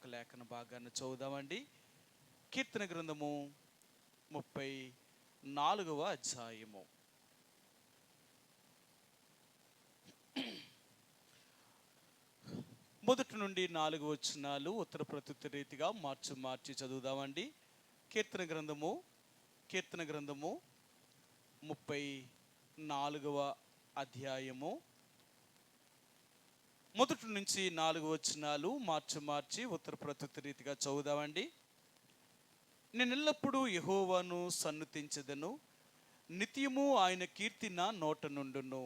ఒక లేఖన భాగాన్ని చదువుదామండి. కీర్తన గ్రంథము 34వ అధ్యాయము. మొదటి నుండి 4 వచనాలు ఉత్తర ప్రత్యుత్తర రీతిగా మార్చి చదువుదామండి. కీర్తన గ్రంథము 34వ అధ్యాయము మొదటి నుంచి 4 వచనాలు మార్చి ఉత్తర ప్రత్యుత్తర రీతిగా చదువుదామండి. నేను ఎల్లప్పుడూ యెహోవాను సన్నుతించెదను, నిత్యము ఆయన కీర్తి నా నోట నుండును.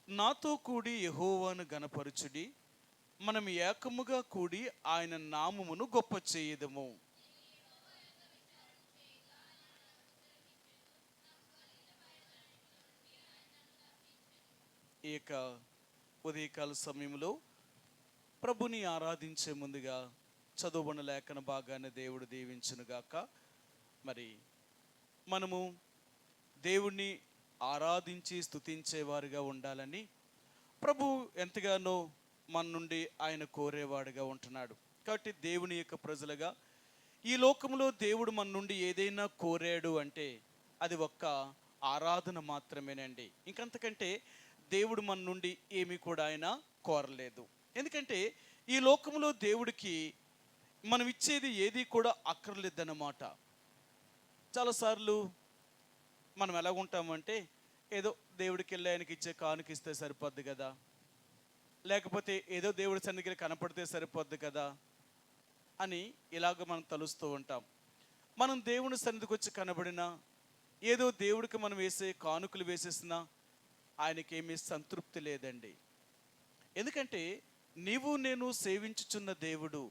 నాతో కూడి యెహోవాను గణపరచుడి, మనం ఏకముగా కూడి ఆయన నామమును గొప్ప చేయుదము. ఈ యొక్క ఉదయకాల సమయంలో ప్రభుని ఆరాధించే ముందుగా చదువుబడిన లేఖన భాగాన్ని దేవుడు దీవించునుగాక. మరి మనము దేవుణ్ణి ఆరాధించి స్తుతించేవారుగా ఉండాలని ప్రభు ఎంతగానో మన నుండి ఆయన కోరేవాడుగా ఉంటున్నాడు. కాబట్టి దేవుని యొక్క ప్రజలుగా ఈ లోకంలో దేవుడు మన నుండి ఏదైనా కోరాడు అంటే అది ఒక్క ఆరాధన మాత్రమేనండి. ఇంకంతకంటే దేవుడు మన నుండి ఏమీ కూడా ఆయన కోరలేదు. ఎందుకంటే ఈ లోకంలో దేవుడికి మనం ఇచ్చేది ఏది కూడా అక్కర్లేదన్నమాట. చాలాసార్లు మనం ఎలాగుంటామంటే ఏదో దేవుడికి వెళ్ళి ఆయనకి ఇచ్చే కానుక ఇస్తే సరిపోద్ది కదా, లేకపోతే ఏదో దేవుడి సన్నిధికి కనపడితే సరిపోద్ది కదా అని ఇలాగ మనం తలుస్తూ ఉంటాం. మనం దేవుని సన్నిధికి వచ్చి కనబడినా, ఏదో దేవుడికి మనం వేసే కానుకలు వేసేసినా ఆయనకి ఏమీ సంతృప్తి లేదండి. ఎందుకంటే నీవు నేను సేవించుచున్న దేవుడు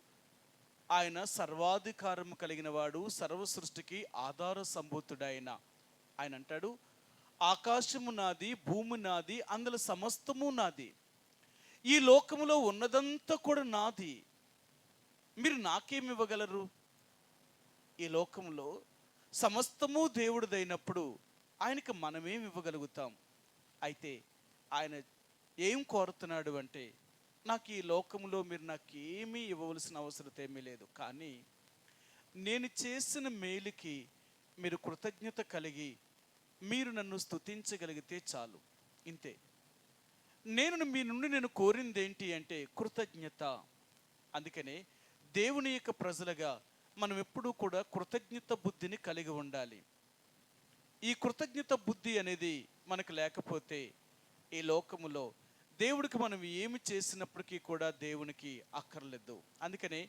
ఆయన సర్వాధికారము కలిగిన వాడు, సర్వ సృష్టికి ఆధార సంభూతుడైన ఆయన అంటాడు, ఆకాశము నాది, భూమి నాది, అందులో సమస్తము నాది, ఈ లోకములో ఉన్నదంతా కూడా నాది, మీరు నాకేమి ఇవ్వగలరు? ఈ లోకంలో సమస్తము దేవుడిదైనప్పుడు ఆయనకి మనమేమి ఇవ్వగలుగుతాం? అయితే ఆయన ఏం కోరుతున్నాడు అంటే, నాకు ఈ లోకంలో మీరు నాకేమీ ఇవ్వవలసిన అవసరం ఏమీ లేదు, కానీ నేను చేసిన మేలుకి మీరు కృతజ్ఞత కలిగి మీరు నన్ను స్తుతించగలిగితే చాలు. ఇంతే. మీ నుండి నేను కోరింది ఏంటి అంటే కృతజ్ఞత. అందుకనే దేవుని యొక్క ప్రజలుగా మనం ఎప్పుడూ కూడా కృతజ్ఞత బుద్ధిని కలిగి ఉండాలి. ఈ కృతజ్ఞత బుద్ధి అనేది మనకు లేకపోతే ఈ లోకములో దేవుడికి మనం ఏమి చేసినప్పటికీ కూడా దేవునికి అక్కర్లేదు. అందుకనే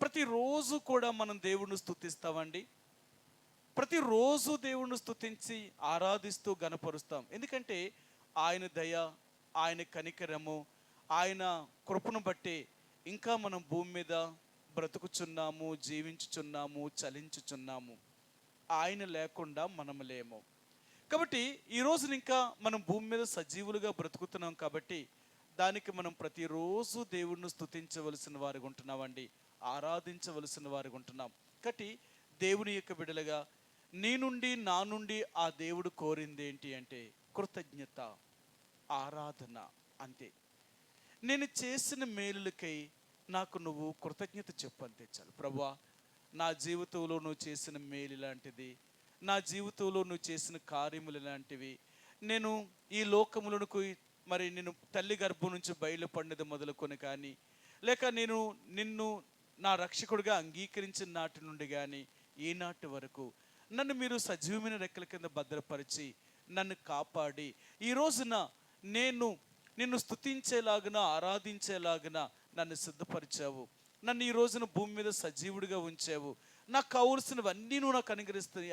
ప్రతిరోజు కూడా మనం దేవుడిని స్తుతిస్తామండి. ప్రతిరోజు దేవుడిని స్తుతించి ఆరాధిస్తూ గణపరుస్తాం. ఎందుకంటే ఆయన దయ, ఆయన కనికరము, ఆయన కృపను బట్టి ఇంకా మనం భూమి మీద బ్రతుకుచున్నాము, జీవించుచున్నాము, చలించుచున్నాము. ఆయన లేకుండా మనం లేము. కాబట్టి ఈ రోజున ఇంకా మనం భూమి మీద సజీవులుగా బ్రతుకుతున్నాం. కాబట్టి దానికి మనం ప్రతిరోజు దేవుడిని స్తుతించవలసిన వారిగా ఉంటున్నామండి, ఆరాధించవలసిన వారిగా ఉంటున్నాం. కాబట్టి దేవుని యొక్క బిడ్డలుగా నా నుండి ఆ దేవుడు కోరింది ఏంటి అంటే కృతజ్ఞత, ఆరాధన. అంతే. నేను చేసిన మేలులకై నాకు నువ్వు కృతజ్ఞత చెప్పంతే చాలు. ప్రభువా, నా జీవితంలో నువ్వు చేసిన మేలు లాంటిది, నా జీవితంలో నువ్వు చేసిన కార్యములు లాంటివి, నేను ఈ లోకములకు నేను తల్లి గర్భం నుంచి బయలుపడినది మొదలుకొని కానీ, లేక నేను నిన్ను నా రక్షకుడిగా అంగీకరించిన నాటి నుండి కానీ ఈనాటి వరకు నన్ను మీరు సజీవమైన రెక్కల కింద భద్రపరిచి నన్ను కాపాడి ఈ రోజున నిన్ను స్తుతించేలాగున, ఆరాధించేలాగున నన్ను సిద్ధపరిచావు. నన్ను ఈ రోజున భూమి మీద సజీవుడిగా ఉంచావు. నాకు కావలసినవన్నీ నువ్వు నాకు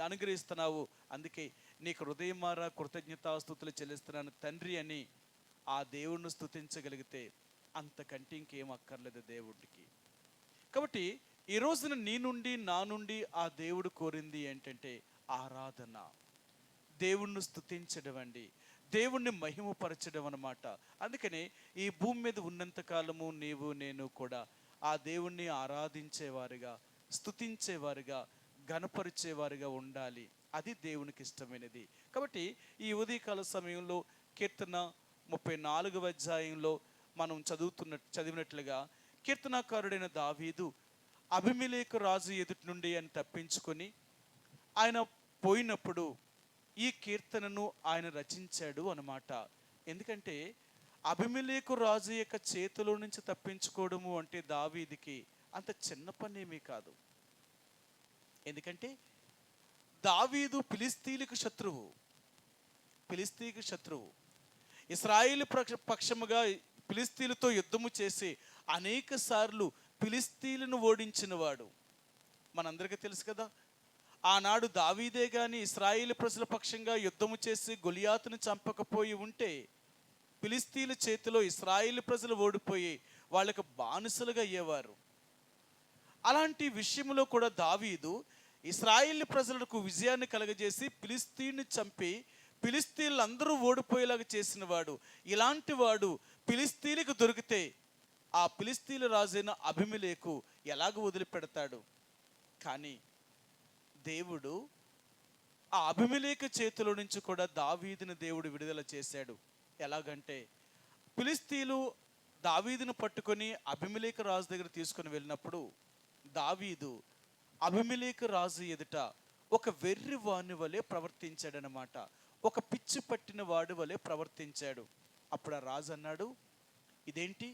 అనుగ్రహిస్తున్నావు. అందుకే నీకు హృదయమారా కృతజ్ఞతాస్తుతులు చెల్లిస్తున్నాను తండ్రి అని ఆ దేవుణ్ణి స్తుతించగలిగితే అంతకంటే ఇంకేం అక్కర్లేదు దేవుడికి. కాబట్టి ఈ రోజున నా నుండి ఆ దేవుడు కోరింది ఏంటంటే ఆరాధన, దేవుణ్ణి స్తుతించడం అండి, దేవుణ్ణి మహిమపరచడం అన్నమాట. అందుకనే ఈ భూమి మీద ఉన్నంత కాలము నేను కూడా ఆ దేవుణ్ణి ఆరాధించేవారుగా, స్తుతించేవారుగా, గణపరిచేవారుగా ఉండాలి. అది దేవునికి ఇష్టమైనది. కాబట్టి ఈ ఉదయకాల సమయంలో కీర్తన 34వ అధ్యాయంలో మనం చదివినట్లుగా కీర్తనాకారుడైన దావీదు అబీమెలెకు రాజు ఎదుటి నుండి ఆయన తప్పించుకొని ఆయన పోయినప్పుడు ఈ కీర్తనను ఆయన రచించాడు అన్నమాట. ఎందుకంటే అబీమెలెకు రాజు యొక్క చేతిలో నుంచి తప్పించుకోవడము అంటే దావీదుకి అంత చిన్న పనేమీ కాదు. ఎందుకంటే దావీదు ఫిలిస్తీయులకు శత్రువు. ఇశ్రాయేలు పక్షముగా ఫిలిస్తీయులతో యుద్ధము చేసి అనేక సార్లు ఫిలిస్తీయులను ఓడించిన వాడు. మనందరికీ తెలుసు కదా, ఆనాడు దావీదే గాని ఇశ్రాయేలు ప్రజల పక్షంగా యుద్ధము చేసి గొలియాతును చంపకపోయి ఉంటే ఫిలిస్తీయుల చేతిలో ఇశ్రాయేలు ప్రజలు ఓడిపోయి వాళ్ళకు బానిసలుగా అయ్యేవారు. అలాంటి విషయంలో కూడా దావీదు ఇశ్రాయేలు ప్రజలకు విజయాన్ని కలగజేసి ఫిలిస్తీయుని చంపి ఫిలిస్తీయులందరూ ఓడిపోయేలాగా చేసిన వాడు. ఇలాంటి వాడు ఫిలిస్తీయులకు దొరికితే ఆ ఫిలిస్తీయుల రాజైన అబీమెలెకు ఎలాగ వదిలిపెడతాడు? కానీ దేవుడు ఆ అబీమెలెకు చేతిలో నుంచి కూడా దావీదుని దేవుడు విడుదల చేశాడు. ఎలాగంటే ఫిలిస్తీయులు దావీదును పట్టుకొని అబీమెలెకు రాజు దగ్గర తీసుకొని వెళ్ళినప్పుడు దావీదు అబీమెలెకు రాజు ఎదుట ఒక వెర్రి వాని వలె ప్రవర్తించాడనమాట. ఒక పిచ్చి పట్టిన వాడి వలె ప్రవర్తించాడు. అప్పుడు ఆ రాజు అన్నాడు, ఇదేంటి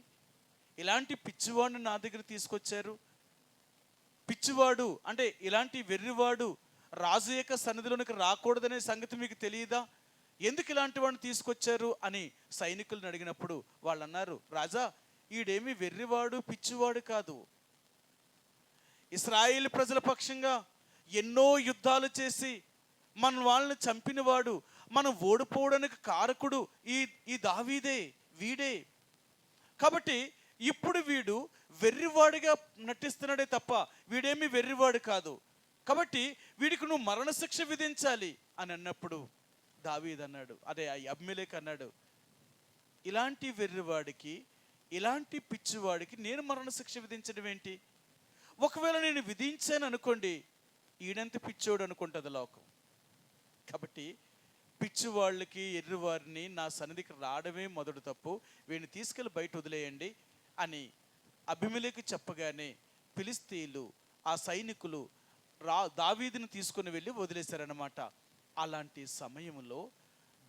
ఇలాంటి పిచ్చివాడిని నా దగ్గర తీసుకొచ్చారు? పిచ్చివాడు అంటే ఇలాంటి వెర్రివాడు రాజు యొక్క సన్నిధిలోనికి రాకూడదనే సంగతి మీకు తెలియదా? ఎందుకు ఇలాంటి వాడిని తీసుకొచ్చారు అని సైనికులను అడిగినప్పుడు వాళ్ళు అన్నారు, రాజా, ఈడేమి వెర్రివాడు పిచ్చివాడు కాదు. ఇశ్రాయేలు ప్రజల పక్షంగా ఎన్నో యుద్ధాలు చేసి మన వాళ్ళని చంపినవాడు, మనం ఓడిపోవడానికి కారకుడు ఈ దావీదే, వీడే. కాబట్టి ఇప్పుడు వీడు వెర్రివాడిగా నటిస్తున్నాడే తప్ప వీడేమి వెర్రివాడు కాదు. కాబట్టి వీడికి నువ్వు మరణశిక్ష విధించాలి అని అన్నప్పుడు దావీదు అన్నాడు, అదే అబీమెలెకు అన్నాడు, ఇలాంటి వెర్రివాడికి ఇలాంటి పిచ్చివాడికి నేను మరణశిక్ష విధించడం ఏంటి? ఒకవేళ నేను విధించాను అనుకోండి, ఈడంత పిచ్చోడు అనుకుంటుంది లోకం. కాబట్టి పిచ్చివాళ్ళకి ఎర్రివారిని నా సన్నిధికి రావడమే మొదటి తప్పు, వీడిని తీసుకెళ్ళి బయట వదిలేయండి అని అబీమెలెకు చెప్పగానే ఫిలిస్తీయులు ఆ సైనికులు దావీదుని తీసుకుని వెళ్ళి వదిలేశారన్నమాట. అలాంటి సమయంలో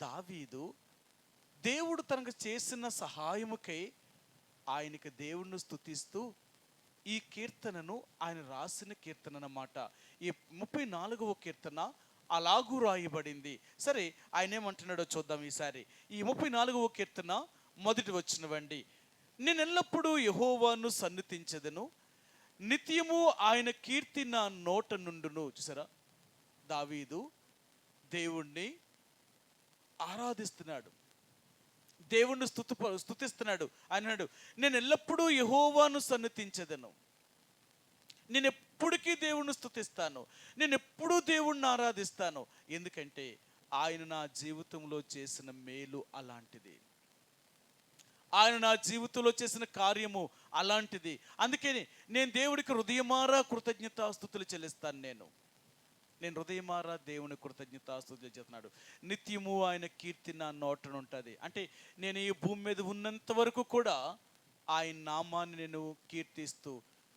దావీదు దేవుడు తనకు చేసిన సహాయముకై ఆయనకి దేవుణ్ణి స్తుతిస్తూ ఈ కీర్తనను ఆయన రాసిన కీర్తన అన్నమాట. ఈ 34వ కీర్తన అలాగూ రాయబడింది. సరే, ఆయన ఏమంటున్నాడో చూద్దాం ఈసారి. ఈ 34వ కీర్తన మొదటి వచనమండి. నేను ఎల్లప్పుడూ యెహోవాను సన్నుతించెదను, నిత్యము ఆయన కీర్తి నా నోట నుండును. చూసారా, దావీదు దేవుణ్ణి ఆరాధిస్తున్నాడు, దేవుణ్ణి స్తుతిస్తున్నాడు. ఆయన అన్నాడు, నేను ఎల్లప్పుడూ యెహోవాను సన్నుతించెదను, నేను ఎప్పటికీ దేవుణ్ణి స్తుతిస్తాను, నేను ఎప్పుడూ దేవుణ్ణి ఆరాధిస్తాను. ఎందుకంటే ఆయన నా జీవితంలో చేసిన మేలు అలాంటిది, ఆయన నా జీవితంలో చేసిన కార్యము అలాంటిది. అందుకని నేను దేవుడికి హృదయమారా కృతజ్ఞతాస్తుతులు చెల్లిస్తాను. నేను హృదయమారా దేవుని కృతజ్ఞతాస్తుతులు చెప్తున్నాడు. నిత్యము ఆయన కీర్తి నా నోటను ఉంటుంది. అంటే నేను ఈ భూమి మీద ఉన్నంత వరకు కూడా ఆయన నామాన్ని నేను కీర్తిస్తూ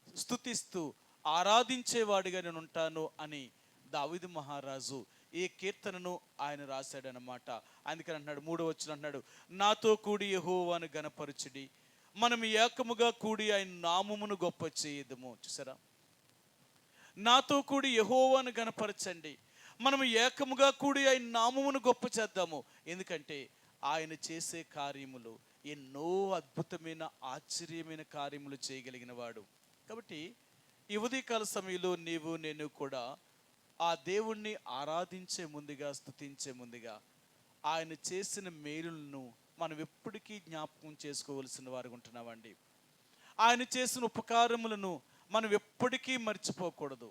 స్తుతిస్తూ ఆరాధించేవాడిగా నేను ఉంటాను అని దావీదు మహారాజు ఈ కీర్తనను ఆయన రాశాడనమాట. అందుకని అంటున్నాడు, 3వ వచనం అంటున్నాడు, నాతో కూడి యెహోవాను గణపరచుడి, మనం ఏకముగా కూడి ఆయన నామమును గొప్ప చేయదము. చూసారా, నాతో కూడి యెహోవాను గణపరచండి, మనం ఏకముగా కూడి ఆయన నామమును గొప్ప చేద్దాము. ఎందుకంటే ఆయన చేసే కార్యములు ఎన్నో అద్భుతమైన ఆశ్చర్యమైన కార్యములు చేయగలిగిన వాడు. కాబట్టి ఈ ఉదయకాల సమయంలో నీవు నేను కూడా ఆ దేవుణ్ణి ఆరాధించే ముందుగా, స్తుతించే ముందుగా ఆయన చేసిన మేలులను మనం ఎప్పటికీ జ్ఞాపకం చేసుకోవలసిన వారు ఉంటున్నామండి. ఆయన చేసిన ఉపకారములను మనం ఎప్పటికీ మర్చిపోకూడదు.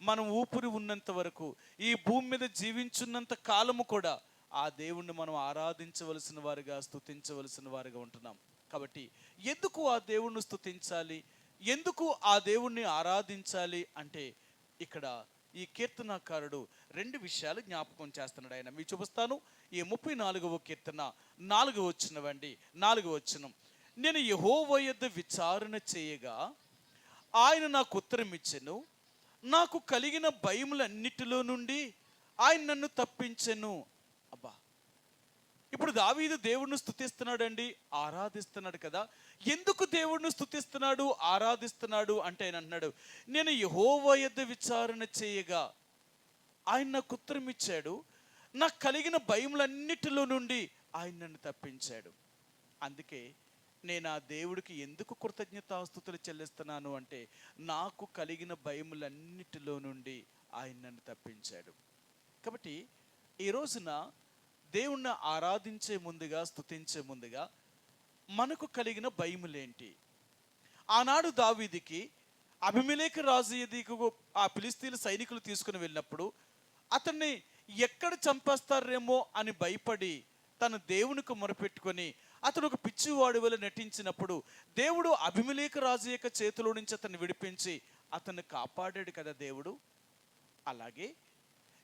మనం ఊపిరి ఉన్నంత వరకు, ఈ భూమి మీద జీవించున్నంత కాలము కూడా ఆ దేవుణ్ణి మనం ఆరాధించవలసిన వారుగా, స్తుతించవలసిన వారుగా ఉంటున్నాం. కాబట్టి ఎందుకు ఆ దేవుణ్ణి స్తుతించాలి, ఎందుకు ఆ దేవుణ్ణి ఆరాధించాలి అంటే ఇక్కడ ఈ కీర్తనాకారుడు 2 విషయాలు జ్ఞాపకం చేస్తున్నాడు. ఆయన మీకు చూపిస్తాను. ఈ 34వ కీర్తన 4వ వచనమండి. 4వ వచనం, నేను యెహోవా యొద్ద విచారణ చేయగా ఆయన నాకు ఉత్తరం ఇచ్చెను, నాకు కలిగిన భయములన్నిటిలో నుండి ఆయన నన్ను తప్పించెను. అబ్బా, ఇప్పుడు దావీదు దేవుడిని స్తుతిస్తున్నాడండి, ఆరాధిస్తున్నాడు కదా. ఎందుకు దేవుడిని స్తుతిస్తున్నాడు, ఆరాధిస్తున్నాడు అంటే ఆయన అన్నాడు, నేను యెహోవా యొద్ద విచారణ చేయగా ఆయన నాకు ఉత్తరం ఇచ్చాడు, నాకు కలిగిన భయములన్నిటిలో నుండి ఆయన నన్ను తప్పించాడు. అందుకే నేను ఆ దేవుడికి ఎందుకు కృతజ్ఞతాస్తుతులు చెల్లిస్తున్నాను అంటే, నాకు కలిగిన భయములన్నిటిలో నుండి ఆయన నన్ను తప్పించాడు. కాబట్టి ఈ రోజున దేవుణ్ణి ఆరాధించే ముందుగా, స్తుతించే ముందుగా మనకు కలిగిన భయములేంటి? ఆనాడు దావీదుకి అబీమెలెకు రాజు ఎదుగు ఆ ఫిలిష్తీయుల సైనికులు తీసుకుని వెళ్ళినప్పుడు అతన్ని ఎక్కడ చంపేస్తారేమో అని భయపడి తన దేవునికి మొరపెట్టుకొని అతను ఒక పిచ్చివాడి వల్ల నటించినప్పుడు దేవుడు అబీమెలెకు రాజు యొక్క చేతిలో నుంచి అతన్ని విడిపించి అతన్ని కాపాడాడు కదా దేవుడు. అలాగే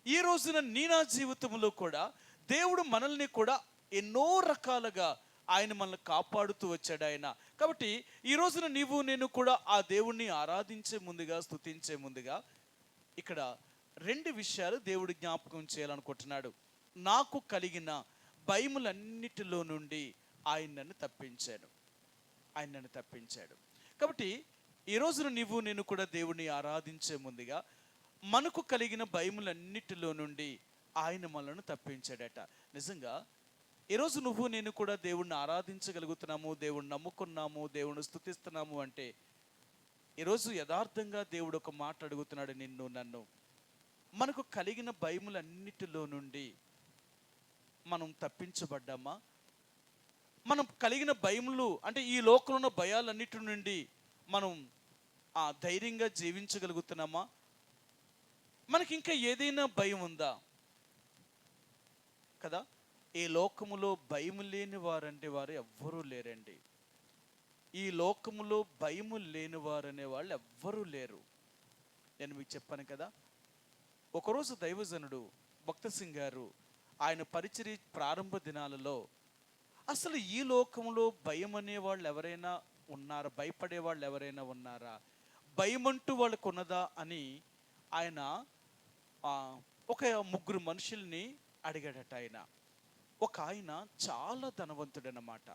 ఈ రోజున నీ నా జీవితంలో కూడా దేవుడు మనల్ని కూడా ఎన్నో రకాలుగా ఆయన మనల్ని కాపాడుతూ వచ్చాడు ఆయన. కాబట్టి ఈ రోజున నీవు నేను కూడా ఆ దేవుణ్ణి ఆరాధించే ముందుగా, స్తుతించే ముందుగా ఇక్కడ 2 విషయాలు దేవుడు జ్ఞాపకం చేయాలనుకుంటున్నాడు. నాకు కలిగిన భయములన్నిటిలో నుండి ఆయన నన్ను తప్పించాడు, ఆయన నన్ను తప్పించాడు. కాబట్టి ఈ రోజున నీవు నేను కూడా దేవుణ్ణి ఆరాధించే ముందుగా మనకు కలిగిన భయములన్నిటిలో నుండి ఆయన మనల్ని తప్పించాడట. నిజంగా ఈరోజు నువ్వు నేను కూడా దేవుణ్ణి ఆరాధించగలుగుతున్నాము, దేవుణ్ణి నమ్ముకున్నాము, దేవుణ్ణి స్తుతిస్తున్నాము అంటే ఈరోజు యథార్థంగా దేవుడు ఒక మాట అడుగుతున్నాడు నిన్ను నన్ను. మనకు కలిగిన భయములన్నిటిలో నుండి మనం తప్పించబడ్డామా? మనం కలిగిన భయములు అంటే ఈ లోకంలో ఉన్న భయాలన్నిటి నుండి మనం ధైర్యంగా జీవించగలుగుతున్నామా? మనకి ఇంకా ఏదైనా భయం ఉందా కదా? ఈ లోకములో భయము లేని వారంటే వారు ఎవ్వరూ లేరండి. ఈ లోకములో భయము లేని వారు అనే వాళ్ళు ఎవ్వరూ లేరు. నేను మీకు చెప్పాను కదా, ఒకరోజు దైవజనుడు భక్త సింగ్ గారు ఆయన పరిచర్య ప్రారంభ దినాలలో అసలు ఈ లోకంలో భయం అనే వాళ్ళు ఎవరైనా ఉన్నారా, భయపడే వాళ్ళు ఎవరైనా ఉన్నారా, భయమంటూ వాళ్ళకు ఉన్నదా అని ఆయన ఒక 3 మనుషుల్ని అడిగాడట. ఒక ఆయన చాలా ధనవంతుడన్నమాట.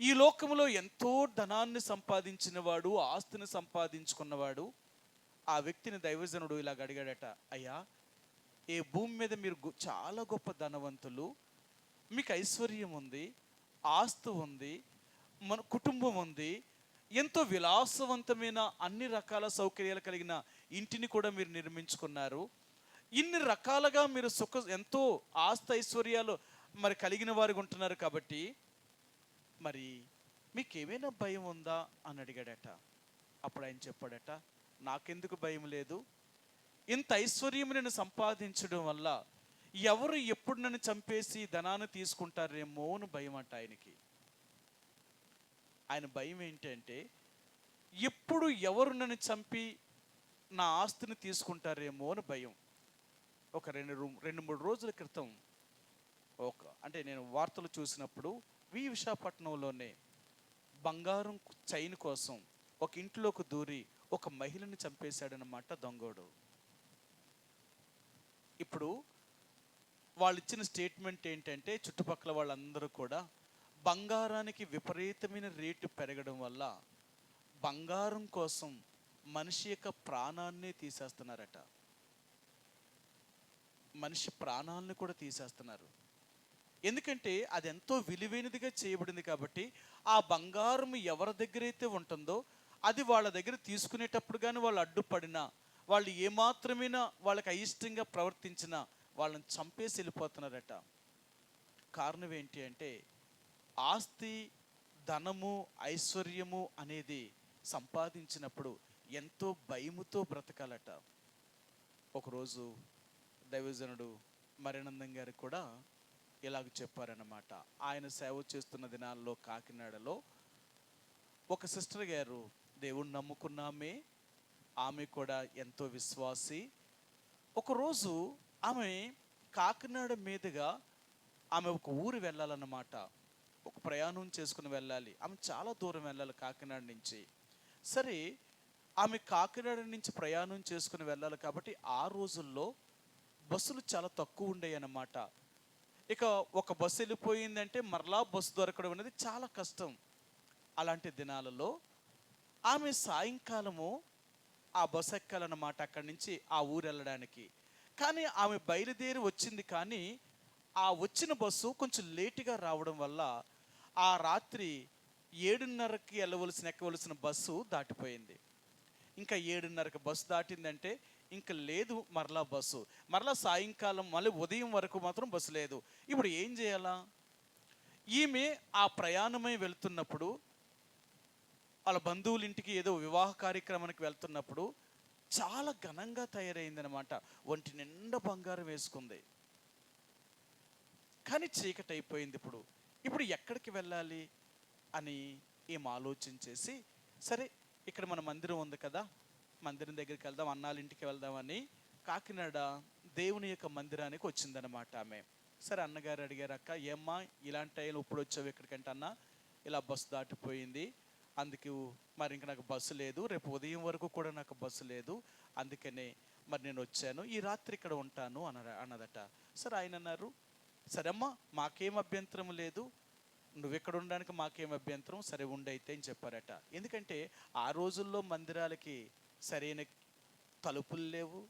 ఈ లోకంలో ఎంతో ధనాన్ని సంపాదించిన వాడు, ఆస్తిని సంపాదించుకున్నవాడు. ఆ వ్యక్తిని దైవజనుడు ఇలాగ అడిగాడట, అయ్యా, ఈ భూమి మీద మీరు చాలా గొప్ప ధనవంతులు, మీకు ఐశ్వర్యం ఉంది, ఆస్తి ఉంది, మన కుటుంబం ఉంది, ఎంతో విలాసవంతమైన అన్ని రకాల సౌకర్యాలు కలిగిన ఇంటిని కూడా మీరు నిర్మించుకున్నారు. ఇన్ని రకాలుగా మీరు ఎంతో ఆస్తి ఐశ్వర్యాలు మరి కలిగిన వారికి ఉంటున్నారు. కాబట్టి మరి మీకేమైనా భయం ఉందా అని అడిగాడట. అప్పుడు ఆయన చెప్పాడట, నాకెందుకు భయం లేదు, ఇంత ఐశ్వర్యం నేను సంపాదించడం వల్ల ఎవరు ఎప్పుడు నన్ను చంపేసి ధనాన్ని తీసుకుంటారేమో అని భయం అంట ఆయనకి. ఆయన భయం ఏంటంటే ఎప్పుడు ఎవరు నన్ను చంపి నా ఆస్తిని తీసుకుంటారేమో అని భయం. ఒక 2-3 రోజుల క్రితం అంటే నేను వార్తలు చూసినప్పుడు విశాఖపట్నంలోనే బంగారం చైన్ కోసం ఒక ఇంట్లోకి దూరి ఒక మహిళని చంపేశాడనమాట దొంగోడు. ఇప్పుడు వాళ్ళు ఇచ్చిన స్టేట్మెంట్ ఏంటంటే చుట్టుపక్కల వాళ్ళందరూ కూడా బంగారానికి విపరీతమైన రేటు పెరగడం వల్ల బంగారం కోసం మనిషి యొక్క ప్రాణాన్ని తీసేస్తున్నారట. మనిషి ప్రాణాలను కూడా తీసేస్తున్నారు. ఎందుకంటే అది ఎంతో విలువైనదిగా చేయబడింది కాబట్టి ఆ బంగారం ఎవరి దగ్గర అయితే ఉంటుందో అది వాళ్ళ దగ్గర తీసుకునేటప్పుడు కానీ వాళ్ళు అడ్డుపడినా, వాళ్ళు ఏమాత్రమైనా వాళ్ళకి అయిష్టంగా ప్రవర్తించినా వాళ్ళని చంపేసి వెళ్ళిపోతున్నారట. కారణం ఏంటి అంటే ఆస్తి, ధనము, ఐశ్వర్యము అనేది సంపాదించినప్పుడు ఎంతో భయముతో బ్రతకాలట. ఒకరోజు దైవజనుడు మరణందం గారు కూడా ఇలాగ చెప్పారన్నమాట. ఆయన సేవ చేస్తున్న దినాల్లో కాకినాడలో ఒక సిస్టర్ గారు దేవుణ్ణి నమ్ముకున్నామే, ఆమె కూడా ఎంతో విశ్వాసి. ఒకరోజు ఆమె కాకినాడ మీదుగా ఆమె ఒక ఊరు వెళ్ళాలన్నమాట. ఒక ప్రయాణం చేసుకుని వెళ్ళాలి. ఆమె చాలా దూరం వెళ్ళాలి కాకినాడ నుంచి. సరే, ఆమె కాకినాడ నుంచి ప్రయాణం చేసుకుని వెళ్ళాలి కాబట్టి ఆ రోజుల్లో బస్సులు చాలా తక్కువ ఉండేవి అన్నమాట. ఇక ఒక బస్సు వెళ్ళిపోయిందంటే మరలా బస్సు దొరకడం అనేది చాలా కష్టం. అలాంటి దినాలలో ఆమె సాయంకాలము ఆ బస్సు ఎక్కాలన్నమాట అక్కడి నుంచి ఆ ఊరు వెళ్ళడానికి. కానీ ఆమె బయలుదేరి వచ్చింది, కానీ ఆ వచ్చిన బస్సు కొంచెం లేటుగా రావడం వల్ల ఆ రాత్రి 7:30కి ఎక్కవలసిన బస్సు దాటిపోయింది. ఇంకా 7:30కి బస్సు దాటిందంటే ఇంకా లేదు మరలా బస్సు. మరలా సాయంకాలం మళ్ళీ ఉదయం వరకు మాత్రం బస్సు లేదు. ఇప్పుడు ఏం చేయాలా? ఈమె ఆ ప్రయాణమై వెళ్తున్నప్పుడు, వాళ్ళ బంధువుల ఇంటికి ఏదో వివాహ కార్యక్రమానికి వెళ్తున్నప్పుడు చాలా ఘనంగా తయారైందనమాట. ఒంటి నిండా బంగారం వేసుకుంది. కానీ చీకటి అయిపోయింది. ఇప్పుడు ఎక్కడికి వెళ్ళాలి అని ఏం ఆలోచన చేసి, సరే ఇక్కడ మన మందిరం ఉంది కదా, మందిరం దగ్గరికి వెళ్దాం, అన్నాళ్ళ ఇంటికి వెళ్దామని కాకినాడ దేవుని యొక్క మందిరానికి వచ్చిందనమాట ఆమె. సరే, అన్నగారు అడిగారు, అక్క ఏమ్మా ఇలాంటి టైంలో ఇప్పుడు వచ్చావు ఎక్కడికంటే, అన్న ఇలా బస్సు దాటిపోయింది, అందుకు మరి ఇంక నాకు బస్సు లేదు, రేపు ఉదయం వరకు కూడా నాకు బస్సు లేదు, అందుకనే మరి నేను వచ్చాను, ఈ రాత్రి ఇక్కడ ఉంటాను అన్నదట. సరే, ఆయన అన్నారు, సరే అమ్మా మాకేం అభ్యంతరం లేదు, నువ్వు ఎక్కడ ఉండడానికి మాకేం అభ్యంతరం, సరే ఉండైతే అని చెప్పారట. ఎందుకంటే ఆ రోజుల్లో మందిరాలకి సరైన తలుపులు లేవు,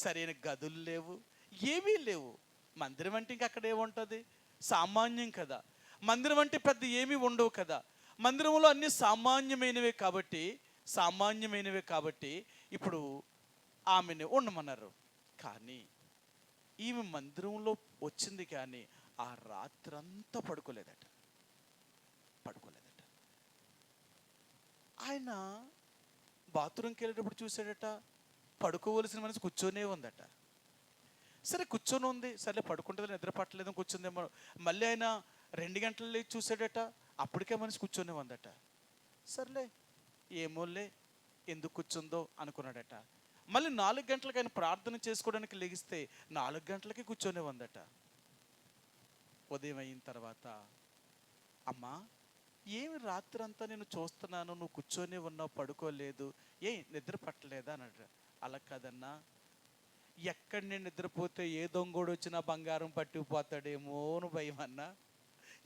సరైన గదులు లేవు, ఏమీ లేవు. మందిరం అంటే ఇంక అక్కడ ఏముంటుంది, సామాన్యం కదా. మందిరం అంటే పెద్ద ఏమీ ఉండవు కదా. మందిరంలో అన్నీ సామాన్యమైనవే కాబట్టి ఇప్పుడు ఆమెను ఉండమన్నారు. కానీ ఈమె మందిరంలో వచ్చింది, కానీ ఆ రాత్రంతా పడుకోలేదట. ఆయన బాత్రూమ్కి వెళ్ళేటప్పుడు చూసాడట, పడుకోవలసిన మనిషి కూర్చొనే ఉందట. సరే కూర్చొని ఉంది, సరే పడుకుంటుంది, నిద్ర పట్టలేదు, కూర్చుందేమో. మళ్ళీ ఆయన 2 గంటలు చూసాడట, అప్పటికే మనిషి కూర్చొని ఉందట. సర్లే ఏమోలే ఎందుకు కూర్చుందో అనుకున్నాడట. మళ్ళీ 4 గంటలకు ఆయన ప్రార్థన చేసుకోవడానికి లెగిస్తే 4 గంటలకి కూర్చొని ఉందట. ఉదయం అయిన తర్వాత, అమ్మా ఏమి రాత్రంతా నేను చూస్తున్నాను, నువ్వు కూర్చొని ఉన్నావు, పడుకోలేదు, నిద్ర పట్టలేదా అన్నాడు. అలా కాదన్నా, ఎక్కడ నేను నిద్రపోతే ఏ దొంగోడు వచ్చినా బంగారం పట్టుకుపోతాడేమో అని భయం అన్నా.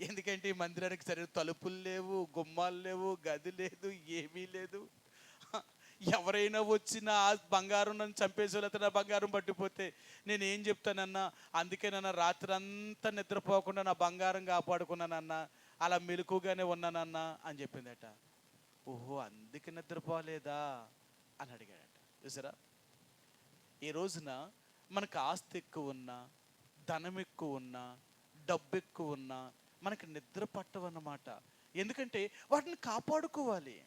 ఎందుకంటే ఈ మందిరానికి సరైన తలుపులు లేవు, గుమ్మాలు లేవు, గది లేదు, ఏమీ లేదు. ఎవరైనా వచ్చినా ఆ బంగారం నన్ను చంపేసి వెళ్తే నా బంగారం పట్టిపోతే నేనేం చెప్తానన్నా. అందుకేనన్నా రాత్రి అంతా నిద్రపోకుండా నా బంగారం కాపాడుకున్నానన్నా, అలా మెలకుగానే ఉన్నానన్నా అని చెప్పిందట. ఓహో, అందుకే నిద్రపోలేదా అని అడిగాడట. చూసారా, ఈ రోజున మనకు ఆస్తి ఎక్కువ ఉన్నా, ధనం ఎక్కువ ఉన్నా, డబ్బు ఎక్కువ ఉన్నా మనకి నిద్ర పట్టవన్నమాట. ఎందుకంటే వాటిని కాపాడుకోవాలి.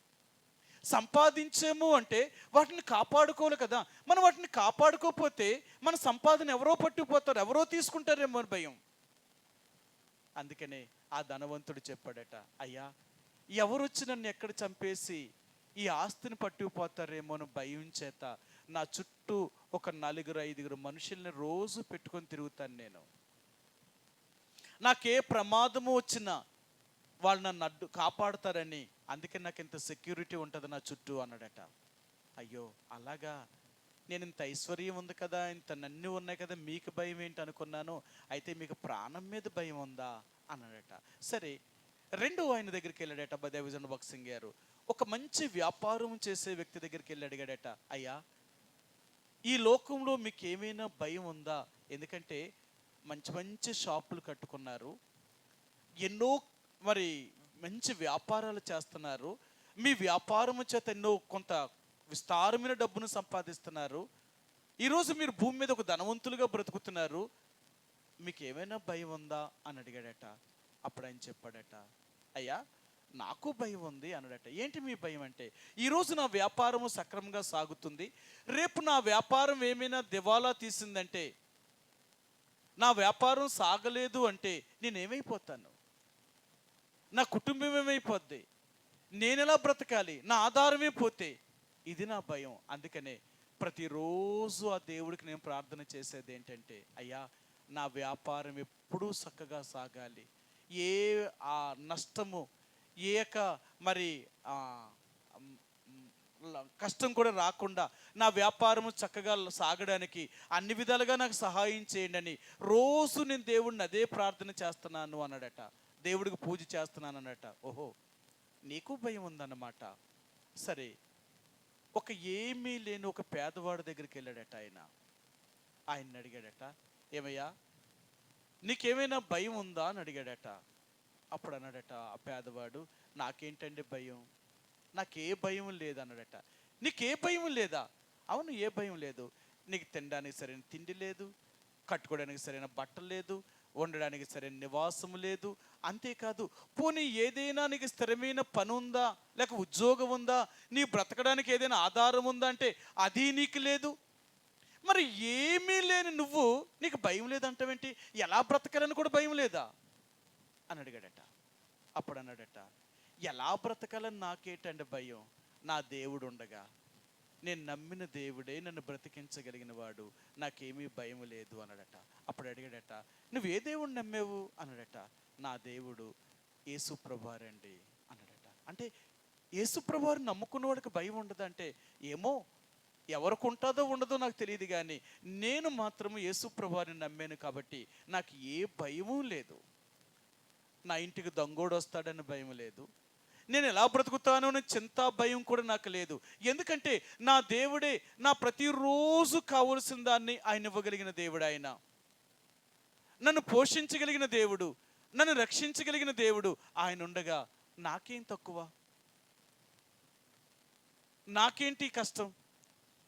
సంపాదించాము అంటే వాటిని కాపాడుకోవాలి కదా. మనం వాటిని కాపాడుకోకపోతే మన సంపాదన ఎవరో పట్టుకుపోతారు, ఎవరో తీసుకుంటారేమో అని భయం. అందుకనే ఆ ధనవంతుడు చెప్పాడట, అయ్యా ఎవరు వచ్చి నన్ను ఎక్కడ చంపేసి ఈ ఆస్తిని పట్టుకుపోతారేమో అని భయం చేత నా చుట్టూ ఒక 4-5 మనుషుల్ని రోజు పెట్టుకొని తిరుగుతాను నేను. నాకే ప్రమాదము వచ్చినా వాళ్ళు నన్ను కాపాడుతారని, అందుకే నాకు ఇంత సెక్యూరిటీ ఉంటుంది నా చుట్టూ అన్నాడట. అయ్యో అలాగా, నేను ఇంత ఐశ్వర్యం ఉంది కదా, ఇంత నన్ను ఉన్నాయి కదా, మీకు భయం ఏంటి అనుకున్నాను, అయితే మీకు ప్రాణం మీద భయం ఉందా అన్నాడట. సరే, ఆయన దగ్గరికి వెళ్ళాడట దేవజన్ బక్సింగ్ గారు. ఒక మంచి వ్యాపారం చేసే వ్యక్తి దగ్గరికి వెళ్ళి అడిగాడట, అయ్యా ఈ లోకంలో మీకు ఏమైనా భయం ఉందా? ఎందుకంటే మంచి మంచి షాపులు కట్టుకున్నారు, ఎన్నో మరి మంచి వ్యాపారాలు చేస్తున్నారు, మీ వ్యాపారము చేత ఎన్నో కొంత విస్తారమైన డబ్బును సంపాదిస్తున్నారు, ఈరోజు మీరు భూమి మీద ఒక ధనవంతులుగా బ్రతుకుతున్నారు, మీకు ఏమైనా భయం ఉందా అని అడిగాడట. అప్పుడు ఆయన చెప్పాడట, అయ్యా నాకు భయం ఉంది అన్నాడట. ఏంటి మీ భయం అంటే, ఈరోజు నా వ్యాపారము సక్రమంగా సాగుతుంది, రేపు నా వ్యాపారం ఏమైనా దివాలా తీసిందంటే, నా వ్యాపారం సాగలేదు అంటే నేనేమైపోతాను, నా కుటుంబం ఏమైపోద్ది, నేనెలా బ్రతకాలి, నా ఆధారమే పోతే, ఇది నా భయం. అందుకనే ప్రతిరోజు ఆ దేవుడికి నేను ప్రార్థన చేసేది ఏంటంటే, అయ్యా నా వ్యాపారం ఎప్పుడూ చక్కగా సాగాలి, ఏ ఆ నష్టము, ఏ యొక్క మరి ఆ, మ్, కష్టం కూడా రాకుండా నా వ్యాపారము చక్కగా సాగడానికి అన్ని విధాలుగా నాకు సహాయం చేయండి అని రోజు నేను దేవుడిని అదే ప్రార్థన చేస్తున్నాను అన్నాడట. దేవుడికి పూజ చేస్తున్నాను అన్నట. ఓహో, నీకు భయం ఉందన్నమాట. సరే, ఒక ఏమీ లేని ఒక పేదవాడి దగ్గరికి వెళ్ళాడట. ఆయన్ని అడిగాడట, ఏమయ్యా నీకేమైనా భయం ఉందా అని అడిగాడట. అప్పుడు అన్నాడట ఆ పేదవాడు, నాకేంటండి భయం, నాకే భయం లేదు అన్నాడట. నీకే భయం లేదా? అవును, ఏ భయం లేదు. నీకు తినడానికి సరైన తిండి లేదు, కట్టుకోవడానికి సరైన బట్టలు లేదు, ఉండడానికి సరైన నివాసము లేదు. అంతేకాదు, పోనీ ఏదైనా నీకు స్థిరమైన పని ఉందా, లేక ఉద్యోగం ఉందా, నీ బ్రతకడానికి ఏదైనా ఆధారం ఉందా అంటే అది నీకు లేదు. మరి ఏమీ లేని నువ్వు నీకు భయం లేదంటావేంటి? ఎలా బ్రతకాలని కూడా భయం లేదా అని అడిగాడట. అప్పుడు అన్నాడట, ఎలా బ్రతకాలని నాకేంటంటే భయం, నా దేవుడు ఉండగా, నేను నమ్మిన దేవుడే నన్ను బ్రతికించగలిగిన వాడు, నాకేమీ భయం లేదు అన్నాడట. అప్పుడు అడిగాడట, నువ్వు ఏ దేవుడు నమ్మేవు అన్నాడట. నా దేవుడు యేసుప్రభువారండి అన్నాడట. అంటే యేసుప్రభువారు నమ్ముకున్న వాడికి భయం ఉండదంటే, ఏమో ఎవరికి ఉంటుందో ఉండదో నాకు తెలియదు, కానీ నేను మాత్రము యేసుప్రభువారిని నమ్మాను కాబట్టి నాకు ఏ భయమూ లేదు. నా ఇంటికి దొంగోడు వస్తాడని భయం లేదు, నేను ఎలా బ్రతుకుతానో అని చింత భయం కూడా నాకు లేదు. ఎందుకంటే నా దేవుడే నా ప్రతిరోజు కావలసిన దాన్ని ఆయన ఇవ్వగలిగిన దేవుడు. ఆయన నన్ను పోషించగలిగిన దేవుడు, నన్ను రక్షించగలిగిన దేవుడు ఆయన ఉండగా నాకేం తక్కువ, నాకేంటి కష్టం?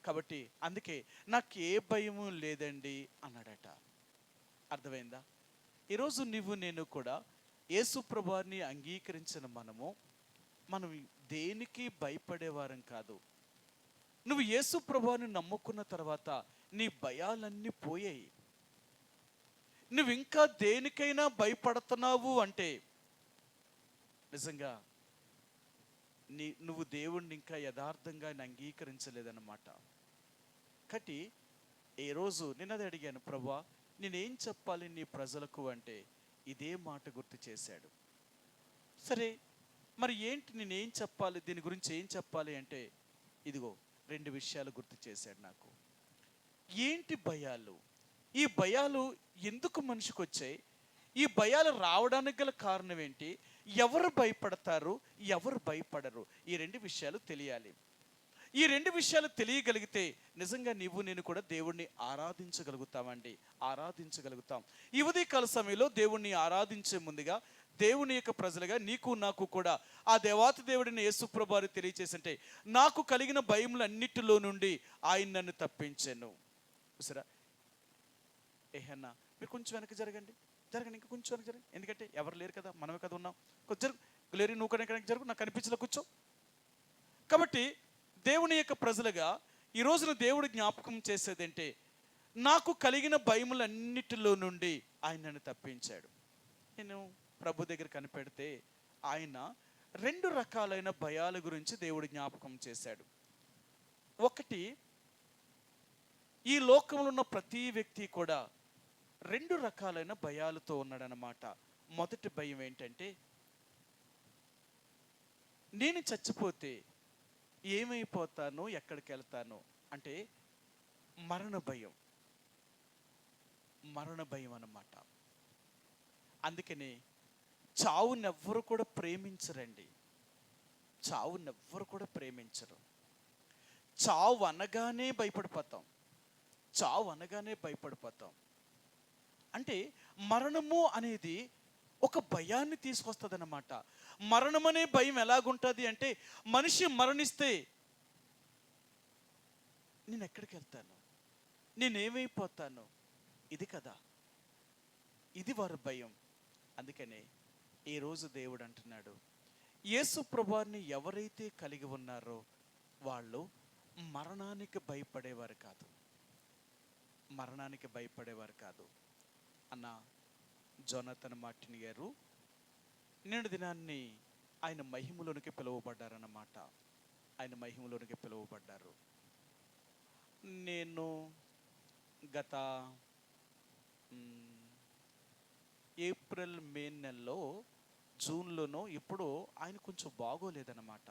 కాబట్టి అందుకే నాకు ఏ భయము లేదండి అన్నాడట. అర్థమైందా? ఈరోజు నువ్వు నేను కూడా యేసు ప్రభువుని అంగీకరించిన మనం దేనికి భయపడేవారం కాదు. నువ్వు యేసు ప్రభువుని నమ్ముకున్న తర్వాత నీ భయాలన్నీ పోయాయి. నువ్వు ఇంకా దేనికైనా భయపడుతున్నావు అంటే నిజంగా నువ్వు దేవుణ్ణి ఇంకా యథార్థంగా అంగీకరించలేదన్నమాట. కాబట్టి ఏ రోజు నిన్నది అడిగాను, ప్రభువా నేనేం చెప్పాలి నీ ప్రజలకు అంటే ఇదే మాట గుర్తు చేశాడు. సరే, మరి ఏంటి నేనేం చెప్పాలి, దీని గురించి ఏం చెప్పాలి అంటే ఇదిగో 2 విషయాలు గుర్తు చేశాడు నాకు. ఏంటి భయాలు? ఈ భయాలు ఎందుకు మనిషికి వచ్చాయి? ఈ భయాలు రావడానికి గల కారణం ఏంటి? ఎవరు భయపడతారు, ఎవరు భయపడరు? ఈ 2 విషయాలు తెలియాలి. ఈ 2 విషయాలు తెలియగలిగితే నిజంగా నీవు నేను కూడా దేవుణ్ణి ఆరాధించగలుగుతామండి, ఆరాధించగలుగుతాం. ఈ ఉదయకాల సమయంలో దేవుణ్ణి ఆరాధించే ముందుగా దేవుని యొక్క ప్రజలుగా నీకు నాకు కూడా ఆ దేవాతి దేవుడిని యేసుప్రభువారు తెలియచేసంటే, నాకు కలిగిన భయములన్నిటిలో నుండి ఆయన నన్ను తప్పించాను. సరే, ఏహన్నా మీరు కొంచెం వెనక్కి జరగండి, ఇంకా కొంచెం వెనక్కి జరగండి, ఎందుకంటే ఎవరు లేరు కదా, మనమే కదా ఉన్నాం. కొంచెం లేరు, నువ్వు కూడా జరుగు, నాకు కనిపించలే, కూర్చో. కాబట్టి దేవుని యొక్క ప్రజలుగా ఈ రోజున దేవుడు జ్ఞాపకం చేసేదంటే, నాకు కలిగిన భయములన్నిటిలో నుండి ఆయన నన్ను తప్పించాడు. నేను ప్రభు దగ్గర కనిపెడితే ఆయన 2 రకాలైన భయాల గురించి దేవుడు జ్ఞాపకం చేశాడు. ఒకటి, ఈ లోకంలో ఉన్న ప్రతి వ్యక్తి కూడా 2 రకాలైన భయాలతో ఉన్నాడనమాట. మొదటి భయం ఏంటంటే, నేను చచ్చిపోతే ఏమైపోతాను, ఎక్కడికి వెళ్తాను అంటే మరణ భయం. మరణ భయం అన్నమాట. అందుకని చావునెవ్వరు కూడా ప్రేమించరండి, చావునెవ్వరు కూడా ప్రేమించరు. చావు అనగానే భయపడిపోతాం, చావు అనగానే భయపడిపోతాం. అంటే మరణము అనేది ఒక భయాన్ని తీసుకొస్తుంది అన్నమాట. మరణం అనే భయం ఎలాగుంటుంది అంటే, మనిషి మరణిస్తే నేను ఎక్కడికి వెళ్తాను, నేనేమైపోతాను, ఇది కదా, ఇది వారి భయం. అందుకనే ఈరోజు దేవుడు అంటున్నాడు, యేసు ప్రభువుని ఎవరైతే కలిగి ఉన్నారో వాళ్ళు మరణానికి భయపడేవారు కాదు, మరణానికి భయపడేవారు కాదు. అన్న జోనాథన్ మార్టిన్ గారు నిన్నటి దినాన్ని ఆయన మహిమలోనికి పిలువబడ్డారన్నమాట. ఆయన మహిమలోనికి పిలువబడ్డారు. నేను గత మ్, ఏప్రిల్ మే నెలలో జూన్లోనో ఎప్పుడో ఆయన కొంచెం బాగోలేదన్నమాట.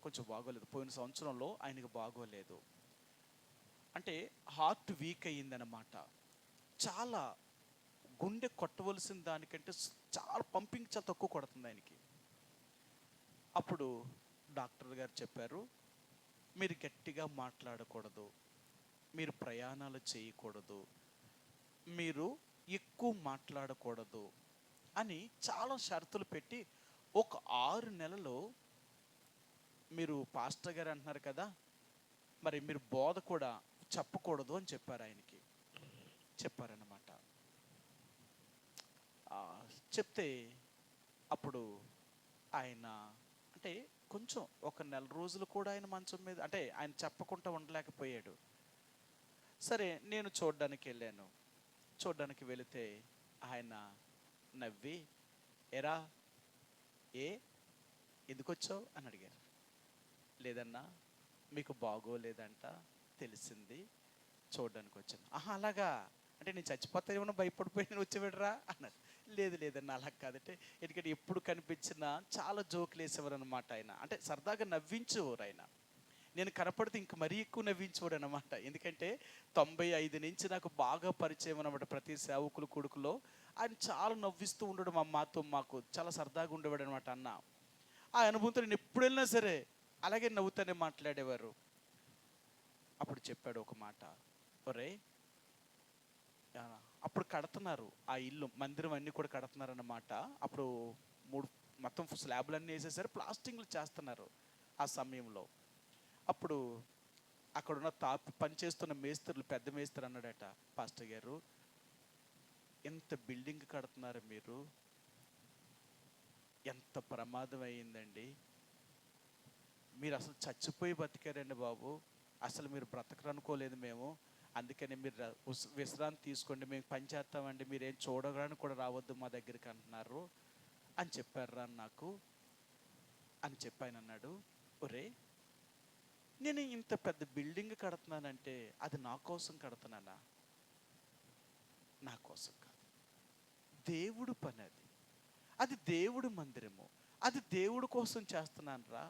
కొంచెం బాగోలేదు, పోయిన సంవత్సరంలో ఆయనకు బాగోలేదు. అంటే హార్ట్ వీక్ అయ్యిందనమాట. చాలా గుండె కొట్టవలసిన దానికంటే చాలా పంపింగ్ చాలా తక్కువ కొడుతుంది ఆయనకి. అప్పుడు డాక్టర్ గారు చెప్పారు, మీరు గట్టిగా మాట్లాడకూడదు, మీరు ప్రయాణాలు చేయకూడదు, మీరు ఎక్కువ మాట్లాడకూడదు అని చాలా షరతులు పెట్టి ఒక 6 నెలలు మీరు పాస్టర్ గారు అంటున్నారు కదా, మరి మీరు బోధ కూడా చెప్పకూడదు అని చెప్పారు. ఆయనకి చెప్పారన్నమాట. చెప్తే అప్పుడు ఆయన అంటే కొంచెం ఒక నెల రోజులు కూడా ఆయన మంచం మీద, అంటే ఆయన చెప్పకుండా ఉండలేకపోయాడు. సరే నేను చూడ్డానికి వెళ్ళాను. చూడ్డానికి వెళితే ఆయన నవ్వి, ఎరా ఏ ఎందుకు వచ్చావు అని అడిగారు. లేదన్నా మీకు బాగోలేదంట, తెలిసింది, చూడడానికి వచ్చాను. ఆహా అలాగా, అంటే నేను చచ్చిపోతానేమో భయపడిపోయి నేను వచ్చేవాడురా అన్నారు. లేదు లేదన్నా అలా కాదంటే, ఎందుకంటే ఎప్పుడు కనిపించినా చాలా జోకులు వేసేవారు అనమాట ఆయన. అంటే సరదాగా నవ్వించేవారు ఆయన. నేను కనపడితే ఇంక మరీ ఎక్కువ నవ్వించేవాడు అనమాట. ఎందుకంటే 95 నుంచి నాకు బాగా పరిచయం అనమాట. ప్రతి సేవకులు కొడుకులో ఆయన చాలా నవ్విస్తూ ఉండడం, మాకు చాలా సరదాగా ఉండేవాడు అనమాట అన్న. ఆ అనుభవంతో నేను ఎప్పుడు వెళ్ళినా సరే అలాగే నవ్వుతూనే మాట్లాడేవారు. అప్పుడు చెప్పాడు ఒక మాట, ఒరే అప్పుడు కడుతున్నారు ఆ ఇల్లు, మందిరం అన్నీ కూడా కడుతున్నారు అన్నమాట. అప్పుడు 3 మొత్తం స్లాబ్లన్నీ వేసేసారు, ప్లాస్టింగ్లు చేస్తున్నారు ఆ సమయంలో. అప్పుడు అక్కడున్న పనిచేస్తున్న మేస్త్రులు, పెద్ద మేస్త్రి అన్నాడట, పాస్టర్ గారు ఎంత బిల్డింగ్ కడుతున్నారు మీరు, ఎంత ప్రమాదం అయ్యిందండి, మీరు అసలు చచ్చిపోయి బతికారండి బాబు, అసలు మీరు బ్రతకరు అనుకోలేదు మేము, అందుకని మీరు విశ్రాంతి తీసుకోండి, మేము పని చేస్తామండి, మీరేం చూడగానే కూడా రావద్దు మా దగ్గరికి అంటున్నారు అని చెప్పారా నాకు అని చెప్పాను. అన్నాడు, ఒరే నేను ఇంత పెద్ద బిల్డింగ్ కడుతున్నానంటే అది నా కోసం కడుతున్నానా? నా కోసం కాదు, దేవుడు పని అది, అది దేవుడు మందిరము, అది దేవుడు కోసం చేస్తున్నాను రా.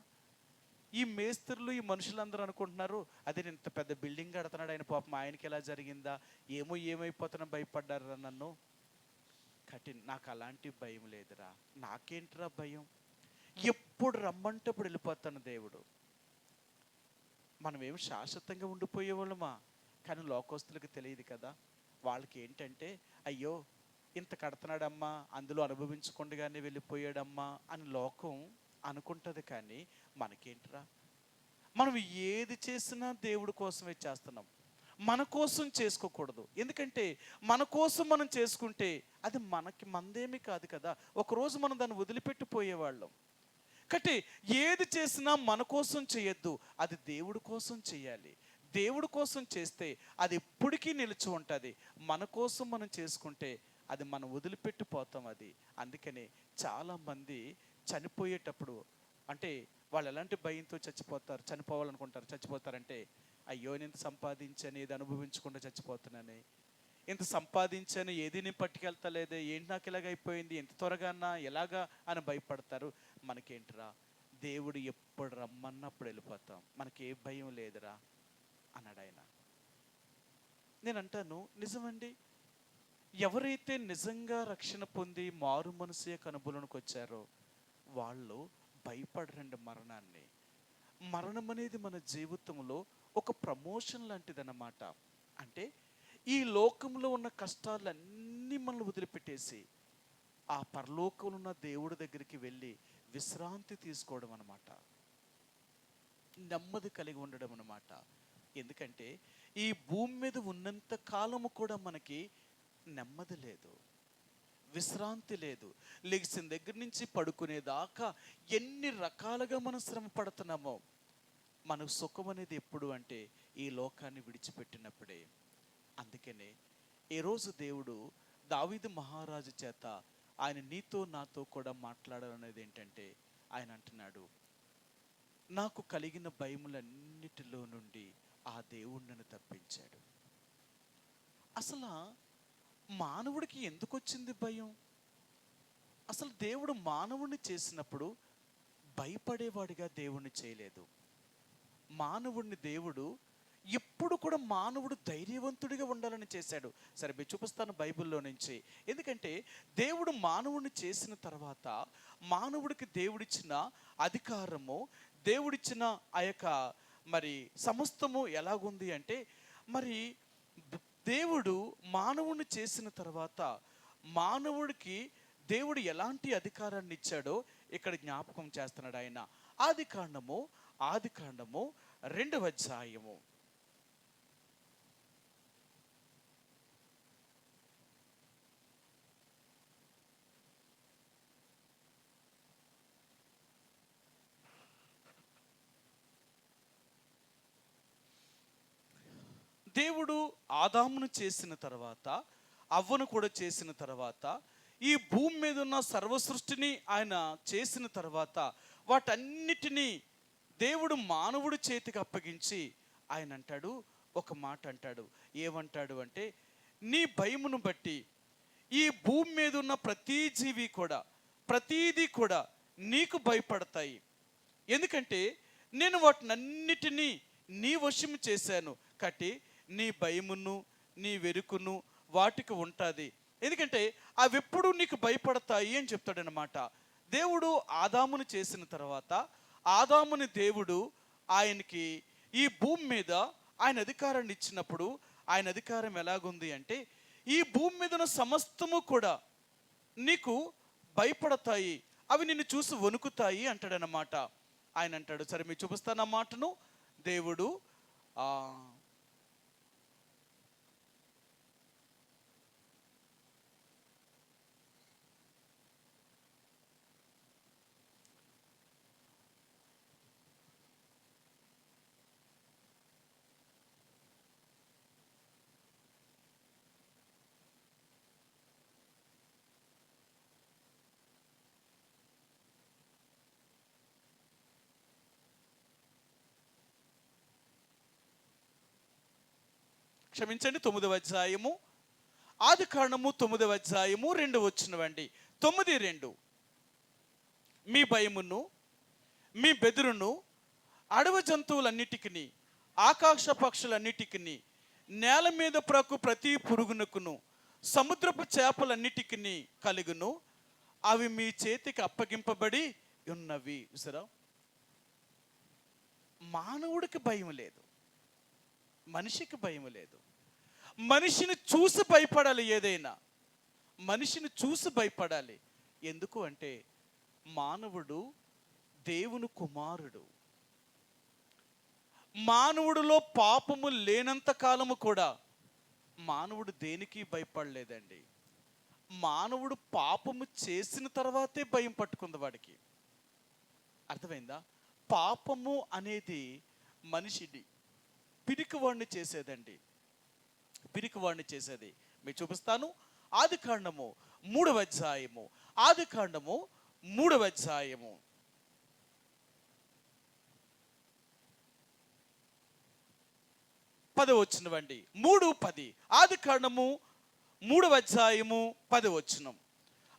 ఈ మేస్త్రులు, ఈ మనుషులందరూ అనుకుంటున్నారు అదే నేను ఇంత పెద్ద బిల్డింగ్ కడుతున్నాడు ఆయన, పాపం ఆయనకి ఎలా జరిగిందా ఏమో, ఏమైపోతున్నా భయపడ్డారా నన్ను. నాకు అలాంటి భయం లేదురా, నాకేంటిరా భయం, ఎప్పుడు రమ్మంటే అప్పుడు వెళ్ళిపోతాను దేవుడు. మనం ఏమి శాశ్వతంగా ఉండిపోయే వాళ్ళమా, కానీ లోకస్తులకు తెలియదు కదా. వాళ్ళకి ఏంటంటే అయ్యో ఇంత కడుతున్నాడమ్మా, అందులో అనుభవించకుండానే వెళ్ళిపోయాడమ్మా అని లోకం అనుకుంటుంది. కానీ మనకేంటిరా, మనం ఏది చేసినా దేవుడి కోసమే చేస్తున్నాం, మన కోసం చేసుకోకూడదు. ఎందుకంటే మన కోసం మనం చేసుకుంటే అది మందేమి కాదు కదా, ఒకరోజు మనం దాన్ని వదిలిపెట్టిపోయేవాళ్ళం. కాబట్టి ఏది చేసినా మన కోసం చేయొద్దు, అది దేవుడి కోసం చేయాలి. దేవుడి కోసం చేస్తే అది ఎప్పటికీ నిలిచి ఉంటుంది. మన కోసం మనం చేసుకుంటే అది మనం వదిలిపెట్టిపోతాం అది. అందుకనే చాలామంది చనిపోయేటప్పుడు, అంటే వాళ్ళు ఎలాంటి భయంతో చనిపోవాలనుకుంటారు, చచ్చిపోతారంటే అయ్యో నేను సంపాదించాను ఏది అనుభవించకుండా చచ్చిపోతున్నాను, ఇంత సంపాదించాను ఏది నేను పట్టుకెళ్తలేదే, ఏంటి నాకు ఇలాగైపోయింది, ఎంత త్వరగానా ఎలాగా అని భయపడతారు. మనకేంటిరా, దేవుడు ఎప్పుడు రమ్మన్నప్పుడు వెళ్ళిపోతాం, మనకి ఏ భయం లేదురా అన్నాడు ఆయన. నేను అంటాను నిజమండి, ఎవరైతే నిజంగా రక్షణ పొంది మారు మనసు యొక్క అనుభవంలోకి వచ్చారో వాళ్ళు భయపడరండి మరణాన్ని. మరణం అనేది మన జీవితంలో ఒక ప్రమోషన్ లాంటిదన్నమాట. అంటే ఈ లోకంలో ఉన్న కష్టాలన్నీ మనల్ని వదిలిపెట్టేసి ఆ పరలోకంలో ఉన్న దేవుడి దగ్గరికి వెళ్ళి విశ్రాంతి తీసుకోవడం అన్నమాట, నెమ్మది కలిగి ఉండడం అన్నమాట. ఎందుకంటే ఈ భూమి మీద ఉన్నంత కాలము కూడా మనకి నెమ్మది లేదు, విశ్రాంతి లేదు. లెగిసిన దగ్గర నుంచి పడుకునేదాకా ఎన్ని రకాలుగా మనం శ్రమ పడుతున్నామో, మనకు సుఖం అనేది ఎప్పుడు అంటే ఈ లోకాన్ని విడిచిపెట్టినప్పుడే. అందుకనే ఈరోజు దేవుడు దావీదు మహారాజు చేత ఆయన నీతో నాతో కూడా మాట్లాడాలనేది ఏంటంటే, ఆయన అంటున్నాడు, నాకు కలిగిన భయములన్నిటిలో నుండి ఆ దేవుడు నన్ను తప్పించాడు. అసలు మానవుడికి ఎందుకు వచ్చింది భయం? అసలు దేవుడు మానవుడిని చేసినప్పుడు భయపడేవాడిగా దేవుణ్ణి చేయలేదు. మానవుడిని దేవుడు ఎప్పుడు కూడా మానవుడు ధైర్యవంతుడిగా ఉండాలని చేశాడు. సరే మీరు చూపిస్తాను బైబిల్లో నుంచి. ఎందుకంటే దేవుడు మానవుడిని చేసిన తర్వాత మానవుడికి దేవుడిచ్చిన అధికారము, దేవుడిచ్చిన ఆ యొక్క మరి సమస్తము ఎలాగుంది అంటే, మరి దేవుడు మానవుని చేసిన తర్వాత మానవుడికి దేవుడు ఎలాంటి అధికారాన్ని ఇచ్చాడో ఇక్కడ జ్ఞాపకం చేస్తున్నాడు ఆయన. ఆదికాండము 2వ అధ్యాయము. దేవుడు ఆదామును చేసిన తర్వాత, అవ్వను కూడా చేసిన తర్వాత, ఈ భూమి మీద ఉన్న సర్వ సృష్టిని ఆయన చేసిన తర్వాత వాటన్నిటినీ దేవుడు మానవుడి చేతికి అప్పగించి ఆయన అంటాడు, ఒక మాట అంటాడు. ఏమంటాడు అంటే, నీ భయమును బట్టి ఈ భూమి మీద ఉన్న ప్రతి జీవి కూడా, ప్రతీది కూడా నీకు భయపడతాయి. ఎందుకంటే నేను వాటినన్నిటినీ నీ వశము చేశాను కాబట్టి నీ భయమును నీ వెరుకును వాటికి ఉంటుంది. ఎందుకంటే అవి ఎప్పుడు నీకు భయపడతాయి అని చెప్తాడనమాట. దేవుడు ఆదామును చేసిన తర్వాత ఆదాముని దేవుడు ఆయనకి ఈ భూమి మీద ఆయన అధికారాన్ని ఇచ్చినప్పుడు ఆయన అధికారం ఎలాగుంది అంటే, ఈ భూమి మీద ఉన్న సమస్తము కూడా నీకు భయపడతాయి, అవి నిన్ను చూసి వణుకుతాయి అంటాడనమాట. ఆయన అంటాడు, సరే మీరు చూపిస్తాను ఆ మాటను. దేవుడు క్షమించండి 9వ అధ్యాయము, ఆదికాండము 9వ అధ్యాయము 2వ వచనమండి. 9:2. మీ భయమును మీ బెదురును అడవి జంతువులన్నిటికిని, ఆకాశ పక్షులన్నిటికిని, నేల మీద ప్రాకు ప్రతి పురుగునకును, సముద్రపు చేపలన్నిటికిని కలుగును, అవి మీ చేతికి అప్పగింపబడి ఉన్నవి. సరే, మానవుడికి భయం లేదు, మనిషికి భయం లేదు. మనిషిని చూసి భయపడాలి, ఏదైనా మనిషిని చూసి భయపడాలి. ఎందుకు అంటే మానవుడు దేవుని కుమారుడు. మానవుడిలో పాపము లేనంత కాలము కూడా మానవుడు దేనికి భయపడలేదండి. మానవుడు పాపము చేసిన తర్వాతే భయం పట్టుకుంది వాడికి. అర్థమైందా? పాపము అనేది మనిషిని పిరికివాడిని చేసేదండి, పిరికివాడిని చేసేది. మీకు చూపిస్తాను. ఆదికాండము 3వ అధ్యాయము, ఆదికాండము 3వ అధ్యాయము 10వ వచనమండి. 3:10. ఆదికాండము 3వ అధ్యాయము 10వ వచనం.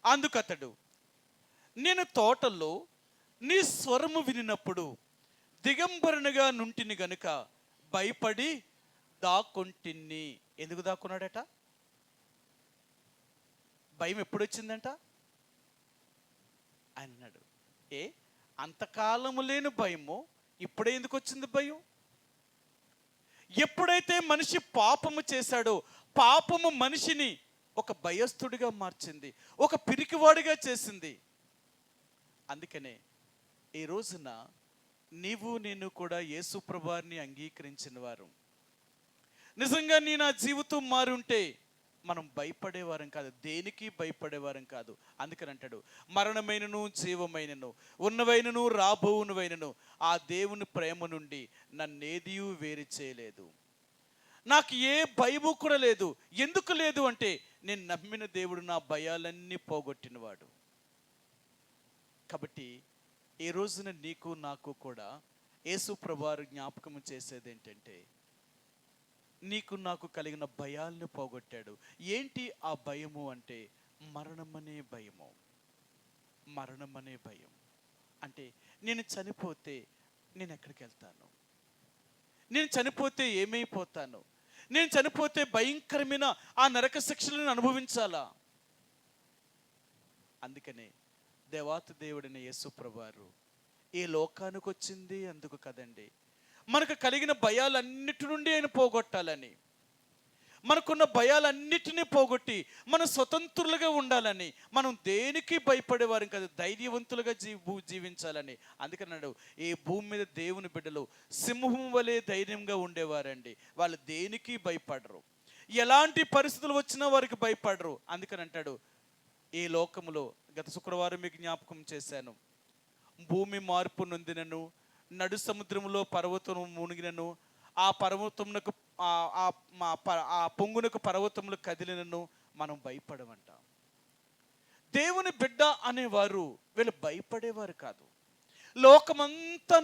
అందుకతడు, నేను తోటలో నీ స్వరము వినినప్పుడు దిగంబరునిగా నుంటిని గనుక భయపడి దాక్కొంటిని. ఎందుకు దాక్కున్నాడట? భయం ఎప్పుడు వచ్చిందంట? ఆయన అన్నాడు, అంతకాలము లేని భయము ఇప్పుడే ఎందుకు వచ్చింది భయం? ఎప్పుడైతే మనిషి పాపము చేశాడో, పాపము మనిషిని ఒక భయస్థుడిగా మార్చింది, ఒక పిరికివాడిగా చేసింది. అందుకనే ఈ రోజున నీవు నేను కూడా యేసు ప్రభువారిని అంగీకరించిన వారు, నిజంగా నీ నా జీవితం మారుంటే మనం భయపడేవారం కాదు, దేనికి భయపడేవారం కాదు. అందుకని అంటాడు, మరణమైనను జీవమైనను ఉన్నవైనను రాబోవునవైనను ఆ దేవుని ప్రేమ నుండి నన్నేదీ వేరు చేయలేదు. నాకు ఏ భయము కూడా లేదు. ఎందుకు లేదు అంటే నేను నమ్మిన దేవుడు నా భయాలన్నీ పోగొట్టినవాడు. కాబట్టి ఈ రోజున నీకు నాకు కూడా యేసు ప్రభువారు జ్ఞాపకం చేసేది ఏంటంటే, నీకు నాకు కలిగిన భయాల్ని పోగొట్టాడు. ఏంటి ఆ భయము అంటే మరణమనే భయము. మరణమనే భయం అంటే నేను చనిపోతే నేను ఎక్కడికి వెళ్తాను, నేను చనిపోతే ఏమైపోతాను, నేను చనిపోతే భయంకరమైన ఆ నరక శిక్షలను అనుభవించాలా. అందుకనే దేవాతి దేవుడైన యేసు ప్రభువారు ఈ లోకానికి వచ్చింది అందుకు కదండి, మనకు కలిగిన భయాలన్నిటి నుండి ఆయన పోగొట్టాలని, మనకున్న భయాలన్నిటినీ పోగొట్టి మనం స్వతంత్రులుగా ఉండాలని, మనం దేనికి భయపడేవారు కాదు, ధైర్యవంతులుగా జీవించాలని. అందుకన్నాడు ఈ భూమి మీద దేవుని బిడ్డలు సింహం వలె ధైర్యంగా ఉండేవారండి. వాళ్ళు దేనికి భయపడరు, ఎలాంటి పరిస్థితులు వచ్చినా వారికి భయపడరు. అందుకని అంటాడు ఈ లోకములో, గత శుక్రవారం మీకు జ్ఞాపకం చేశాను, భూమి మార్పు నొందినను, నడు సముద్రంలో పర్వతం మునిగినను, ఆ పర్వతమునకు ఆ పొంగునకు పర్వతములు కదిలినను మనం భయపడమంట. దేవుని బిడ్డ అనేవారు వీళ్ళు భయపడేవారు కాదు. లోకమంతా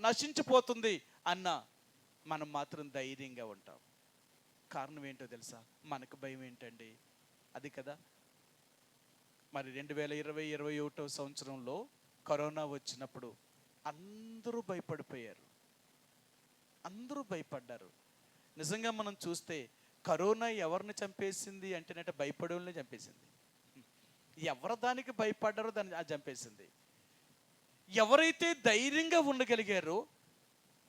నశించిపోతుంది అన్న మనం మాత్రం ధైర్యంగా ఉంటాం. కారణం ఏంటో తెలుసా? మనకు భయం ఏంటండి? అది కదా మరి 2020-21 సంవత్సరంలో కరోనా వచ్చినప్పుడు అందరూ భయపడిపోయారు, అందరూ భయపడ్డారు. నిజంగా మనం చూస్తే కరోనా ఎవరిని చంపేసింది అంటేనంటే భయపడేవాళ్ళని చంపేసింది. ఎవరు దానికి భయపడ్డారో దాన్ని అది చంపేసింది. ఎవరైతే ధైర్యంగా ఉండగలిగారో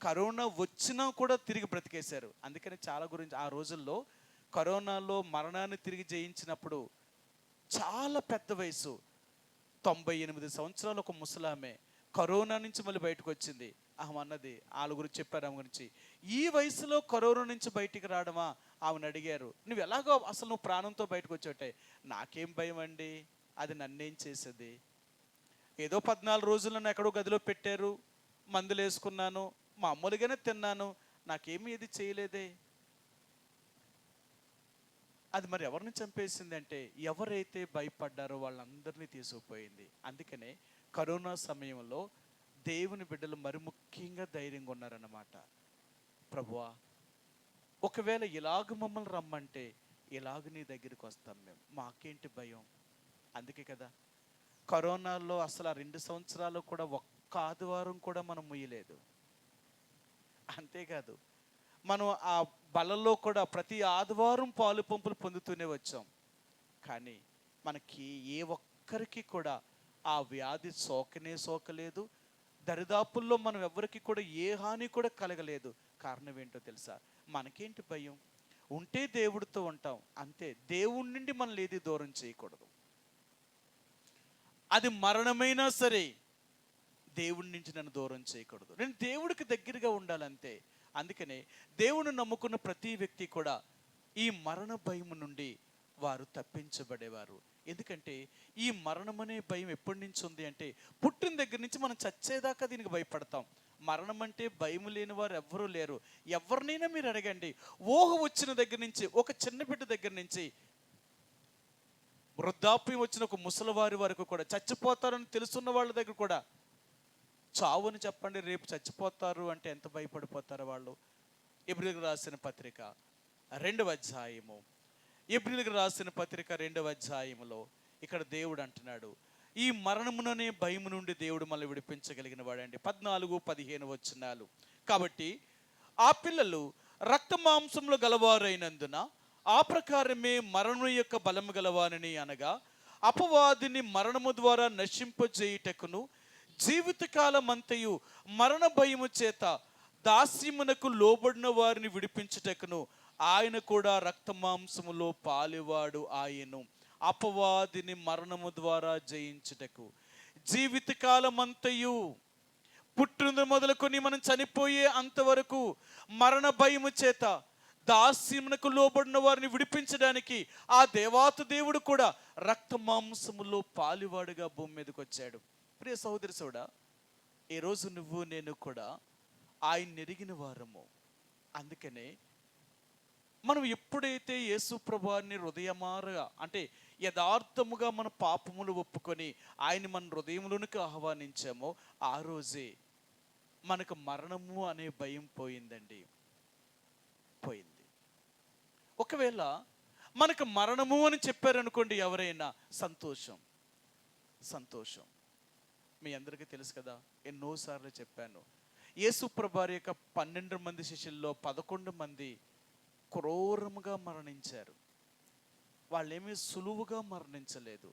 కరోనా వచ్చినా కూడా తిరిగి బ్రతికేశారు. అందుకని చాలా గురించి ఆ రోజుల్లో కరోనాలో మరణాన్ని తిరిగి జయించినప్పుడు చాలా పెద్ద వయసు 98 సంవత్సరాలు ఒక ముసలామె కరోనా నుంచి మళ్ళీ బయటకు వచ్చింది. ఆమె అన్నది, వాళ్ళ గురించి చెప్పారు, ఆమె గురించి, ఈ వయసులో కరోనా నుంచి బయటికి రావడమా? ఆమెను అడిగారు, నువ్వు ఎలాగో అసలు నువ్వు ప్రాణంతో బయటకు వచ్చావుటే. నాకేం భయం అండి, అది నన్నేం చేసేది, ఏదో 14 రోజులు నన్ను ఎక్కడో గదిలో పెట్టారు, మందులు వేసుకున్నాను, మామూలుగానే తిన్నాను, నాకేమీ ఇది చేయలేదే. అది మరి ఎవరిని చంపేసింది అంటే ఎవరైతే భయపడ్డారో వాళ్ళందరినీ తీసుకుపోయింది. అందుకనే కరోనా సమయంలో దేవుని బిడ్డలు మరి ముఖ్యంగా ధైర్యంగా ఉన్నారన్నమాట. ప్రభువా, ఒకవేళ ఇలాగ మమ్మల్ని రమ్మంటే ఇలాగ నీ దగ్గరికి వస్తాం మేము, మాకేంటి భయం. అందుకే కదా కరోనాలో అసలు ఆ 2 సంవత్సరాలు కూడా ఒక్క ఆదివారం కూడా మనం ముయ్యలేదు. అంతేకాదు మనం ఆ బలలో కూడా ప్రతి ఆదివారం పాలు పంపులు పొందుతూనే వచ్చాం. కానీ మనకి ఏ ఒక్కరికి కూడా ఆ వ్యాధి సోకలేదు, దరిదాపుల్లో మనం ఎవరికి కూడా ఏ హాని కూడా కలగలేదు. కారణం ఏంటో తెలుసా? మనకేంటి భయం? ఉంటే దేవుడితో ఉంటాం అంతే. దేవుడి నుండి మనల్ని ఏది దూరం చేయకూడదు. అది మరణమైనా సరే దేవుడి నుంచి నన్ను దూరం చేయకూడదు. నేను దేవుడికి దగ్గరగా ఉండాలంతే. అందుకనే దేవుని నమ్ముకున్న ప్రతి వ్యక్తి కూడా ఈ మరణ భయం నుండి వారు తప్పించబడేవారు. ఎందుకంటే ఈ మరణం అనే భయం ఎప్పటి నుంచి ఉంది అంటే పుట్టిన దగ్గర నుంచి మనం చచ్చేదాకా దీనికి భయపడతాం. మరణం అంటే భయం లేని వారు ఎవ్వరూ లేరు. ఎవరినైనా మీరు అడగండి, ఊహ వచ్చిన దగ్గర నుంచి, ఒక చిన్న బిడ్డ దగ్గర నుంచి వృద్ధాప్యం వచ్చిన ఒక ముసలివారి వరకు కూడా, చచ్చిపోతారని తెలుసున్న వాళ్ళ దగ్గర కూడా, చావుని చెప్పండి, రేపు చచ్చిపోతారు అంటే ఎంత భయపడిపోతారు వాళ్ళు. ఎబ్రీయులకు రాసిన పత్రిక 2వ అధ్యాయము, ఎబ్రీయులకు రాసిన పత్రిక 2వ అధ్యాయములో ఇక్కడ దేవుడు అంటున్నాడు, ఈ మరణముననే భయము నుండి దేవుడు మళ్ళీ విడిపించగలిగిన వాడండి. 14-15 వచనాలు. కాబట్టి ఆ పిల్లలు రక్త మాంసంలో గలవారైనందున ఆ ప్రకారమే మరణం యొక్క బలము గలవారని, అనగా అపవాదిని మరణము ద్వారా నశింపజేయుటకును జీవితకాలమంతయు మరణ భయము చేత దాస్యమునకు లోబడిన వారిని విడిపించుటకును ఆయన కూడా రక్త మాంసములో పాలివాడు ఆయను, అపవాదిని మరణము ద్వారా జయించుటకు. జీవితకాలమంతయు, పుట్టిన మొదలుకొని మనం చనిపోయే అంతవరకు మరణ భయము చేత దాస్యమునకు లోబడిన వారిని విడిపించడానికి ఆ దేవాతి దేవుడు కూడా రక్త మాంసములో పాలివాడుగా భూమి మీదకి వచ్చాడు. ప్రియ సహోదరి సోడా, ఈరోజు నువ్వు నేను కూడా ఆయన ఎరిగిన వారము. అందుకనే మనం ఎప్పుడైతే యేసు ప్రభువాన్ని హృదయమారగా అంటే యథార్థముగా మన పాపములు ఒప్పుకొని ఆయన మన హృదయంలోనికి ఆహ్వానించామో ఆ రోజే మనకు మరణము అనే భయం పోయిందండి, పోయింది. ఒకవేళ మనకు మరణము అని చెప్పారనుకోండి ఎవరైనా, సంతోషం. సంతోషం. మీ అందరికీ తెలుసు కదా, ఎన్నోసార్లు చెప్పాను, యేసు ప్రభువారి యొక్క 12 మంది శిష్యుల్లో 11 మంది క్రూరముగా మరణించారు. వాళ్ళేమీ సులువుగా మరణించలేదు.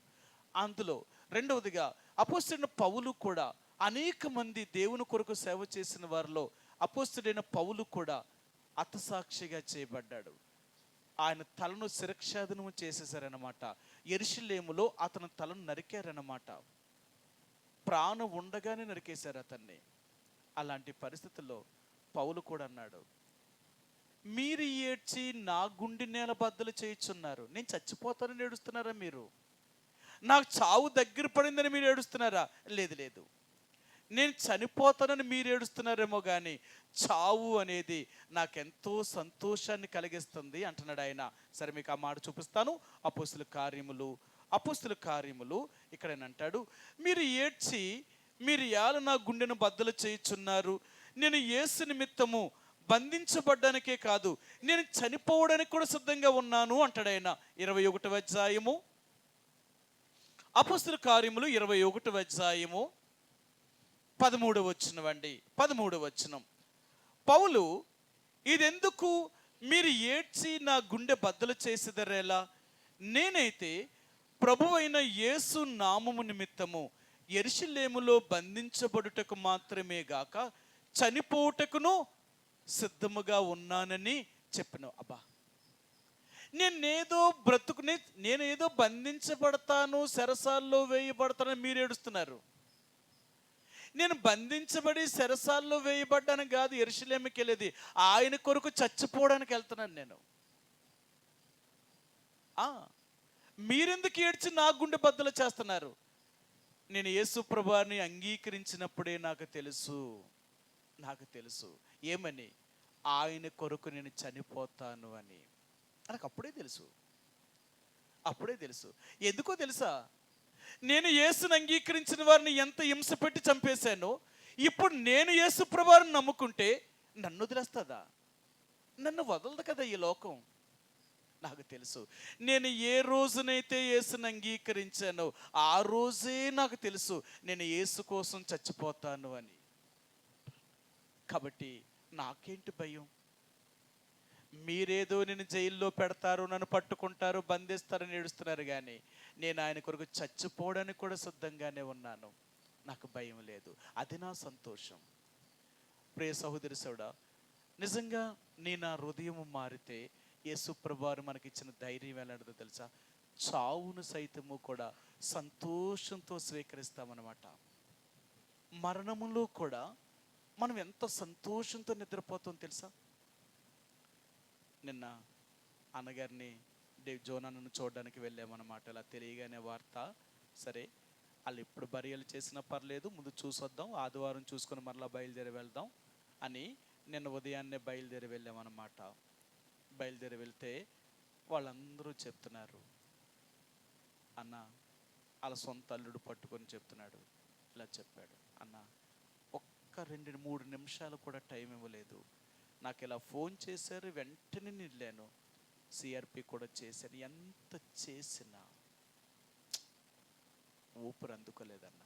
అందులో రెండవదిగా అపోస్తలుడైన పౌలు కూడా, అనేక మంది దేవుని కొరకు సేవ చేసిన వారిలో అపోస్తలుడైన పౌలు కూడా హతసాక్షిగా చేయబడ్డాడు. ఆయన తలను శిరచ్ఛేదనము చేసేసారనమాట. యెరూషలేములో అతని తలను నరికారనమాట. ప్రాణం ఉండగానే నరికేశారు అతన్ని. అలాంటి పరిస్థితుల్లో పౌలు కూడా అన్నాడు, మీరు ఏడ్చి నా గుండె నేల బద్దలు చేయుచున్నారు. నేను చచ్చిపోతానని ఏడుస్తున్నారా మీరు? నాకు చావు దగ్గర పడిందని మీరు ఏడుస్తున్నారా? లేదు లేదు, నేను చనిపోతానని మీరు ఏడుస్తున్నారేమో కానీ చావు అనేది నాకెంతో సంతోషాన్ని కలిగిస్తుంది అంటున్నాడు ఆయన. సరే, మీకు ఆ మాట చూపిస్తాను. అపోస్తుల కార్యములు ఇక్కడ అంటాడు, మీరు ఏడ్చి మీరు ఏల నా గుండెను బద్దలు చేయుచున్నారు. నేను యేసు నిమిత్తము బంధించబడ్డానికే కాదు, నేను చనిపోవడానికి కూడా సిద్ధంగా ఉన్నాను అంటాడు ఆయన. 21వ అధ్యాయము, అపోస్తుల కార్యములు 21వ అధ్యాయము 13వ వచనం అండి. 13వ వచనం, పౌలు, ఇదెందుకు మీరు ఏడ్చి నా గుండె బద్దలు చేసేదరేలా? నేనైతే ప్రభువైన యేసు నామము నిమిత్తము యెరూషలేములో బంధించబడుటకు మాత్రమే గాక చనిపోవుటకును సిద్ధముగా ఉన్నానని చెప్పాను. అబ్బా, నేనేదో బంధించబడతాను, చెరసాల్లో వేయబడతానని మీరు ఏడుస్తున్నారు. నేను బంధించబడి చెరసాల్లో వేయబడ్డాను కాదు యెరూషలేముకి వెళ్ళేది, ఆయన కొరకు చచ్చిపోవడానికి వెళ్తున్నాను నేను. మీరెందుకు ఏడ్చి నా గుండె బద్దలు చేస్తున్నారు? నేను యేసు ప్రభువుని అంగీకరించినప్పుడే నాకు తెలుసు ఏమని, ఆయన కొరకు నేను చనిపోతాను అని. నాకు అప్పుడే తెలుసు. ఎందుకో తెలుసా? నేను యేసుని అంగీకరించిన వారిని ఎంత హింస పెట్టి చంపేశానో, ఇప్పుడు నేను యేసు ప్రభువుని నమ్ముకుంటే నన్ను వదిలేస్తుందా? నన్ను వదలదు కదా ఈ లోకం. నాకు తెలుసు, నేను ఏ రోజునైతే యేసుని అంగీకరించానో ఆ రోజే నాకు తెలుసు నేను యేసు కోసం చచ్చిపోతాను అని. కాబట్టి నాకేంటి భయం? మీరేదో నేను జైల్లో పెడతారు, నన్ను పట్టుకుంటారు, బంధిస్తారని ఏడుస్తున్నారు, కానీ నేను ఆయన కొరకు చచ్చిపోవడానికి కూడా సిద్ధంగానే ఉన్నాను. నాకు భయం లేదు. అది నా సంతోషం. ప్రియ సహోదరి సోడా, నిజంగా నా హృదయం మారితే యేసు ప్రభువారు మనకిచ్చిన ధైర్యం ఎలాంటిదో తెలుసా? చావును సైతము కూడా సంతోషంతో స్వీకరిస్తామన్నమాట. మరణములో కూడా మనం ఎంత సంతోషంతో నిద్రపోతాం తెలుసా? నిన్న అన్నగారిని జోనాను చూడడానికి వెళ్ళామన్నమాట. ఇలా తెలియగానే వార్త, సరే వాళ్ళు ఎప్పుడు బరియలు చేసినా పర్లేదు, ముందు చూసొద్దాం, ఆదివారం చూసుకొని మరలా బయలుదేరి వెళ్దాం అని నిన్న ఉదయాన్నే బయలుదేరి వెళ్ళామన్నమాట. బయలుదేరి వెళ్తే వాళ్ళందరూ చెప్తున్నారు, అన్న వాళ్ళ సొంత అల్లుడు పట్టుకొని చెప్తున్నాడు, ఇలా చెప్పాడు, అన్న ఒక్క 2-3 నిమిషాలు కూడా టైం ఇవ్వలేదు, నాకు ఇలా ఫోన్ చేశారు, వెంటనే వెళ్ళాను, సిఆర్పి కూడా చేశాను, ఎంత చేసినా ఊపిరి అందుకోలేదన్న,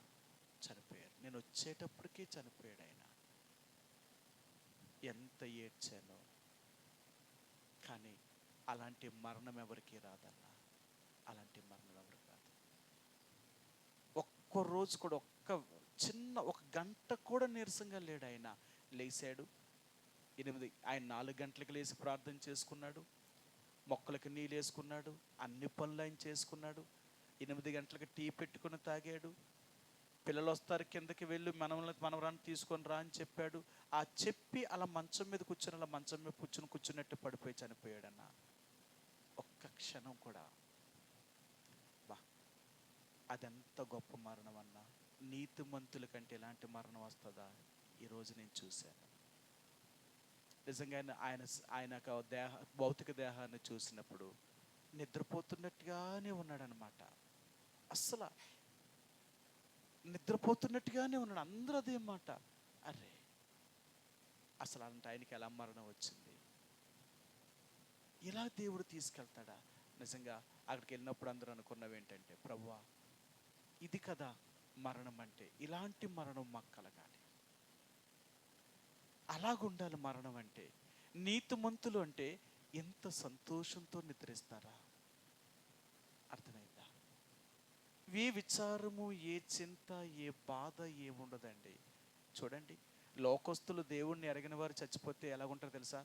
చనిపోయారు. నేను వచ్చేటప్పటికీ చనిపోయాడు ఆయన. ఎంత ఏడ్చానో. కానీ అలాంటి మరణం ఎవరికి రాదన్న, అలాంటి మరణం ఎవరికి రాదు. ఒక్కరోజు కూడా ఒక గంట కూడా నీరసంగా లేడు ఆయన. లేచాడు, ఆయన 4 గంటలకు లేచి ప్రార్థన చేసుకున్నాడు, మొక్కలకి నీళ్ళు వేసుకున్నాడు, అన్ని పనులు ఆయన చేసుకున్నాడు. 8 గంటలకు టీ పెట్టుకుని తాగాడు. పిల్లలు వస్తారు కిందకి వెళ్ళి మనవరాన్ని తీసుకొని రా అని చెప్పాడు. ఆ చెప్పి అలా మంచం మీద కూర్చున్నట్టు పడిపోయి చనిపోయాడన్న. ఒక్క క్షణం కూడా. అదెంత గొప్ప మరణం అన్న. నీతిమంతుల కంటే ఎలాంటి మరణం వస్తుందా ఈరోజు నేను చూశాను. నిజంగా ఆయన భౌతిక దేహాన్ని చూసినప్పుడు నిద్రపోతున్నట్టుగానే ఉన్నాడనమాట. అస్సలు నిద్రపోతున్నట్టుగానే ఉన్నాడు. అందరూ అదే మాట. అరే, అసలు అలాంటి ఆయనకి ఎలా మరణం వచ్చింది? ఇలా దేవుడు తీసుకెళ్తాడా? నిజంగా అక్కడికి వెళ్ళినప్పుడు అందరూ అనుకున్నవి ఏంటంటే, ప్రభువా ఇది కదా మరణం అంటే, ఇలాంటి మరణం మాకు కలగాలి, అలాగుండాలి మరణం అంటే. నీతిమంతులు అంటే ఎంత సంతోషంతో నిద్రిస్తారా? అర్థమైందా? ఏ విచారము, ఏ చింత, ఏ బాధ ఏముండదండి. చూడండి, లోకస్తులు దేవుణ్ణి ఎరగిన వారు చచ్చిపోతే ఎలాగుంటారో తెలుసా?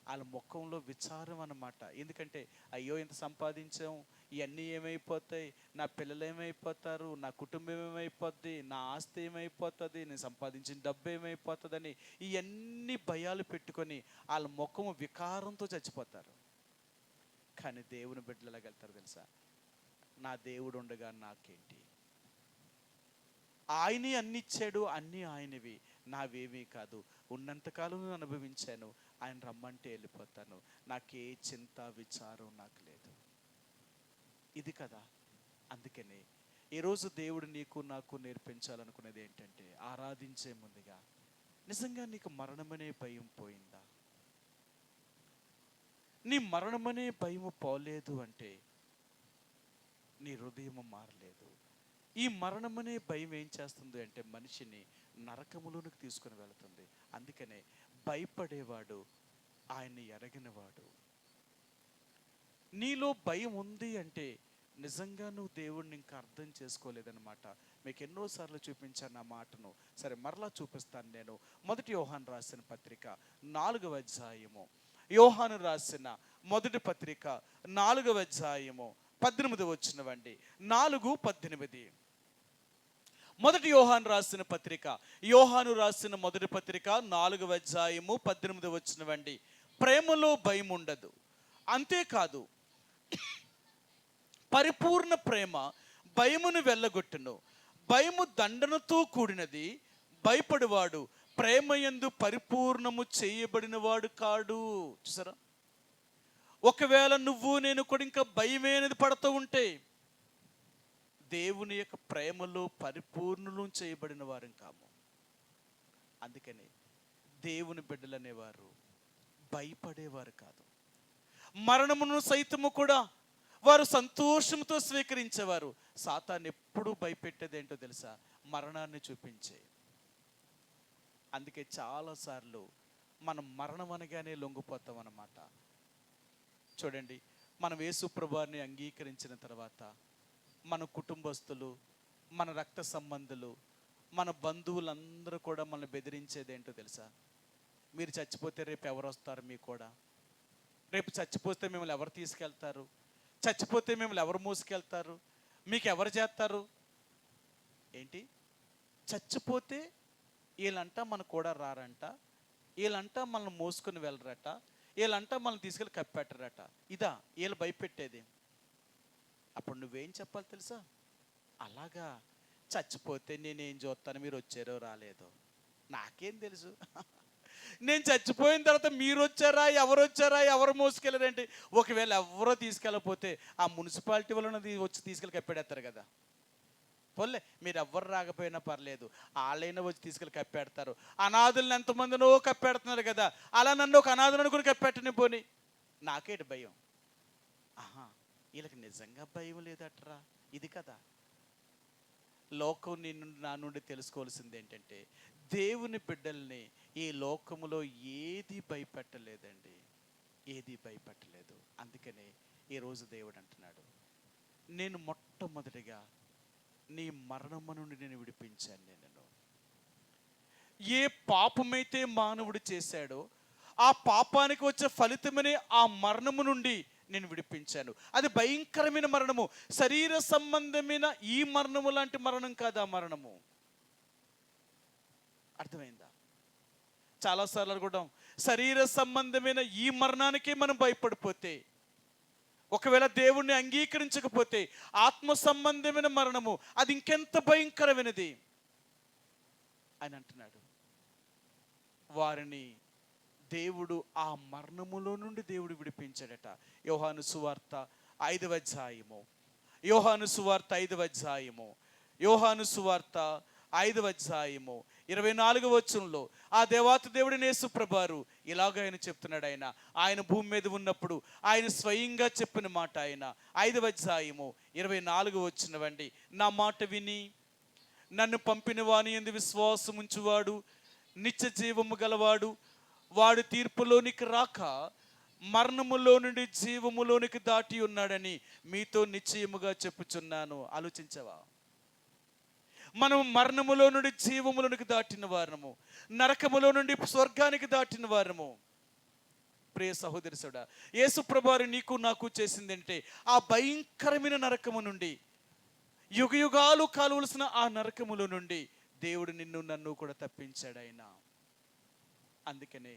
వాళ్ళ ముఖంలో విచారం అన్నమాట. ఎందుకంటే అయ్యో ఇంత సంపాదించాం, ఇవన్నీ ఏమైపోతాయి, నా పిల్లలు ఏమైపోతారు, నా కుటుంబం ఏమైపోద్ది, నా ఆస్తి ఏమైపోతుంది, నేను సంపాదించిన డబ్బు ఏమైపోతుందని ఇవన్నీ భయాలు పెట్టుకొని వాళ్ళ ముఖం వికారంతో చచ్చిపోతారు. కానీ దేవుని బిడ్డలు ఎలాగెళ్తారు తెలుసా? నా దేవుడు ఉండగా నాకేంటి, ఆయనే అన్ని ఇచ్చాడు, అన్నీ ఆయనవి, నావేమీ కాదు, ఉన్నంతకాలం అనుభవించాను, ఆయన రమ్మంటే వెళ్ళిపోతాను, నాకే చింత విచారం నాకు లేదు. ఇది కదా. అందుకనే ఈరోజు దేవుడు నీకు నాకు నేర్పించాలనుకునేది ఏంటంటే, ఆరాధించే ముందుగా నిజంగా నీకు మరణమనే భయం పోయిందా? నీ మరణమనే భయము పోలేదు అంటే నీ హృదయం మారలేదు. ఈ మరణమనే భయం ఏం చేస్తుంది అంటే మనిషిని నరకములోనికి తీసుకుని వెళుతుంది. అందుకనే భయపడేవాడు ఆయన్ని ఎరగినవాడు. నీలో భయం ఉంది అంటే నిజంగా నువ్వు దేవుడిని ఇంకా అర్థం చేసుకోలేదన్నమాట. మీకు ఎన్నోసార్లు చూపించాను ఆ మాటను, సరే మరలా చూపిస్తాను నేను. మొదటి యోహాను రాసిన పత్రిక 4వ అధ్యాయము, యోహాను రాసిన మొదటి పత్రిక 4వ అధ్యాయము 18 వచనమండి. 4:18. మొదటి యోహాను రాసిన పత్రిక, యోహాను రాసిన మొదటి పత్రిక 4వ అధ్యాయము 18 వచనమండి. ప్రేమలో భయం ఉండదు, అంతేకాదు పరిపూర్ణ ప్రేమ భయమును వెళ్ళగొట్టును. భయము దండనతో కూడినది, భయపడువాడు ప్రేమయందు పరిపూర్ణము చేయబడినవాడు కాడు. చూసారా? ఒకవేళ నువ్వు నేను కూడా ఇంకా భయమే అనేది పడుతూ ఉంటే దేవుని యొక్క ప్రేమలో పరిపూర్ణులు చేయబడిన వారం కాము. అందుకని దేవుని బిడ్డలు అనేవారు భయపడేవారు కాదు. మరణమును సైతము కూడా వారు సంతోషంతో స్వీకరించేవారు. సాతాను ఎప్పుడూ భయపెట్టేది ఏంటో తెలుసా? మరణాన్ని చూపించే. అందుకే చాలాసార్లు మనం మరణం అనగానే లొంగిపోతాం అన్నమాట. చూడండి, మనం యేసు ప్రభువుని అంగీకరించిన తర్వాత మన కుటుంబస్తులు, మన రక్త సంబంధులు, మన బంధువులందరూ కూడా మనల్ని బెదిరించేది ఏంటో తెలుసా? మీరు చచ్చిపోతే రేపు ఎవరు వస్తారు మీకు కూడా? రేపు చచ్చిపోతే మిమ్మల్ని ఎవరు తీసుకెళ్తారు? చచ్చిపోతే మిమ్మల్ని ఎవరు మోసుకెళ్తారు? మీకు ఎవరు చేస్తారు? ఏంటి? చచ్చిపోతే వీళ్ళంట మన కూడా రారంట, వీళ్ళంట మనల్ని మోసుకొని వెళ్ళరట, వీళ్ళంట మనల్ని తీసుకెళ్ళి కప్పెట్టరట. ఇదా వీళ్ళు భయపెట్టేది? అప్పుడు నువ్వేం చెప్పాలి తెలుసా? అలాగా, చచ్చిపోతే నేనేం చూస్తాను, మీరు వచ్చారో రాలేదో నాకేం తెలుసు? నేను చచ్చిపోయిన తర్వాత మీరు వచ్చారా, ఎవరు వచ్చారా, ఎవరు మోసుకెళ్ళారంటే, ఒకవేళ ఎవరో తీసుకెళ్ళకపోతే ఆ మున్సిపాలిటీ వాళ్ళని వచ్చి తీసుకెళ్ళి కప్పెడతారు కదా. పోలే, మీరు ఎవ్వరు రాకపోయినా పర్లేదు, వాళ్ళైనా వచ్చి తీసుకెళ్ళి కప్పెడతారు. అనాథులను ఎంతమందినో కప్పెడుతున్నారు కదా, అలా నన్ను ఒక అనాథులను అనుకుని కప్పెట్టని పోని, నాకేంటి భయం? ఆహా, వీళ్ళకి నిజంగా భయం లేదట్రా. ఇది కదా లోకం. నిన్ను నా నుండి తెలుసుకోవాల్సింది ఏంటంటే, దేవుని బిడ్డల్ని ఈ లోకములో ఏది భయపెట్టలేదండి, ఏది భయపెట్టలేదు. అందుకనే ఈరోజు దేవుడు అంటున్నాడు, నేను మొట్టమొదటిగా నీ మరణము నుండి నేను విడిపించాను. నేను ఏ పాపమైతే మానవుడు చేశాడో ఆ పాపానికి వచ్చే ఫలితమనే ఆ మరణము నుండి నేను విడిపించాను. అది భయంకరమైన మరణము, శరీర సంబంధమైన ఈ మరణము లాంటి మరణం కాదు ఆ మరణము. అర్థమైందా? చాలాసార్లు అనుకుంటాం శరీర సంబంధమైన ఈ మరణానికే మనం భయపడిపోతే, ఒకవేళ దేవుణ్ణి అంగీకరించకపోతే ఆత్మ సంబంధమైన మరణము అది ఇంకెంత భయంకరమైనది. ఆయన అంటున్నాడు, వారిని దేవుడు ఆ మరణములో నుండి దేవుడు విడిపించాడట. యోహాను సువార్త 5వ అధ్యాయము, యోహాను సువార్త 5వ అధ్యాయము, యోహాను సువార్త 5వ అధ్యాయము 24వ వచనంలో ఆ దేవాతి దేవుడిని యేసు ప్రభువారు ఇలాగ ఆయన చెప్తున్నాడు. ఆయన భూమి మీద ఉన్నప్పుడు ఆయన స్వయంగా చెప్పిన మాట. ఆయన 5వ అధ్యాయము 24వ వచనమండి. నా మాట విని నన్ను పంపిన వాని యందు విశ్వాసం ఉంచువాడు నిత్య జీవము గలవాడు, వాడు తీర్పులోనికి రాక మరణములో నుండి జీవములోనికి దాటి ఉన్నాడని మీతో నిశ్చయముగా చెప్పుచున్నాను. ఆలోచించవా? మనం మరణములో నుండి జీవములోనికి దాటిన వారము, నరకములో నుండి స్వర్గానికి దాటిన వారము. ప్రియ సహోదరుడా, యేసు ప్రభువారు నీకు నాకు చేసిందంటే ఆ భయంకరమైన నరకము నుండి, యుగయుగాలు కాలవలసిన ఆ నరకములో నుండి దేవుడు నిన్ను నన్ను కూడా తప్పించాడు ఆయన. అందుకనే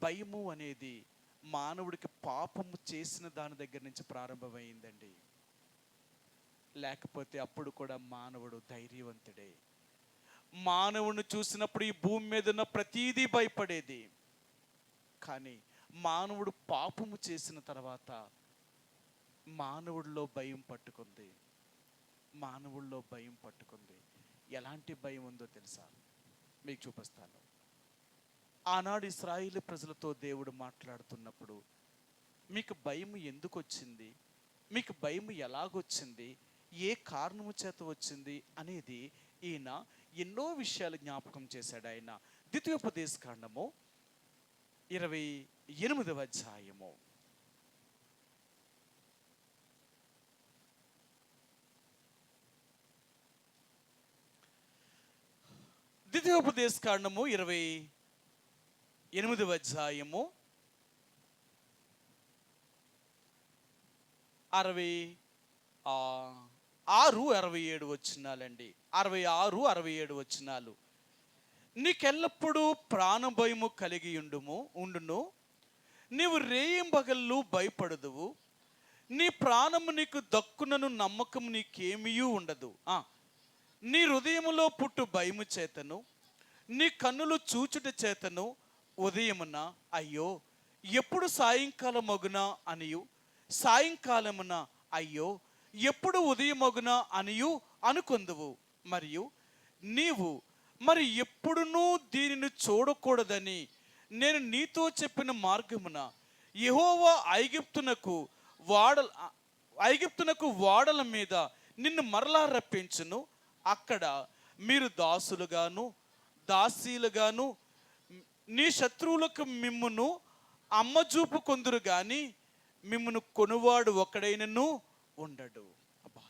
భయము అనేది మానవుడికి పాపము చేసిన దాని దగ్గర నుంచి ప్రారంభమైందండి. లేకపోతే అప్పుడు కూడా మానవుడు ధైర్యవంతుడే. మానవుని చూసినప్పుడు ఈ భూమి మీద ఉన్న ప్రతీదీ భయపడేది. కానీ మానవుడు పాపము చేసిన తర్వాత మానవుడిలో భయం పట్టుకుంది. మానవుల్లో భయం పట్టుకుంది. ఎలాంటి భయం ఉందో తెలుసా? మీకు చూపిస్తాను. ఆనాడు ఇశ్రాయేలు ప్రజలతో దేవుడు మాట్లాడుతున్నప్పుడు మీకు భయం ఎందుకు వచ్చింది, మీకు భయం ఎలాగొచ్చింది, ఏ కారణము చేత వచ్చింది అనేది ఈయన ఎన్నో విషయాలు జ్ఞాపకం చేశాడు. ఆయన ద్వితీయోపదేశకాండము 28వ అధ్యాయము 28వ అధ్యాయము 66-67 వచనాలండి. 66-67 వచనాలు. నీకెల్లప్పుడూ ప్రాణభయము కలిగి ఉండును, నీవు రేయింబగళ్ళు భయపడదువు, నీ ప్రాణము నీకు దక్కునను నమ్మకం నీకేమీయూ ఉండదు. నీ హృదయములో పుట్టు భయము చేతను, నీ కన్నులు చూచుట చేతను ఉదయమున అయ్యో ఎప్పుడు సాయంకాలమగునా అనియు, సాయంకాలమున అయ్యో ఎప్పుడు ఉదయమగునా అనియు అనుకొందువు. మరియు నీవు మరి ఎప్పుడునూ దీనిని చూడకూడదని నేను నీతో చెప్పిన మార్గమున యెహోవా ఐగుప్తునకు వాడల మీద నిన్ను మరలా రప్పించును. అక్కడ మీరు దాసులుగాను దాసీలుగాను నీ శత్రువులకు మిమ్మును అమ్మజూపు కొందురు గాని మిమ్మును కొనువాడు ఒకడైనను ఉండడు. అబ్బా,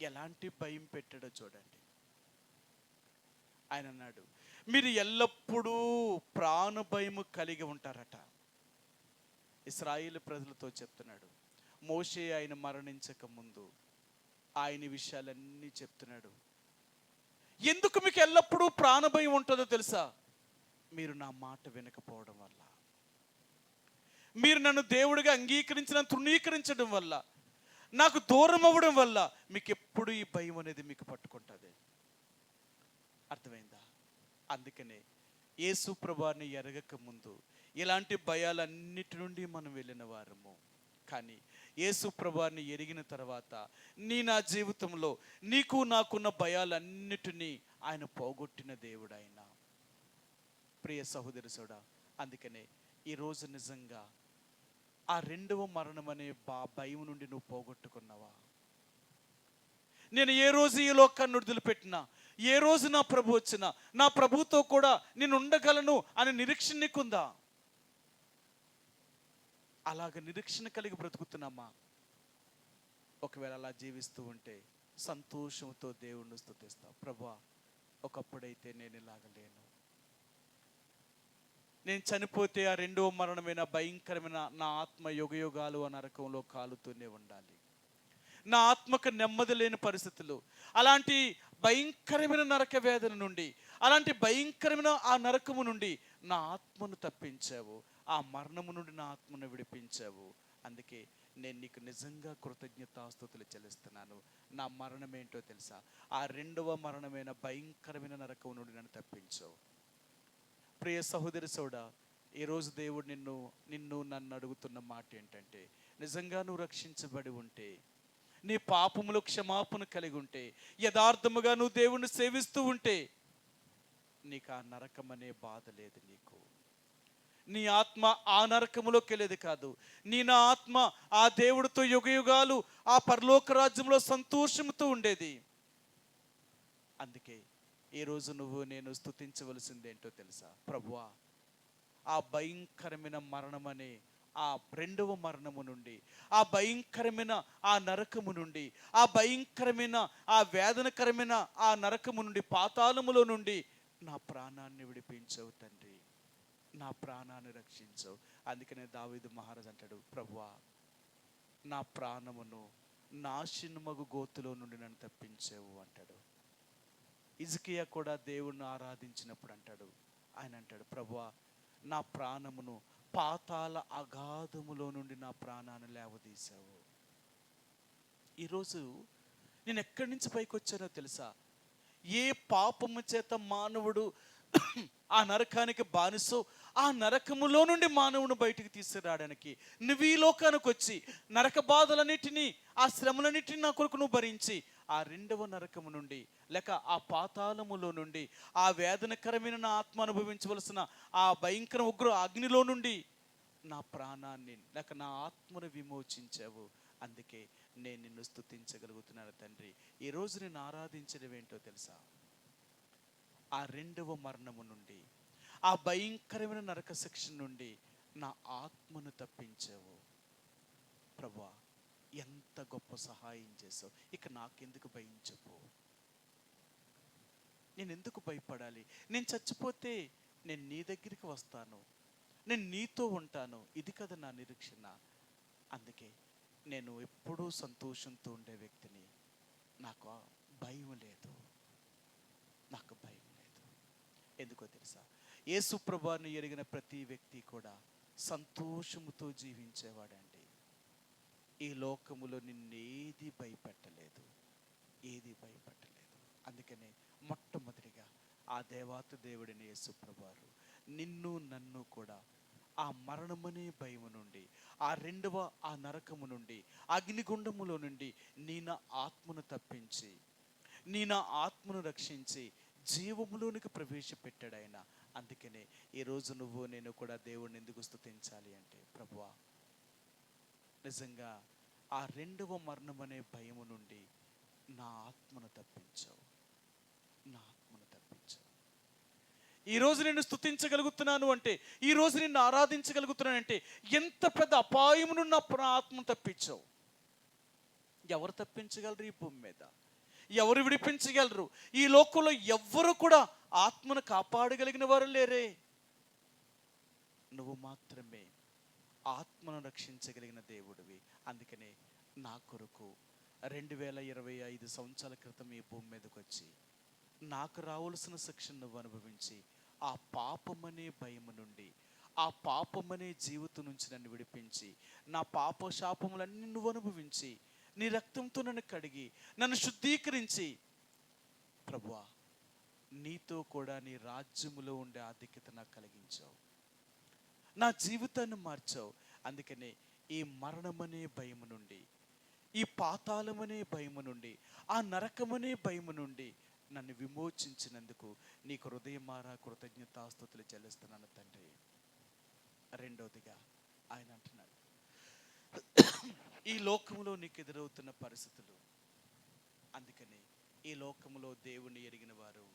ఎలాంటి భయం పెట్టాడో చూడండి. ఆయన అన్నాడు, మీరు ఎల్లప్పుడూ ప్రాణ భయము కలిగి ఉంటారట. ఇశ్రాయేలు ప్రజలతో చెప్తున్నాడు. మోషే ఆయన మరణించక ముందు ఆయన విషయాలన్నీ చెప్తున్నాడు. ఎందుకు మీకు ఎల్లప్పుడూ ప్రాణభయం ఉంటుందో తెలుసా? మీరు నా మాట వినకపోవడం వల్ల, మీరు నన్ను దేవుడిగా తృణీకరించడం వల్ల, నాకు దూరం అవ్వడం వల్ల మీకు ఎప్పుడు ఈ భయం అనేది మీకు పట్టుకుంటుంది. అర్థమైందా? అందుకనే యేసు ప్రభువుని ఎరగక ముందు ఇలాంటి భయాలన్నిటి నుండి మనం వెళ్ళిన వారము. కానీ యేసు ప్రభువుని ఎరిగిన తర్వాత నా జీవితంలో నీకు నాకున్న భయాలన్నిటినీ ఆయన పోగొట్టిన దేవుడు ఆయన. ప్రియ సహోదరుడా, అందుకనే ఈరోజు నిజంగా ఆ రెండవ మరణం అనే భయం నుండి నువ్వు పోగొట్టుకున్నావా? నేను ఏ రోజు ఈ లోకాన్ని వదిలిపెట్టినా, ఏ రోజు నా ప్రభు వచ్చినా నా ప్రభుతో కూడా నేను ఉండగలను అనే నిరీక్షణ నీకుందా? అలాగ నిరీక్షణ కలిగి బ్రతుకుతున్నామా? ఒకవేళ అలా జీవిస్తూ ఉంటే సంతోషంతో దేవుణ్ణి స్తుతిస్తావు. ప్రభువా, ఒకప్పుడైతే నేను ఇలాగ లేను, నేను చనిపోతే ఆ రెండవ మరణమైన భయంకరమైన నా ఆత్మ యుగయుగాలు ఆ నరకంలో కాలుతూనే ఉండాలి. నా ఆత్మకు నెమ్మది లేని పరిస్థితులు, అలాంటి భయంకరమైన నరక వేదన నుండి, అలాంటి భయంకరమైన ఆ నరకము నుండి నా ఆత్మను తప్పించావు, ఆ మరణము నుండి నా ఆత్మను విడిపించావు. అందుకే నేను నీకు నిజంగా కృతజ్ఞతాస్తుతులు చెల్లిస్తున్నాను. నా మరణం ఏంటో తెలుసా? ఆ రెండవ మరణమైన భయంకరమైన నరకం నుండి నన్ను తప్పించావు. ప్రియ సహోదరి సోడా, ఈరోజు దేవుడు నిన్ను నన్ను అడుగుతున్న మాట ఏంటంటే, నిజంగా నువ్వు రక్షించబడి ఉంటే, నీ పాపములు క్షమాపణ కలిగి ఉంటే, యథార్థముగా నువ్వు దేవుణ్ణి సేవిస్తూ ఉంటే, నీకు ఆ నరకం అనే బాధ లేదు. నీ ఆత్మ ఆ నరకములోకి వెళ్ళేది కాదు. నా ఆత్మ ఆ దేవుడితో యుగయుగాలు ఆ పరలోక రాజ్యంలో సంతోషంతో ఉండేది. అందుకే ఈరోజు నేను స్తుతించవలసింది ఏంటో తెలుసా? ప్రభువా, ఆ భయంకరమైన మరణం అనే ఆ రెండవ మరణము నుండి, ఆ భయంకరమైన ఆ నరకము నుండి, ఆ భయంకరమైన ఆ వేదనకరమైన ఆ నరకము నుండి, పాతాళములో నుండి నా ప్రాణాన్ని విడిపించవు తండ్రి, నా ప్రాణాన్ని రక్షించవు. అందుకనే దావీదు మహారాజు అంటాడు, ప్రభువా నా ప్రాణమును నాశనమగు గోతులో నుండి నన్ను తప్పించావు అంటాడు. హిజ్కియా కూడా దేవుణ్ణి ఆరాధించినప్పుడు ఆయన అంటాడు, ప్రభువా నా ప్రాణమును పాతాళ అగాధములో నుండి నా ప్రాణాన్ని లేవదీశావు. ఈరోజు నేను ఎక్కడి నుంచి పైకి వచ్చానో తెలుసా? ఏ పాపము చేత మానవుడు ఆ నరకానికి బానిసో, ఆ నరకములో నుండి మానవుని బయటికి తీసుకురావడానికి నువ్వు ఈ లోకానికి వచ్చి నరక బాధలన్నిటినీ, ఆ శ్రమలన్నిటినీ నా కొరకు నువ్వు భరించి ఆ రెండవ నరకము నుండి, లేక ఆ పాతాళములో నుండి, ఆ వేదనకరమైన నా ఆత్మ అనుభవించవలసిన ఆ భయంకర ఉగ్ర అగ్నిలో నుండి నా ప్రాణాన్ని, లేక నా ఆత్మను విమోచించావు. అందుకే నేను నిన్ను స్తుతించగలుగుతున్నాను తండ్రి. ఈరోజు నేను ఆరాధించడం ఏంటో తెలుసా? ఆ రెండవ మరణము నుండి, ఆ భయంకరమైన నరక శిక్ష నుండి నా ఆత్మను తప్పించావు. ప్రభువా ఎంత గొప్ప సహాయం చేసావు. ఇక నాకెందుకు భయం చెప్పు? నేను ఎందుకు భయపడాలి? నేను చచ్చిపోతే నేను నీ దగ్గరికి వస్తాను, నేను నీతో ఉంటాను. ఇది కదా నా నిరీక్షణ. అందుకే నేను ఎప్పుడూ సంతోషంతో ఉండే వ్యక్తిని. నాకు భయం లేదు, నాకు భయం లేదు. ఎందుకో తెలుసా? యేసు ప్రభువుని ఎరిగిన ప్రతి వ్యక్తి కూడా సంతోషముతో జీవించేవాడండి. ఈ లోకములో నిన్నేది భయపెట్టలేదు, ఏది భయపెట్టలేదు. అందుకనే మొట్టమొదటిగా ఆ దేవాతి దేవుడిని యేసు ప్రభువారు నిన్ను నన్ను కూడా ఆ మరణమనే భయము నుండి, ఆ రెండవ ఆ నరకము నుండి, అగ్నిగుండములో నుండి నీ నా ఆత్మను తప్పించి, నీ నా ఆత్మను రక్షించి జీవములోనికి ప్రవేశపెట్టాడు ఆయన. అందుకనే ఈరోజు నేను కూడా దేవుడిని ఎందుకు స్తుతించాలి అంటే, ప్రభువా నిజంగా ఆ రెండవ మరణం అనే భయము నుండి నా ఆత్మను తప్పించావు, నా ఆత్మను తప్పించావు. ఈరోజు నేను స్తుతించగలుగుతున్నాను అంటే, ఈరోజు నిన్ను ఆరాధించగలుగుతున్నానంటే ఎంత పెద్ద అపాయము నుండి నా ఆత్మను తప్పించావు. ఎవరు తప్పించగలరు ఈ భూమి మీద? ఎవరు విడిపించగలరు? ఈ లోకంలో ఎవ్వరు కూడా ఆత్మను కాపాడగలిగిన వారు లేరే. నువ్వు మాత్రమే ఆత్మను రక్షించగలిగిన దేవుడివి. అందుకనే నా కొరకు 2025 సంవత్సరాల క్రితం ఈ భూమి మీదకి వచ్చి నాకు రావాల్సిన శిక్షను నువ్వు అనుభవించి, ఆ పాపమనే భయము నుండి, ఆ పాపమనే జీవితం నుంచి నన్ను విడిపించి, నా పాప శాపములన్నీ నువ్వు అనుభవించి, నీ రక్తంతో నన్ను కడిగి, నన్ను శుద్ధీకరించి, ప్రభువా నీతో కూడా నీ రాజ్యములో ఉండే ఆధిక్యత నాకు కలిగించావు, నా జీవితాన్ని మార్చావు. అందుకనే ఈ మరణమనే భయము నుండి, ఈ పాతాళమనే భయము నుండి, ఆ నరకమనే భయము నుండి నన్ను విమోచించినందుకు నీకు హృదయమారా కృతజ్ఞతాస్తుతులు చెల్లిస్తున్నాను తండ్రి. రెండవదిగా ఆయన అంటున్నాడు, ఈ లోకంలో నీకు ఎదురవుతున్న పరిస్థితులు, అందుకని ఈ లోకంలో దేవుణ్ణి ఎరిగిన వారు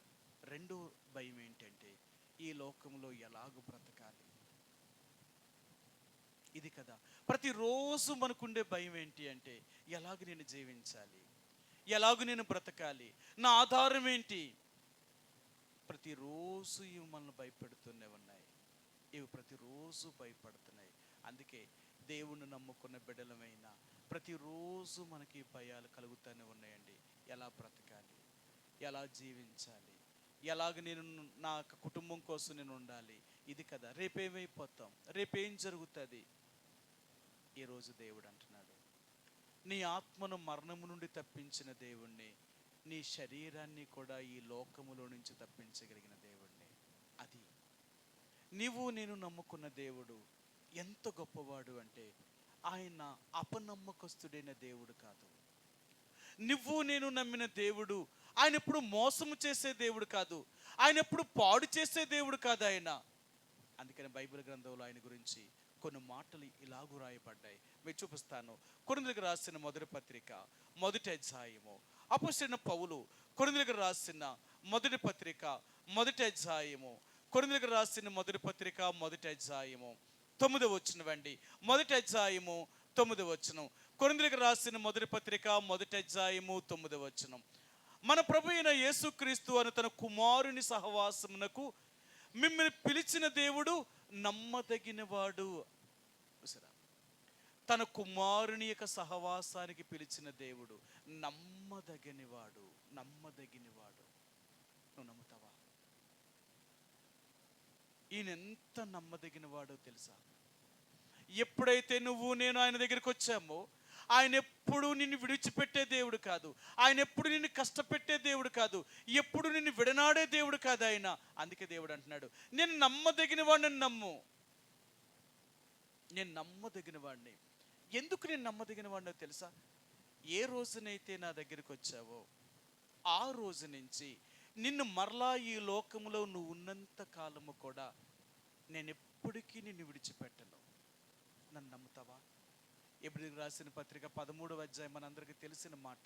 రెండో భయం ఏంటంటే, ఈ లోకంలో ఎలాగూ బ్రతకాలి. ఇది కదా ప్రతిరోజు మనకుండే భయం ఏంటి అంటే, ఎలాగ నేను జీవించాలి, ఎలాగ నేను బ్రతకాలి, నా ఆధారం ఏంటి? ప్రతిరోజు ఇవి మనల్ని భయపెడుతూనే ఉన్నాయి, ఇవి ప్రతిరోజు భయపడుతున్నాయి. అందుకే దేవుణ్ణి నమ్ముకున్న బిడ్డలమైనా ప్రతిరోజు మనకి భయాలు కలుగుతూనే ఉన్నాయండి. ఎలా బ్రతకాలి, ఎలా జీవించాలి, ఎలాగ నేను నా కుటుంబం కోసం నేను ఉండాలి. ఇది కదా రేపేమైపోతాం, రేపేం జరుగుతుంది. ఈరోజు దేవుడు అంటున్నాడు, నీ ఆత్మను మరణము నుండి తప్పించిన దేవుణ్ణి, నీ శరీరాన్ని కూడా ఈ లోకములో నుంచి తప్పించగలిగిన దేవుణ్ణి. అది నేను నమ్ముకున్న దేవుడు ఎంత గొప్పవాడు అంటే, ఆయన అపనమ్మకస్తుడైన దేవుడు కాదు. నేను నమ్మిన దేవుడు ఆయన ఎప్పుడు మోసము చేసే దేవుడు కాదు, ఆయన ఎప్పుడు పాడు చేసే దేవుడు కాదు ఆయన. అందుకని బైబిల్ గ్రంథంలో ఆయన గురించి కొన్ని మాటలు ఇలాగూ రాయబడ్డాయి. మీరు చూపిస్తాను. కొరింథీయులకు రాసిన మొదటి పత్రిక మొదటి అధ్యాయము, అపోస్తలుడైన పౌలు కొరింథీయులకు రాసిన మొదటి పత్రిక మొదటి అధ్యాయము, కొరింథీయులకు రాసిన మొదటి పత్రిక మొదటి అధ్యాయము 9వ వచనం. మొదటి అధ్యాయము 9వ వచనం. కొరింథీయులకు రాసిన మొదటి పత్రిక మొదటి అధ్యాయము 9వ వచనం. మన ప్రభు అయిన యేసుక్రీస్తు అని తన కుమారుని సహవాసమునకు మిమ్మల్ని పిలిచిన దేవుడు నమ్మదగినవాడు. తన కుమారుని యొక్క సహవాసానికి పిలిచిన దేవుడు నమ్మదగినవాడు. నువ్వు నమ్ముతావా? ఈయన ఎంత నమ్మదగినవాడో తెలుసా? ఎప్పుడైతే నువ్వు నేను ఆయన దగ్గరికి వచ్చామో, ఆయన ఎప్పుడు నిన్ను విడిచిపెట్టే దేవుడు కాదు, ఆయన ఎప్పుడు నిన్ను కష్టపెట్టే దేవుడు కాదు, ఎప్పుడు నిన్ను విడనాడే దేవుడు కాదు ఆయన. అందుకే దేవుడు అంటున్నాడు, నేను నమ్మదగిన వాడిని నమ్ము. నేను నమ్మదగిన వాడిని. ఎందుకు నేను నమ్మదగిన వాడినో తెలుసా? ఏ రోజునైతే నా దగ్గరికి వచ్చావో ఆ రోజు నుంచి నిన్ను మరలా ఈ లోకంలో నువ్వు ఉన్నంత కాలము కూడా నేను ఎప్పటికీ నిన్ను విడిచిపెట్టను. నన్ను నమ్ముతావా? ఎబ్రీయులకు రాసిన పత్రిక 13వ అధ్యాయం మనందరికీ తెలిసిన మాట,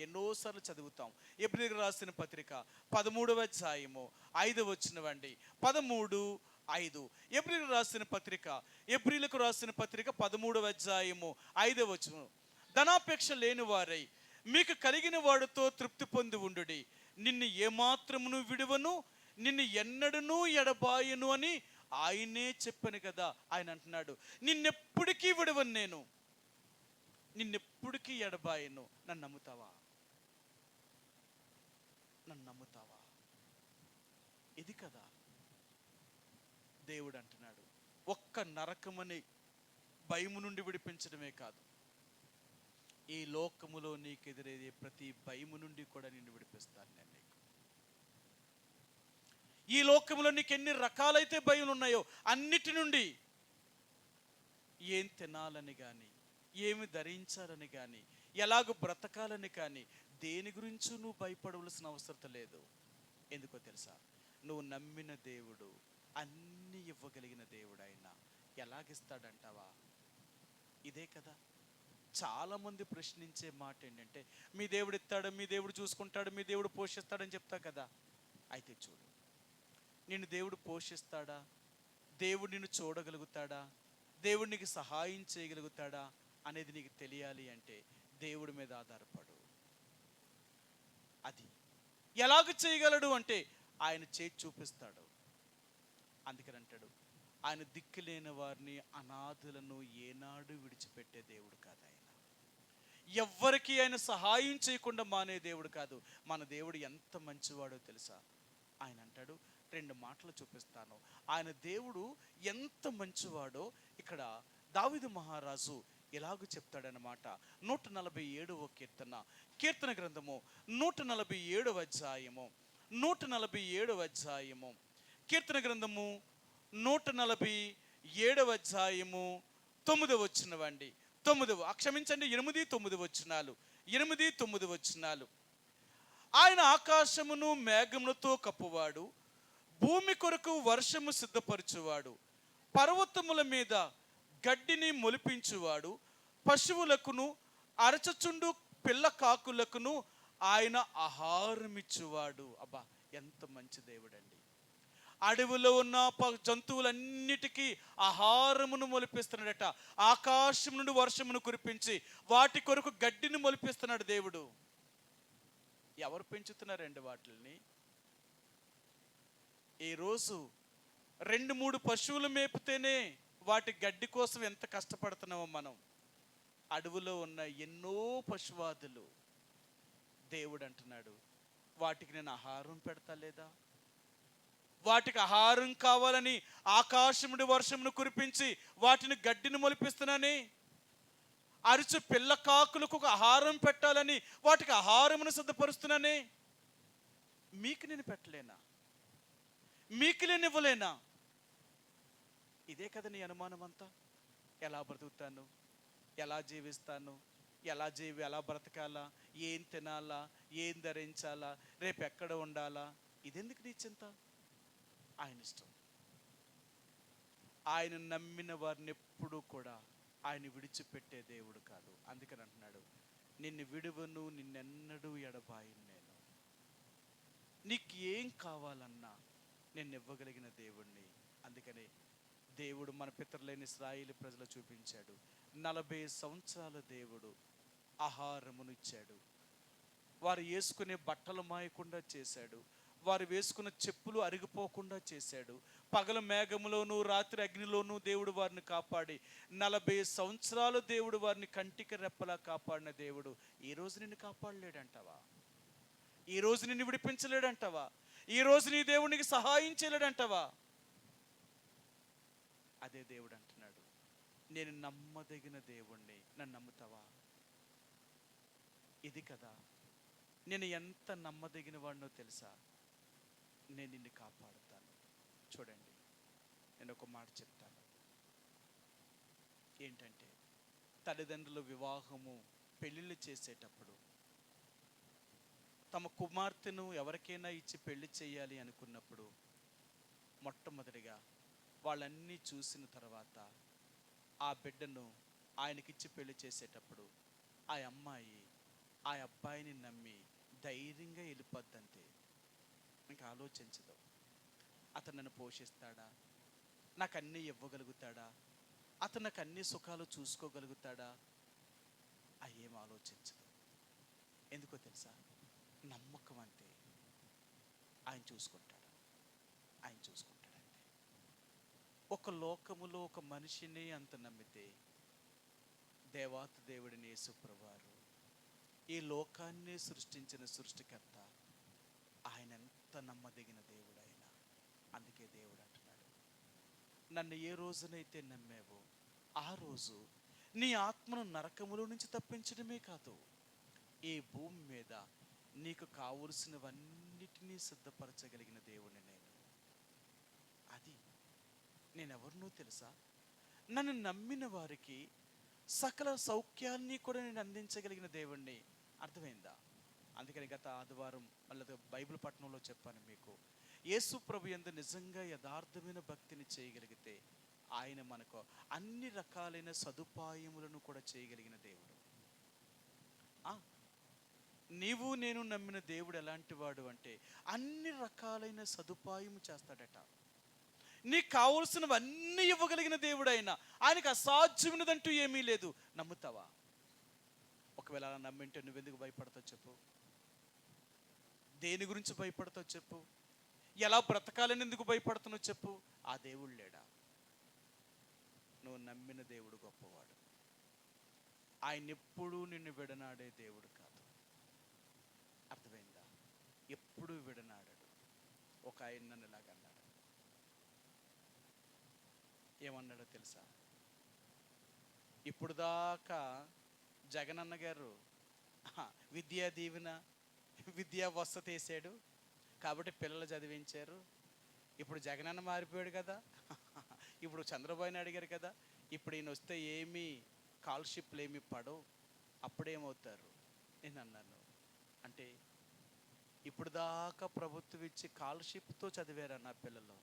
ఎన్నోసార్లు చదువుతాం. ఎబ్రీయులకు రాసిన పత్రిక 13వ అధ్యాయము 5వ వచనం. 13:5. ఎబ్రీయులకు రాసిన పత్రిక 13వ అధ్యాయము 5వ వచనం. ధనాపేక్ష లేని వారై మీకు కలిగిన వాడితో తృప్తి పొంది ఉండుడి. నిన్ను ఏమాత్రమును విడువను, నిన్ను ఎన్నడూ ఎడబాయను అని ఆయనే చెప్పాను కదా. ఆయన అంటున్నాడు, నిన్నెప్పటికీ విడవను, నేను నిన్నెప్పటికీ ఎడబాయను. నన్ను నమ్ముతావా? ఇది కదా దేవుడు అంటున్నాడు. ఒక్క నరకమని భయము నుండి విడిపించడమే కాదు, ఈ లోకములో నీకు ఎదురయ్యే ప్రతి భయము నుండి కూడా నిన్ను విడిపిస్తాను నేను. నీకు ఈ లోకంలో నీకు ఎన్ని రకాలైతే భయం ఉన్నాయో అన్నిటి నుండి, ఏం తినాలని కానీ, ఏమి ధరించాలని కానీ, ఎలాగ బ్రతకాలని కానీ, దేని గురించి నువ్వు భయపడవలసిన అవసరం లేదు. ఎందుకో తెలుసా? నువ్వు నమ్మిన దేవుడు అన్నీ ఇవ్వగలిగిన దేవుడు. ఆయన ఎలాగిస్తాడంటావా? ఇదే కదా చాలామంది ప్రశ్నించే మాట ఏంటంటే, మీ దేవుడు ఇస్తాడు, మీ దేవుడు చూసుకుంటాడు, మీ దేవుడు పోషిస్తాడని చెప్తా కదా. అయితే చూడు, నిన్ను దేవుడు పోషిస్తాడా? దేవుడు నిన్ను చూడగలుగుతాడా? దేవుడు నీకు సహాయం చేయగలుగుతాడా అనేది నీకు తెలియాలి అంటే దేవుడి మీద ఆధారపడు. అది ఎలాగ చేయగలడు అంటే ఆయన చేతి చూపిస్తాడు. అందుకని అంటాడు, ఆయన దిక్కులేని వారిని, అనాథులను ఏనాడు విడిచిపెట్టే దేవుడు కాదు. ఆయన ఎవ్వరికి ఆయన సహాయం చేయకుండా మానే దేవుడు కాదు. మన దేవుడు ఎంత మంచివాడో తెలుసా? ఆయన అంటాడు, 2 మాటలు చూపిస్తాను. ఆయన దేవుడు ఎంత మంచివాడో ఇక్కడ దావీదు మహారాజు ఇలాగ చెప్తాడనమాట. 147వ కీర్తన గ్రంథము 147వ అధ్యాయము, కీర్తన గ్రంథము 147వ అధ్యాయము 9వ వచనం. 8, 9 వచనాలు. ఆయన ఆకాశమును మేఘములతో కప్పువాడు, భూమి కొరకు వర్షము సిద్ధపరచువాడు, పర్వతముల మీద గడ్డిని మొలిపించువాడు, పశువులకును అరచచుండు పిల్ల కాకులకును ఆయన ఆహారం ఇచ్చువాడు. అబ్బా, ఎంత మంచి దేవుడండి! అడవిలో ఉన్న జంతువులన్నిటికీ ఆహారమును మొలిపిస్తున్నాడట. ఆకాశం నుండి వర్షమును కురిపించి వాటి కొరకు గడ్డిని మొలిపిస్తున్నాడు దేవుడు. ఎవరు పెంచుతున్నారండి వాటిని? ఈరోజు 2-3 పశువులు మేపితేనే వాటి గడ్డి కోసం ఎంత కష్టపడుతున్నామో మనం. అడవిలో ఉన్న ఎన్నో పశువాదులు దేవుడు అంటున్నాడు, వాటికి నేను ఆహారం పెడతా లేదా? వాటికి ఆహారం కావాలని ఆకాశముడి వర్షమును కురిపించి వాటిని గడ్డిని మొలిపిస్తున్నానే. అరుచు పిల్ల కాకులకు ఒక ఆహారం పెట్టాలని వాటికి ఆహారమును సిద్ధపరుస్తున్నానే. మీకు నేను పెట్టలేనా? మీకు నేను ఇవ్వలేనా? ఇదే కదా నీ అనుమానం అంతా. ఎలా బ్రతుకుతాను, ఎలా జీవిస్తాను, ఎలా బ్రతకాలా, ఏం తినాలా, ఏం ధరించాలా, రేపు ఎక్కడ ఉండాలా, ఇదెందుకు నీ చింత? ఆయన ఇష్టం. ఆయన నమ్మిన వారిని ఎప్పుడూ కూడా ఆయన విడిచిపెట్టే దేవుడు కాదు. అందుకని అంటున్నాడు, నిన్ను విడువను, నిన్నెన్నడూ ఎడబాయను నేను. నీకు ఏం కావాలన్నా నేను ఇవ్వగలిగిన దేవుణ్ణి. అందుకనే దేవుడు మన పితరులైన ఇశ్రాయేలు ప్రజలు చూపించాడు. 40 సంవత్సరాల దేవుడు ఆహారమును ఇచ్చాడు. వారు వేసుకునే బట్టలు మాయకుండా చేశాడు. వారు వేసుకున్న చెప్పులు అరిగిపోకుండా చేశాడు. పగల మేఘములోను రాత్రి అగ్నిలోనూ దేవుడు వారిని కాపాడి 40 సంవత్సరాలు దేవుడు వారిని కంటికి రెప్పలా కాపాడిన దేవుడు ఈరోజు నిన్ను కాపాడలేడంటావా? ఈరోజు నిన్ను విడిపించలేడంటావా? ఈరోజు నీ దేవునికి సహాయం చేయలేడంటావా? అదే దేవుడు అంటున్నాడు, నేను నమ్మదగిన దేవుణ్ణి, నన్ను నమ్ముతావా? ఇది కదా, నేను ఎంత నమ్మదగిన వాడినో తెలుసా? నేను నిన్ను కాపాడుతాను. చూడండి, నేను ఒక మాట చెప్తాను. ఏంటంటే, తల్లిదండ్రుల వివాహము పెళ్ళిళ్ళు చేసేటప్పుడు తమ కుమార్తెను ఎవరికైనా ఇచ్చి పెళ్లి చేయాలి అనుకున్నప్పుడు మొట్టమొదటిగా వాళ్ళన్నీ చూసిన తర్వాత ఆ బిడ్డను ఆయనకిచ్చి పెళ్లి చేసేటప్పుడు ఆ అమ్మాయి ఆ అబ్బాయిని నమ్మి ధైర్యంగా వెళ్ళిపోద్దంతే. ఇంకా ఆలోచించదు, అతను నన్ను పోషిస్తాడా, నాకు అన్నీ ఇవ్వగలుగుతాడా, అతను నాకు అన్ని సుఖాలు చూసుకోగలుగుతాడా, ఏం ఆలోచించదు. ఎందుకో తెలుసా? నమ్మకం అంతే. ఆయన చూసుకుంటాడు, ఆయన చూసుకుంటాడంతే. ఒక లోకములో ఒక మనిషిని అంత నమ్మితే దేవాతి దేవుడిని యేసుప్రభువారు, ఈ లోకాన్ని సృష్టించిన సృష్టికర్త, ఆయన ఎంత నమ్మదగిన దేవుడు ఆయన. అందుకే దేవుడు అంటున్నాడు, నన్ను ఏ రోజునైతే నమ్మావో ఆ రోజు నీ ఆత్మను నరకములో నుంచి తప్పించడమే కాదు, ఈ భూమి మీద నీకు కావలసినవన్నిటినీ సిద్ధపరచగలిగిన దేవుడిని నేను. అది నేనెవరినో తెలుసా? నన్ను నమ్మిన వారికి సకల సౌఖ్యాన్ని కూడా నేను అందించగలిగిన దేవుణ్ణి. అర్థమైందా? అందుకని గత ఆదివారం మళ్ళీ బైబిల్ పట్టణంలో చెప్పాను మీకు, యేసు ప్రభు యందు నిజంగా యథార్థమైన భక్తిని చేయగలిగితే ఆయన మనకు అన్ని రకాలైన సదుపాయములను కూడా చేయగలిగిన దేవుడు. నీవు నేను నమ్మిన దేవుడు ఎలాంటి వాడు అంటే అన్ని రకాలైన సదుపాయం చేస్తాడట. నీకు కావలసినవన్నీ ఇవ్వగలిగిన దేవుడు ఆయనకు అసాధ్యమైనదంటూ ఏమీ లేదు. నమ్ముతావా? ఒకవేళ అలా నమ్మింటే నువ్వెందుకు భయపడతావు చెప్పు? దేని గురించి భయపడతావు చెప్పు? ఎలా బ్రతకాలని ఎందుకు భయపడుతున్నావు చెప్పు? ఆ దేవుడు లేడా? నువ్వు నమ్మిన దేవుడు గొప్పవాడు. ఆయన ఎప్పుడూ నిన్ను విడనాడే దేవుడు కాదు. అర్థమైందా? ఎప్పుడూ విడనాడాడు. ఒక ఆయన నన్ను ఇలాగన్నాడు. ఏమన్నాడో తెలుసా? ఇప్పుడు దాకా జగనన్న గారు విద్యా దీవెన, విద్యా వసతి వేసాడు కాబట్టి పిల్లలు చదివించారు. ఇప్పుడు జగనన్న మారిపోయాడు కదా, ఇప్పుడు చంద్రబాబు నాయుడు గారు కదా, ఇప్పుడు ఈయన వస్తే ఏమీ స్కాలర్షిప్లు ఏమి పడవు, అప్పుడేమవుతారు? నేను అన్నాను, అంటే ఇప్పుడు దాకా ప్రభుత్వం ఇచ్చి స్కాలర్షిప్తో చదివారా నా పిల్లలు?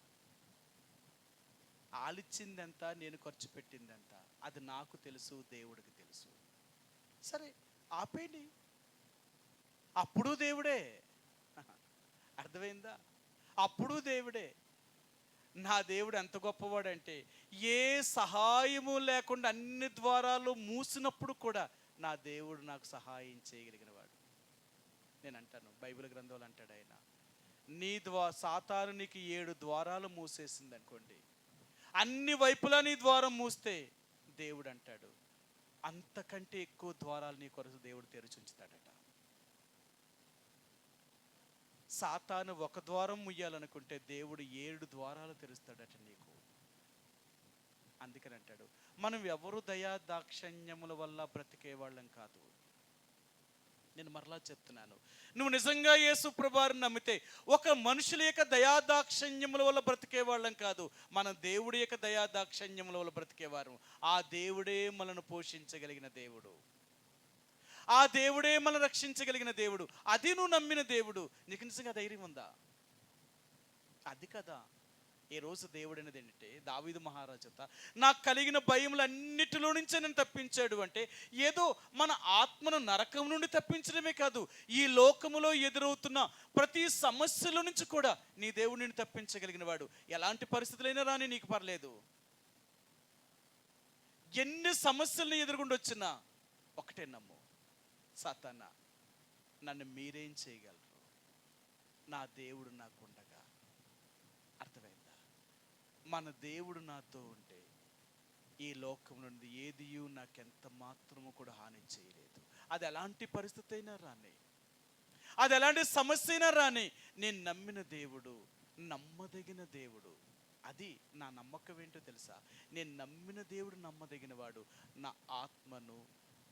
ఆలిచ్చిందెంత, నేను ఖర్చు పెట్టిందెంత, అది నాకు తెలుసు, దేవుడికి తెలుసు. సరే ఆపేయండి, అప్పుడు దేవుడే. అర్థమైందా? అప్పుడు దేవుడే. నా దేవుడు ఎంత గొప్పవాడంటే ఏ సహాయము లేకుండా అన్ని ద్వారాలు మూసినప్పుడు కూడా నా దేవుడు నాకు సహాయం చేయగలిగిన వాడు. నేను అంటాను, బైబిల్ గ్రంథంలో అంటాడు ఆయన, సాతాను నీకు 7 ద్వారాలు మూసేసింది అనుకోండి, అన్ని వైపులా నీ ద్వారం మూస్తే దేవుడు అంటాడు అంతకంటే ఎక్కువ ద్వారాలు నీ కొరకు దేవుడు తెరిచి ఉంచుతాడట. సాతాను ఒక ద్వారం ముయ్యాలనుకుంటే దేవుడు 7 ద్వారాలు తెరుస్తాడట నీకు. అందుకని అంటాడు, మనం ఎవరు దయా దాక్షణ్యముల వల్ల బ్రతికే వాళ్ళం కాదు. నేను మరలా చెప్తున్నాను, నువ్వు నిజంగా యేసు ప్రభువుని నమ్మితే ఒక మనుషుల యొక్క దయాదాక్షణ్యముల వల్ల బ్రతికే వాళ్ళం కాదు, మన దేవుడి యొక్క దయాదాక్షణ్యముల వల్ల బ్రతికేవారు. ఆ దేవుడే మనను పోషించగలిగిన దేవుడు. ఆ దేవుడే మనల్ని రక్షించగలిగిన దేవుడు, అది నువ్వు నమ్మిన దేవుడు, నీకు నిజంగా ధైర్యం ఉందా? అది కదా ఈ రోజు దేవుడు అనేది ఏంటంటే, దావీదు మహారాజుత నాకు కలిగిన భయములన్నిటిలో నుంచే నేను తప్పించాడు అంటే, ఏదో మన ఆత్మను నరకం నుండి తప్పించడమే కాదు, ఈ లోకములో ఎదురవుతున్న ప్రతి సమస్యల నుంచి కూడా నీ దేవుడు నిన్ను తప్పించగలిగిన వాడు. ఎలాంటి పరిస్థితులైనా రాని నీకు పర్లేదు. ఎన్ని సమస్యలను ఎదురుగుండి వచ్చినా ఒకటే నమ్ము, సాతానా నన్ను మీరేం చేయగలరు, నా దేవుడు నాకుండగా. అర్థమైందా? మన దేవుడు నాతో ఉంటే ఈ లోకం నుండి ఏదియూ నాకెంత మాత్రము కూడా హాని చేయలేదు. అది ఎలాంటి పరిస్థితి అయినా రాని, అది ఎలాంటి సమస్య అయినా రాని, నేను నమ్మిన దేవుడు నమ్మదగిన దేవుడు. అది నా నమ్మకం ఏంటో తెలుసా? నేను నమ్మిన దేవుడు నమ్మదగిన వాడు. నా ఆత్మను,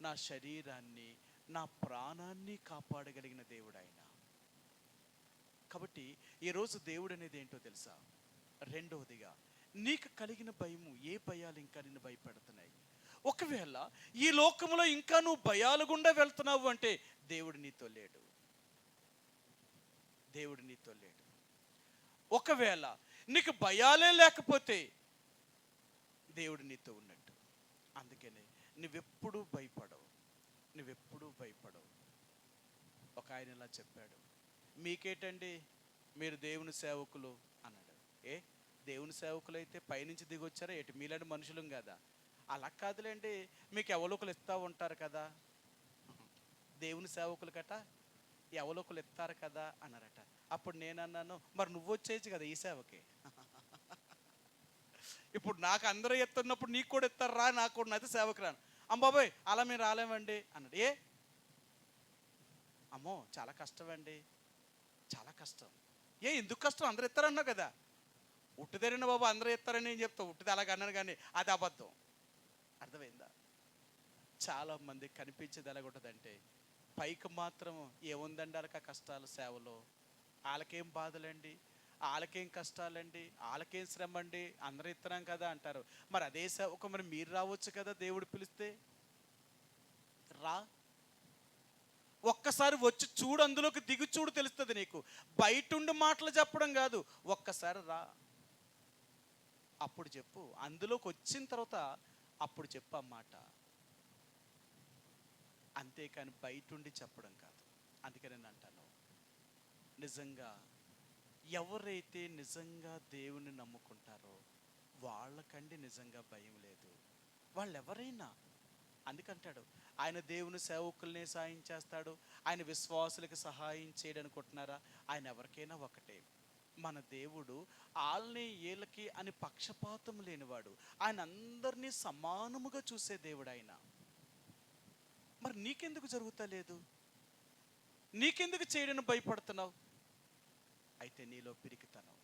నా శరీరాన్ని, నా ప్రాణాన్ని కాపాడగలిగిన దేవుడు ఆయన. కాబట్టి ఈరోజు దేవుడు అనేది ఏంటో తెలుసా? రెండవదిగా, నీకు కలిగిన భయము, ఏ భయాలు ఇంకా నిన్ను భయపెడుతున్నాయి? ఒకవేళ ఈ లోకంలో ఇంకా నువ్వు భయాలు గుండా వెళ్తున్నావు అంటే దేవుడు నీతో లేడు, దేవుడు నీతో లేడు. ఒకవేళ నీకు భయాలే లేకపోతే దేవుడు నీతో ఉన్నట్టు. అందుకనే నువ్వెప్పుడూ భయపడవు, నువ్వెప్పుడూ భయపడవు. ఒక ఆయన ఇలా చెప్పాడు, మీకేటండి మీరు దేవుని సేవకులు అన్నాడు. దేవుని సేవకులు అయితే పైనుంచి దిగొచ్చారా ఏటి? మీలాంటి మనుషులం కదా. అలా కాదులేండి, మీకు ఎవలోకలు ఇస్తూ ఉంటారు కదా, దేవుని సేవకులు కట ఎవలోకలు ఇస్తారు కదా అన్నారట. అప్పుడు నేను అన్నాను, మరి నువ్వు వచ్చేయచ్చు కదా ఈ సేవకి. ఇప్పుడు నాకు అందరూ ఎత్తున్నప్పుడు నీకు కూడా ఎత్తారు రా, నాకు కూడా అయితే సేవకు రాను. అమ్మాబాయ్ అలా మేము రాలేమండి అన్నాడు. అమ్మో చాలా కష్టం అండి, చాలా కష్టం. ఎందుకు కష్టం? అందరూ ఎత్తారన్నావు కదా. ఉట్టిదేరిన బాబు అందరూ ఎత్తారని నేను చెప్తాను, ఉట్టిది అలాగ అన్నాను కానీ అది అబద్ధం. అర్థమైందా? చాలామంది కనిపించేది ఎలాగుంటుందంటే, పైకి మాత్రం ఏముందండి వాళ్ళకి ఆ కష్టాలు, సేవలో వాళ్ళకేం బాధలండి, వాళ్ళకేం కష్టాలండి, వాళ్ళకేం శ్రమ అండి, అందరూ ఇస్తున్నాం కదా అంటారు. మరి అదే సేవకు మరి మీరు రావచ్చు కదా, దేవుడు పిలిస్తే రా. ఒక్కసారి వచ్చి చూడు, అందులోకి దిగు చూడు, తెలుస్తుంది నీకు. బయటుండి మాటలు చెప్పడం కాదు, ఒక్కసారి రా, అప్పుడు చెప్పు. అందులోకి వచ్చిన తర్వాత అప్పుడు చెప్పు అన్నమాట, అంతేకాని బయటుండి చెప్పడం కాదు. అందుకని నేను అంటాను, నిజంగా ఎవరైతే నిజంగా దేవుని నమ్ముకుంటారో వాళ్ళకండి నిజంగా భయం లేదు. వాళ్ళెవరైనా అందుకంటాడు, ఆయన దేవుని సేవకుల్ని సహాయం చేస్తాడు, ఆయన విశ్వాసులకు సహాయం చేయడనుకుంటున్నారా? ఆయన ఎవరికైనా ఒకటే. మన దేవుడు వాళ్ళని వీళ్ళకి అని పక్షపాతం లేనివాడు. ఆయన అందరినీ సమానముగా చూసే దేవుడు ఆయన. మరి నీకెందుకు జరుగుతా లేదు? నీకెందుకు చేయడానికి భయపడుతున్నావు? అయితే నీలో పిరికితనం,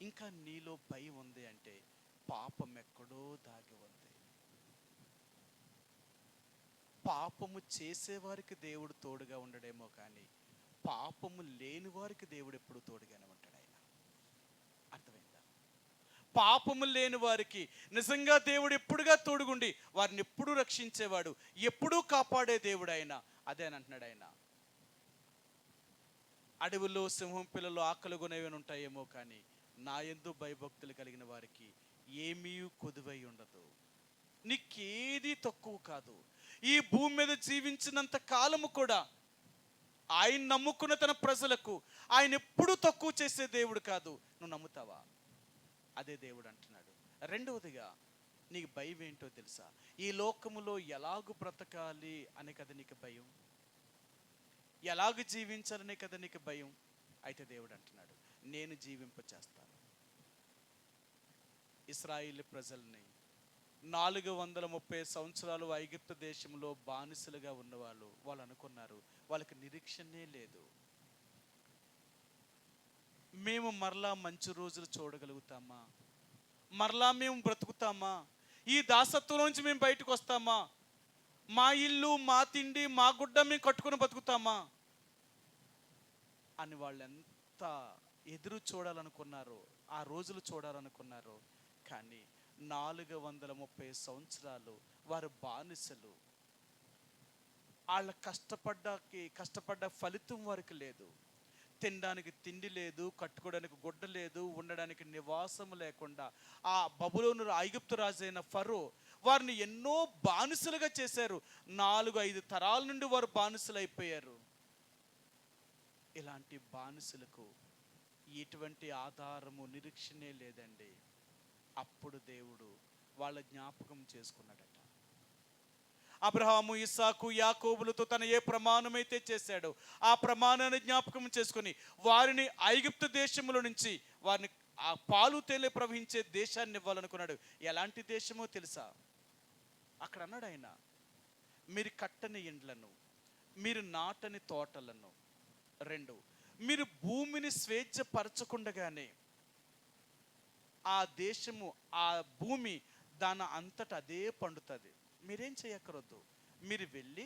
ఇంకా నీలో భయం ఉంది అంటే పాపం ఎక్కడో దాగి ఉంది. పాపము చేసేవారికి దేవుడు తోడుగా ఉండడేమో కానీ పాపము లేని వారికి దేవుడు ఎప్పుడు తోడుగానే ఉంటాడు ఆయన. అర్థమైందా? పాపము లేని వారికి నిజంగా దేవుడు ఎప్పుడుగా తోడుగుండి వారిని ఎప్పుడూ రక్షించేవాడు, ఎప్పుడూ కాపాడే దేవుడు ఆయన. అదే అని అంటున్నాడు ఆయన. అడవుల్లో సింహం పిల్లలు ఆకలి కొనేవి ఉంటాయేమో కానీ నా యందు భయభక్తులు కలిగిన వారికి ఏమీ కొదువై ఉండదు. నీకేది తక్కువ కాదు. ఈ భూమి మీద జీవించినంత కాలము కూడా ఆయన నమ్ముకున్న తన ప్రజలకు ఆయన ఎప్పుడూ తక్కువ చేసే దేవుడు కాదు. నువ్వు నమ్ముతావా? అదే దేవుడు అంటున్నాడు. రెండవదిగా, నీకు భయం ఏంటో తెలుసా? ఈ లోకములో ఎలాగూ బ్రతకాలి అనే కదా నీకు భయం, ఎలాగ జీవించాలనే కదా నీకు భయం. అయితే దేవుడు అంటున్నాడు, నేను జీవింప చేస్తాను. ఇశ్రాయేలు ప్రజల్ని 430 సంవత్సరాలు ఐగుప్తు దేశంలో బానిసలుగా ఉన్నవాళ్ళు, వాళ్ళు అనుకున్నారు వాళ్ళకి నిరీక్షణే లేదు, మేము మరలా మంచి రోజులు చూడగలుగుతామా, మరలా మేము బ్రతుకుతామా, ఈ దాసత్వం నుంచి మేము బయటకు వస్తామా, మా ఇల్లు మా తిండి మా గుడ్డ మేము కట్టుకుని బతుకుతామా అని వాళ్ళు ఎంత ఎదురు చూడాలనుకున్నారో, ఆ రోజులు చూడాలనుకున్నారో. కానీ 430 సంవత్సరాలు వారు బానిసలు. వాళ్ళ కష్టపడ్డ ఫలితం వారికి లేదు. తినడానికి తిండి లేదు, కట్టుకోవడానికి గుడ్డ లేదు, ఉండడానికి నివాసం లేకుండా ఆ బబులోను ఐగుప్తు రాజు అయిన ఫరో వారిని ఎన్నో బానిసలుగా చేశారు. 4-5 తరాల నుండి వారు బానిసలు అయిపోయారు. ఇలాంటి బానిసలకు ఎటువంటి ఆధారము, నిరీక్షణే లేదండి. అప్పుడు దేవుడు వాళ్ళ జ్ఞాపకం చేసుకున్నాడట. అబ్రహాము, ఇస్సాకు, యాకోబులతో తన ఏ ప్రమాణమైతే చేశాడో ఆ ప్రమాణాన్ని జ్ఞాపకం చేసుకొని వారిని ఐగుప్తు దేశంలో నుంచి వారిని ఆ పాలు తేలే ప్రవహించే దేశాన్ని ఇవ్వాలనుకున్నాడు. ఎలాంటి దేశమో తెలుసా? అక్కడ అన్నాడు ఆయన, మీరు కట్టని ఇండ్లను, మీరు నాటని తోటలను, 2 మీరు భూమిని స్వేచ్ఛపరచకుండగానే ఆ దేశము, ఆ భూమి దాని అంతటా అదే పండుతుంది. మీరేం చేయక్కరొద్దు, మీరు వెళ్ళి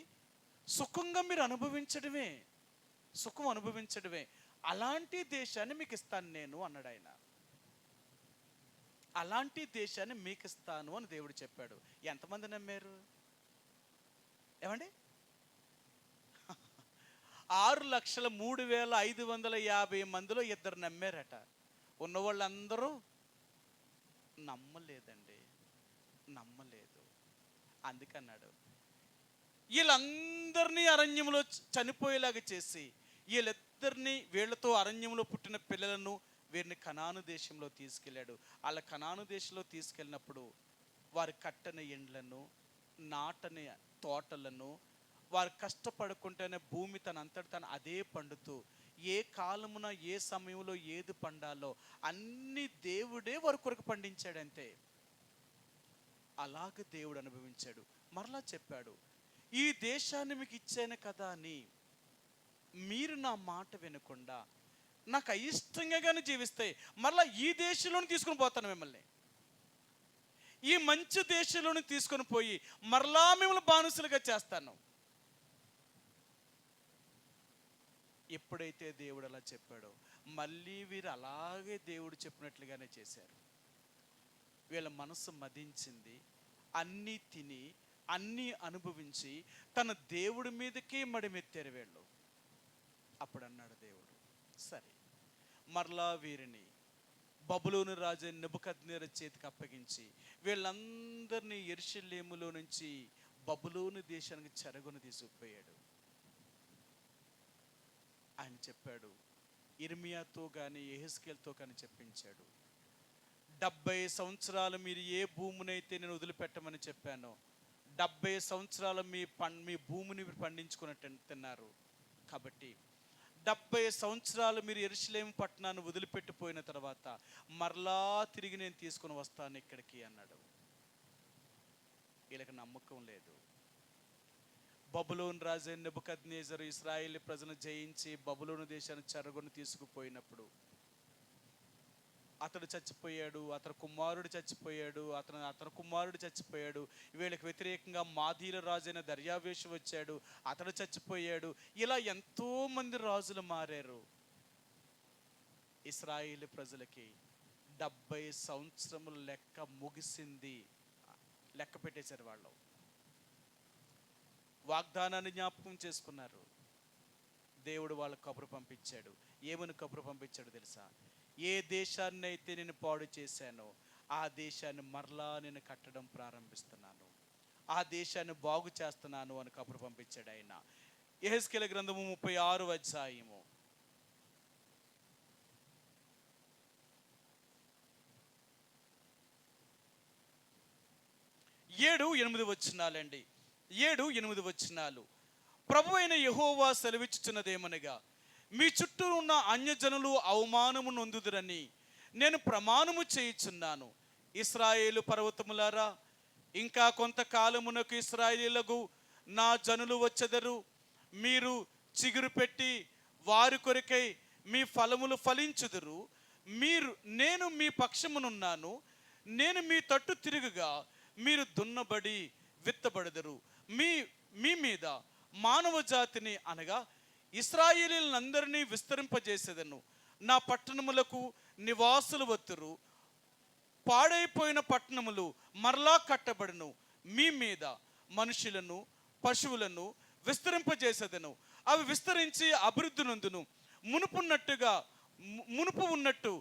సుఖంగా మీరు సుఖం అనుభవించడమే. అలాంటి దేశాన్ని మీకు ఇస్తాను నేను అన్నాడు ఆయన. అలాంటి దేశాన్ని మీకు ఇస్తాను అని దేవుడు చెప్పాడు. ఎంతమంది నమ్మారు? ఏమండి? 6,03,550 మందిలో 2 నమ్మారట. ఉన్నవాళ్ళందరూ నమ్మలేదండి, నమ్మలేదు. అందుకన్నాడు, వీళ్ళందరినీ అరణ్యంలో చనిపోయేలాగా చేసి వీళ్ళతో అరణ్యంలో పుట్టిన పిల్లలను వీరిని కనాను దేశంలో తీసుకెళ్ళాడు. వాళ్ళ కనాను దేశంలో తీసుకెళ్ళినప్పుడు వారి కట్టని ఇండ్లను, నాటని తోటలను, వారు కష్టపడుకుంటేనే భూమి తనంతట తను అదే పండుతూ ఏ కాలమున ఏ సమయంలో ఏది పండాలో అన్ని దేవుడే వారి కొరకు పండించాడంతే. అలాగ దేవుడు అనుభవించాడు. మరలా చెప్పాడు, ఈ దేశాన్ని మీకు ఇచ్చాను కదా అని మీరు నా మాట వినకుండా నాకు అయిష్టంగా కానీ జీవిస్తే మరలా ఈ దేశంలోని తీసుకుని పోతాను మిమ్మల్ని. ఈ మంచి దేశంలోని తీసుకొని పోయి మరలా మిమ్మల్ని బానిసలుగా చేస్తాను. ఎప్పుడైతే దేవుడు అలా చెప్పాడో మళ్ళీ వీరు అలాగే దేవుడు చెప్పినట్లుగానే చేశారు. వీళ్ళ మనసు మదించింది, అన్నీ తిని అన్నీ అనుభవించి తన దేవుడి మీదకే మడిమెత్తారు వీళ్ళు. అప్పుడు అన్నాడు దేవుడు, సరే మరలా వీరిని బబులోను రాజు నెబుకద్నెజరు చేతికి అప్పగించి వీళ్ళందరినీ యెరూషలేములో నుంచి బబులోను దేశానికి చెరగొని తీసుకుపోయాడు. ఆయన చెప్పాడు, ఇర్మియాతో కానీ యెహెజ్కేలుతో కానీ చెప్పించాడు, 70 సంవత్సరాలు మీరు ఏ భూమినైతే నేను వదిలిపెట్టమని చెప్పానో 70 సంవత్సరాలు మీ భూమిని పండించుకుని తిన్నారు. కాబట్టి 70 సంవత్సరాలు మీరు యెరూషలేము పట్టణాన్ని వదిలిపెట్టిపోయిన తర్వాత మరలా తిరిగి నేను తీసుకుని వస్తాను ఇక్కడికి అన్నాడు. వీళ్ళకి నమ్మకం లేదు. బబులోను రాజు నెబుకద్నెజరు ఇశ్రాయేలు ప్రజలను జయించి బబులోను దేశాన్ని చెరగొని తీసుకుపోయినప్పుడు అతడు చచ్చిపోయాడు, అతని కుమారుడు చచ్చిపోయాడు, అతని కుమారుడు చచ్చిపోయాడు. వీళ్ళకి వ్యతిరేకంగా మాదీల రాజు అయిన దర్యావేషు వచ్చాడు, అతడు చచ్చిపోయాడు. ఇలా ఎంతో మంది రాజులు మారారు. ఇశ్రాయేలు ప్రజలకి 70 సంవత్సరముల లెక్క ముగిసింది. లెక్క పెట్టేశారు వాళ్ళు. వాగ్దానాన్ని జ్ఞాపకం చేసుకున్నారు. దేవుడు వాళ్ళ కబురు పంపించాడు. ఏమని కబురు పంపించాడు తెలుసా? ఏ దేశాన్ని అయితే నేను పాడు చేశానో ఆ దేశాన్ని మరలా నేను కట్టడం ప్రారంభిస్తున్నాను, ఆ దేశాన్ని బాగు చేస్తున్నాను అని కబురు పంపించాడు ఆయన. యెహెజ్కేలు గ్రంథము 36వ అధ్యాయము 7-8 వచనాలండి. 7-8 వచనాలు. ప్రభు అయిన యెహోవా సెలవిచ్చుచున్నదేమనగా, మీ చుట్టూ ఉన్న అన్యజనులు అవమానము నొందుదురని నేను ప్రమాణము చేయుచున్నాను. ఇశ్రాయేలు పర్వతములారా, ఇంకా కొంతకాలమునకు ఇశ్రాయేలీయులకు నా జనులు వచ్చెదరు. మీరు చిగురు పెట్టి వారి కొరకై మీ ఫలములు ఫలించుదురు. నేను మీ పక్షమునున్నాను. నేను మీ తట్టు తిరుగుగా మీరు దున్నబడి విత్తబడదురు. మీ మీద మానవ జాతిని అనగా ఇశ్రాయేలీయులందరినీ విస్తరింపజేసేదను. నా పట్టణములకు నివాసులు వత్తురు. పాడైపోయిన పట్టణములు మరలా కట్టబడును. మీ మీద మనుషులను, పశువులను, విస్తరింపజేసేదను. అవి విస్తరించి అభివృద్ధి నందును. మునుపు ఉన్నట్టు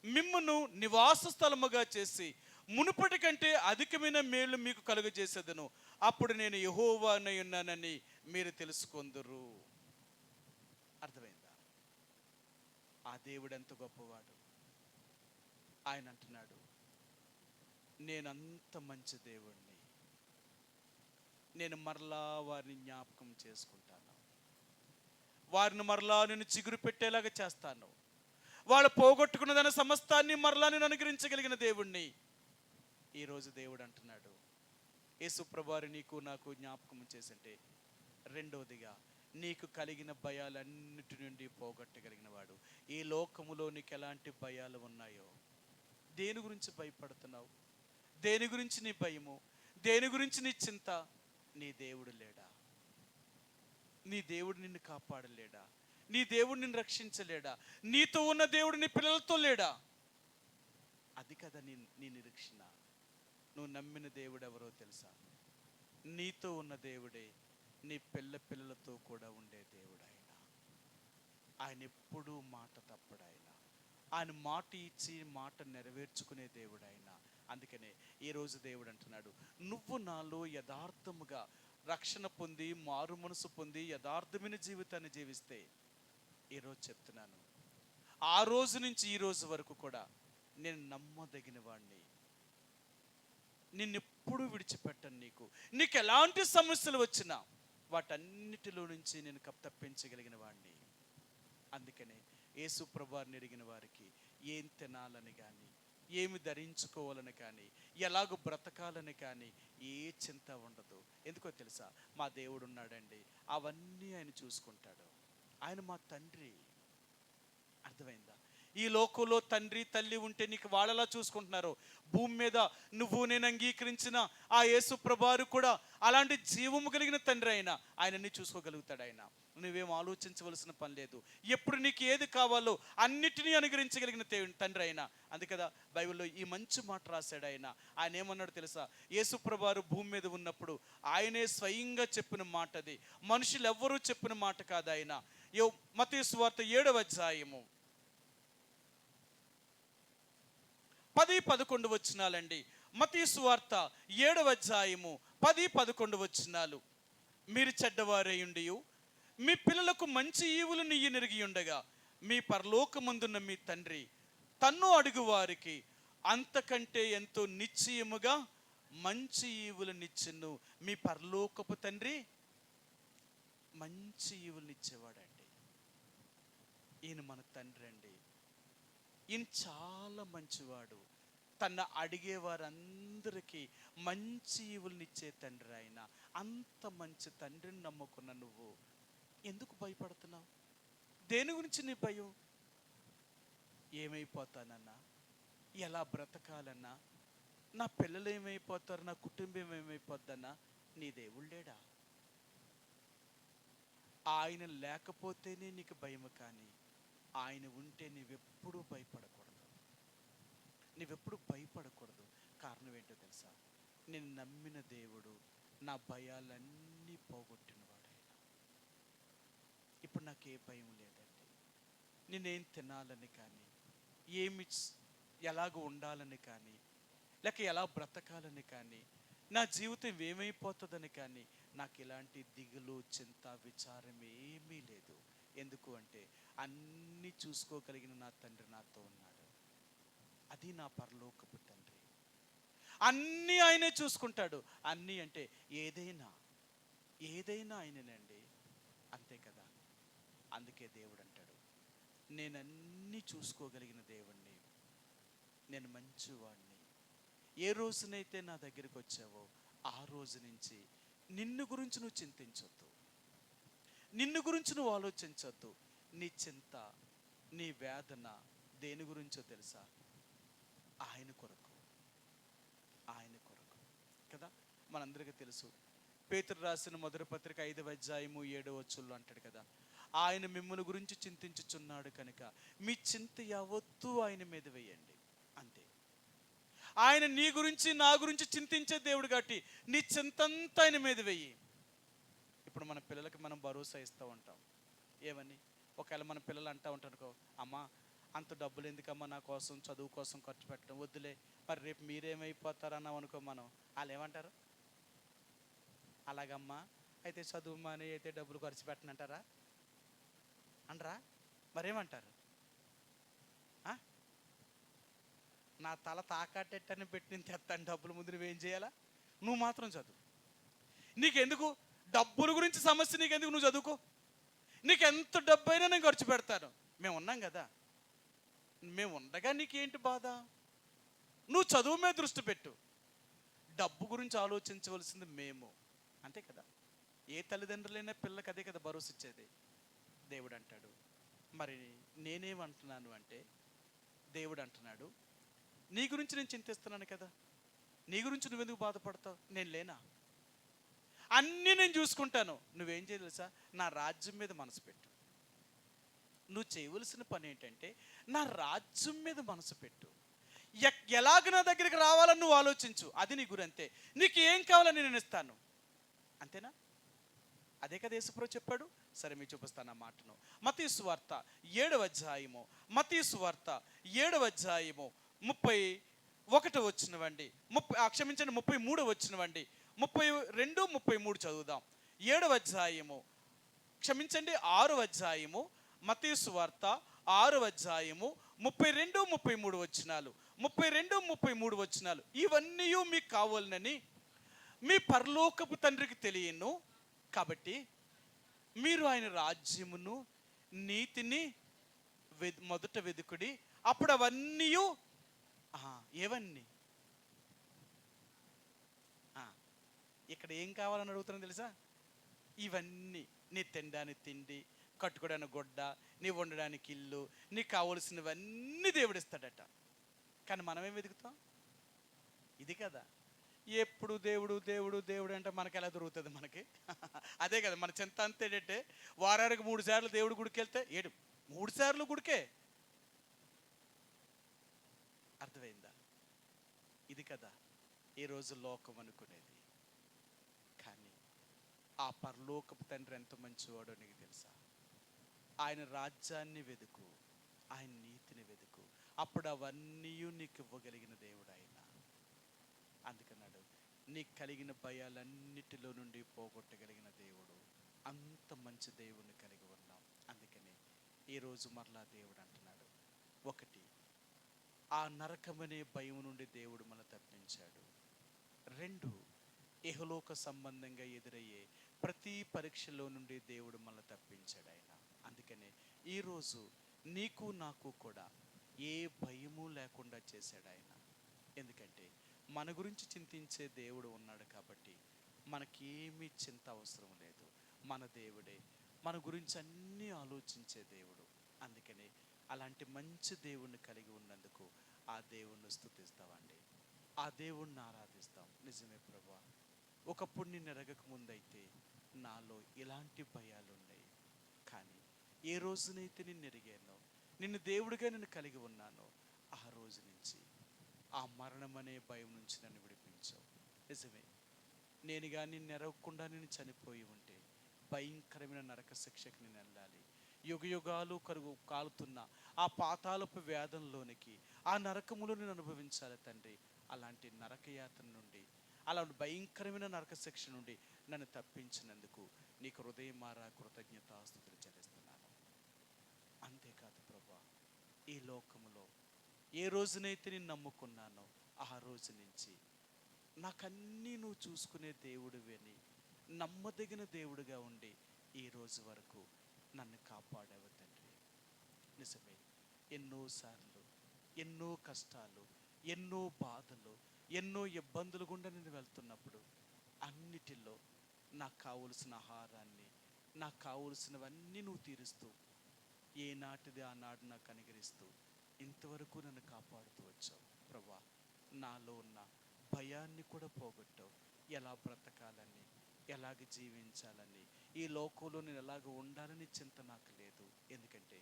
మిమ్మును నివాస స్థలముగా చేసి మునుపటి కంటే అధికమైన మేలు మీకు కలుగజేసేదను. అప్పుడు నేను యెహోవానై ఉన్నానని మీరు తెలుసుకొందురు. అర్థమైందా? ఆ దేవుడు ఎంత గొప్పవాడు. ఆయన అంటున్నాడు, నేనంత మంచి దేవుణ్ణి, నేను మరలా వారిని జ్ఞాపకం చేసుకుంటాను, వారిని మరలా నేను చిగురు పెట్టేలాగా చేస్తాను, వాళ్ళు పోగొట్టుకున్న దాని సమస్తాన్ని మరలా నేను అనుగ్రహించగలిగిన దేవుణ్ణి. ఈరోజు దేవుడు అంటున్నాడు, యేసుప్రభువారు నీకు నాకు జ్ఞాపకం చేసంటే, రెండవదిగా నీకు కలిగిన భయాలన్నిటి నుండి పోగొట్టగలిగిన వాడు. ఈ లోకములో నీకు ఎలాంటి భయాలు ఉన్నాయో, దేని గురించి భయపడుతున్నావు, దేని గురించి నీ భయము, దేని గురించి నీ చింత, నీ దేవుడు లేడా? నీ దేవుడు నిన్ను కాపాడలేడా? నీ దేవుడు నిన్ను రక్షించలేడా? నీతో ఉన్న దేవుడు నీ పిల్లలతో లేడా? అది కదా నీ నిరీక్షణ. నువ్వు నమ్మిన దేవుడు ఎవరో తెలుసా? నీతో ఉన్న దేవుడే నీ పిల్లలతో కూడా ఉండే దేవుడు. ఆయన ఎప్పుడూ మాట తప్పడు. ఆయన మాట ఇచ్చి మాట నెరవేర్చుకునే దేవుడు ఆయన. అందుకనే ఈరోజు దేవుడు అంటున్నాడు, నువ్వు నాలో యథార్థముగా రక్షణ పొంది మారు మనసు పొంది యథార్థమైన జీవితాన్ని జీవిస్తే, ఈరోజు చెప్తున్నాను, ఆ రోజు నుంచి ఈ రోజు వరకు కూడా నేను నమ్మదగిన వాడిని, నిన్నెప్పుడు విడిచిపెట్టను. నీకు ఎలాంటి సమస్యలు వచ్చినా వాటన్నిటిలో నుంచి నేను తప్పించగలిగిన వాడిని. అందుకనే యేసు ప్రభువారిని ఎరిగిన వారికి ఏం తినాలని కానీ, ఏమి ధరించుకోవాలని కానీ, ఎలాగో బ్రతకాలని కానీ ఏ చింత ఉండదు. ఎందుకో తెలుసా? మా దేవుడు ఉన్నాడండి, అవన్నీ ఆయన చూసుకుంటాడు. ఆయన మా తండ్రి. అర్థమైందా? ఈ లోకంలో తండ్రి తల్లి ఉంటే నీకు వాళ్ళలా చూసుకుంటున్నారు. భూమి మీద నువ్వు నేను అంగీకరించిన ఆ యేసు ప్రభువారు కూడా అలాంటి జీవము కలిగిన తండ్రి అయినా ఆయనని చూసుకోగలుగుతాడు. ఆయన నువ్వేం ఆలోచించవలసిన పని లేదు. ఎప్పుడు నీకు ఏది కావాలో అన్నిటినీ అనుగ్రహించగలిగిన తండ్రి అయినా. అందుకదా బైబిల్లో ఈ మంచి మాట రాశాడు. ఆయన ఏమన్నాడు తెలుసా? యేసు ప్రభువారు భూమి మీద ఉన్నప్పుడు ఆయనే స్వయంగా చెప్పిన మాట అది, మనుషులు ఎవ్వరూ చెప్పిన మాట కాదు. ఆయన మత్తయి సువార్త 7వ అధ్యాయము 10-11 వచనాలండి. మత్తయి సువార్త 7వ అధ్యాయము 10-11 వచనాలు. మీరు చెడ్డవారయుండియు మీ పిల్లలకు మంచి ఈవులను ఇయ్యనెరిగి ఉండగా మీ పరలోకమందున్న మీ తండ్రి తన్ను అడుగు వారికి అంతకంటే ఎంతో నిశ్చయముగా మంచి ఈవులనిచ్చును. మీ పరలోకపు తండ్రి మంచి ఈవులనిచ్చేవాడండి. ఈయన మన తండ్రి అండి. ఈయన చాలా మంచివాడు. తన అడిగే వారందరికీ మంచి ఈవులనిచ్చే తండ్రి ఆయన. అంత మంచి తండ్రిని నమ్ముకున్న నువ్వు ఎందుకు భయపడుతున్నావు? దేని గురించి నీ భయం? ఏమైపోతానన్నా, ఎలా బ్రతకాలన్నా, నా పిల్లలు ఏమైపోతారు, నా కుటుంబం ఏమైపోద్దన్నా, నీ దేవుడు లేడా? ఆయన లేకపోతేనే నీకు భయము, కానీ ఆయన ఉంటే నీవెప్పుడూ భయపడకూడదు. కారణం ఏంటో తెలుసా? నేను నమ్మిన దేవుడు నా భయాలన్నీ పోగొట్టినవాడు. ఇప్పుడు నాకు ఏ భయం లేదండి. నేనేం తినాలని కానీ, ఎలాగ ఉండాలని కానీ, లేక ఎలా బ్రతకాలని కానీ, నా జీవితం ఏమైపోతుందని కానీ నాకు ఎలాంటి దిగులు, చింత, విచారం ఏమీ లేదు. ఎందుకు అంటే అన్నీ చూసుకోగలిగిన నా తండ్రి నాతో ఉన్నాడు. అది నా పరలోకపు తండ్రి. అన్నీ ఆయనే చూసుకుంటాడు. అన్నీ అంటే ఏదైనా ఆయననండి. అంతే కదా? అందుకే దేవుడు అంటాడు, నేనన్నీ చూసుకోగలిగిన దేవుణ్ణి, నేను మంచివాడిని. ఏ రోజునైతే నా దగ్గరికి వచ్చావో ఆ రోజు నుంచి నిన్ను గురించి నువ్వు చింతించొద్దు, నిన్ను గురించి నువ్వు ఆలోచించొద్దు. నీ చింత, నీ వేదన దేని గురించో తెలుసా? ఆయన కొరకు కదా. మనందరికీ తెలుసు, పేతురు రాసిన మొదటి పత్రిక 5వ అధ్యాయము 7వ వచనంలో అంటాడు కదా, ఆయన మిమ్మల్ని గురించి చింతించుచున్నాడు కనుక మీ చింత యావత్తూ ఆయన మీద వేయండి. అంతే. ఆయన నీ గురించి నా గురించి చింతించే దేవుడు కాబట్టి నీ చింతంతా ఆయన మీద వెయ్యి. ఇప్పుడు మన పిల్లలకి మనం భరోసా ఇస్తూ ఉంటాం. ఏమని? ఒకవేళ మన పిల్లలు అంటూ ఉంటారు, అమ్మ అంత డబ్బులు ఎందుకమ్మా నా కోసం, చదువు కోసం ఖర్చు పెట్టడం, వద్దులే మరి రేపు మీరేమైపోతారన్నాం అనుకో, వాళ్ళు ఏమంటారు? అలాగమ్మా అయితే చదువు మాని అయితే డబ్బులు ఖర్చు పెట్టనంటారా? అనరా? మరేమంటారు? నా తల తాకట్టని పెట్టి నేను తెస్తాను డబ్బులు, ముందు నువ్వేం చేయాలా? నువ్వు మాత్రం చదువు. నీకెందుకు డబ్బుల గురించి సమస్య? నీకెందుకు? నువ్వు చదువుకో. నీకు ఎంత డబ్బు అయినా నేను ఖర్చు పెడతాను. మేము ఉన్నాం కదా, మేము ఉండగా నీకేంటి బాధ? నువ్వు చదువు మీద దృష్టి పెట్టు. డబ్బు గురించి ఆలోచించవలసింది మేము, అంతే కదా. ఏ తల్లిదండ్రులైనా పిల్లలకి అదే కదా భరోసా ఇచ్చేది. దేవుడు అంటాడు, మరి నేనేమంటున్నాను అంటే, దేవుడు అంటున్నాడు, నీ గురించి నేను చింతిస్తున్నాను కదా, నీ గురించి నువ్వెందుకు బాధపడతావు? నేను లేనా? అన్నీ నేను చూసుకుంటాను. నువ్వేం చేయాలి తెలుసా? నా రాజ్యం మీద మనసు పెట్టు. నువ్వు చేయవలసిన పని ఏంటంటే, నా రాజ్యం మీద మనసు పెట్టు. ఎలాగ నా దగ్గరికి రావాలని నువ్వు ఆలోచించు. అది నీ గురి, అంతే. నీకు ఏం కావాలని నేను ఇస్తాను, అంతేనా? అదే కదా యేసుప్రభువు చెప్పాడు. సరే మీకు చూపిస్తాను ఆ మాటను. మత్తయి సువార్త 7వ అధ్యాయము, మత్తయి సువార్త 7వ అధ్యాయము 31 వచ్చినవండి, 33 వచ్చినవండి, 32, 33 చదువుదాం. 7వ అధ్యాయము, 6వ అధ్యాయము, మత్తయి సువార్త 6వ అధ్యాయము 32, 33 వచనాలు. 32, 33 వచనాలు. ఇవన్నీ మీకు కావాలనని మీ పరలోకపు తండ్రికి తెలియను కాబట్టి మీరు ఆయన రాజ్యమును నీతిని మొదట వెదుకుడి, అప్పుడు అవన్నీ ఏవన్నీ ఇక్కడ ఏం కావాలని అడుగుతున్నాను తెలుసా? ఇవన్నీ, నీ తినడానికి తిండి, కట్టుకోవడానికి గుడ్డ, నీ ఉండడానికి ఇల్లు, నీకు కావలసినవన్నీ దేవుడు ఇస్తాడట. కానీ మనమేం వెతుకుతాం? ఇది కదా, ఎప్పుడు దేవుడు దేవుడు దేవుడు అంటే మనకి ఎలా దొరుకుతుంది? మనకి అదే కదా మన చింత. అంతే ఏంటంటే, వారానికి 3 సార్లు దేవుడు గుడికి వెళ్తే 3 సార్లు గుడికే. అర్థమైందా? ఇది కదా ఈరోజు లోకం అనుకునేది. కానీ ఆ పరలోకపు తండ్రి ఎంత మంచివాడో నీకు తెలుసా? ఆయన రాజ్యాన్ని వెతుకు, ఆయన నీతిని వెతుకు, అప్పుడు అవన్నీ నీకు ఇవ్వగలిగిన దేవుడు ఆయన. అందుకన్నాడు, నీకు కలిగిన భయాలన్నిటిలో నుండి పోగొట్టగలిగిన దేవుడు. అంత మంచి దేవుణ్ణి కలిగి ఉన్నాం. అందుకని ఈరోజు మరలా దేవుడు అంటున్నాడు, 1, ఆ నరకమనే భయం నుండి దేవుడు మన తప్పించాడు. 2, ఇహలోక సంబంధంగా ఎదురయ్యే ప్రతి పరీక్షలో నుండి దేవుడు మనల్ని తప్పించాడు ఆయన. అందుకనే ఈరోజు నీకు నాకు కూడా ఏ భయము లేకుండా చేశాడు ఆయన. ఎందుకంటే మన గురించి చింతించే దేవుడు ఉన్నాడు కాబట్టి మనకేమీ చింత అవసరం లేదు. మన దేవుడే మన గురించి అన్నీ ఆలోచించే దేవుడు. అందుకనే అలాంటి మంచి దేవుణ్ణి కలిగి ఉన్నందుకు ఆ దేవుణ్ణి స్తుతిస్తామండి, ఆ దేవుణ్ణి ఆరాధిస్తాం. నిజమే ప్రభువా, ఒకప్పుడు నిన్ను ఎరగక ముందైతే నాలో ఇలాంటి భయాలు ఉన్నాయి. కానీ ఏ రోజునైతే నిన్ను ఎరిగానో, నిన్ను దేవుడిగా నేను కలిగి ఉన్నానో, ఆ రోజు నుంచి ఆ మరణం అనే భయం నుంచి నన్ను విడిపించావు. నిజమే, నేను కానీ నిన్ను ఎరగకుండా నేను చనిపోయి ఉంటే భయంకరమైన నరక శిక్షకు నేను వెళ్ళాలి. యుగ యుగాలు కాలుతున్న ఆ పాతాళపు వేదంలోనికి, ఆ నరకములో నేను అనుభవించాలి తండ్రి. అలాంటి నరకయాతన నుండి, అలాంటి భయంకరమైన నరక శిక్ష నుండి నన్ను తప్పించినందుకు నీకు హృదయమారా కృతజ్ఞతాస్తుతులు చెల్లిస్తున్నాను. అంతేకాదు ప్రభువా, ఈ లోకములో ఏ రోజునైతే నేను నమ్ముకున్నానో ఆ రోజు నుంచి నాకన్నీ నువ్వు చూసుకునే దేవుడివని, నమ్మదగిన దేవుడిగా ఉండి ఈ రోజు వరకు నన్ను కాపాడావు తండ్రి. నిజమే, ఎన్నోసార్లు ఎన్నో కష్టాలు, ఎన్నో బాధలు, ఎన్నో ఇబ్బందులు గుండా నేను వెళ్తున్నప్పుడు అన్నిటిలో నాకు కావలసిన ఆహారాన్ని, నాకు కావలసినవన్నీ నువ్వు తీరుస్తూ, ఏనాటిది ఆనాడు నాకు అనుగ్రహిస్తూ ఇంతవరకు నన్ను కాపాడుతూ వచ్చావు ప్రభువా. నాలో ఉన్న భయాన్ని కూడా పోగొట్టావు. ఎలా బ్రతకాలని, ఎలాగ జీవించాలని, ఈ లోకంలో నేను ఎలాగ ఉండాలని చింత నాకు లేదు. ఎందుకంటే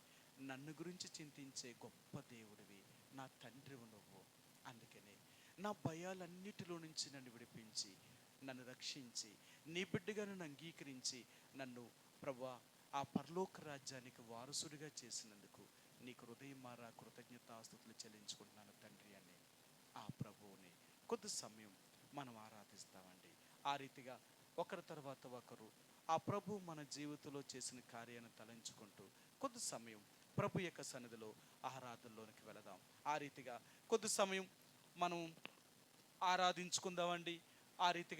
నన్ను గురించి చింతించే గొప్ప దేవుడివి, నా తండ్రివి నువ్వు. అందుకనే నా భయాలన్నిటిలో నుంచి నన్ను విడిపించి నన్ను రక్షించి నీ బిడ్డగా నన్ను అంగీకరించి నన్ను ప్రభువా ఆ పరలోక రాజ్యానికి వారసుడిగా చేసినందుకు నీకు హృదయమారా కృతజ్ఞతాస్తుతులు చెల్లించుకుంటున్నాను తండ్రి అని ఆ ప్రభువుని కొద్ది సమయం మనం ఆరాధిస్తామండి. ఆ రీతిగా ఒకరి తర్వాత ఒకరు ఆ ప్రభు మన జీవితంలో చేసిన కార్యాన్ని తలంచుకుంటూ కొద్ది సమయం ప్రభు యొక్క సన్నిధిలో ఆరాధనలోనికి వెళదాం. ఆ రీతిగా కొద్ది సమయం మనం ఆరాధించుకుందామండి. ఆ రీతిగా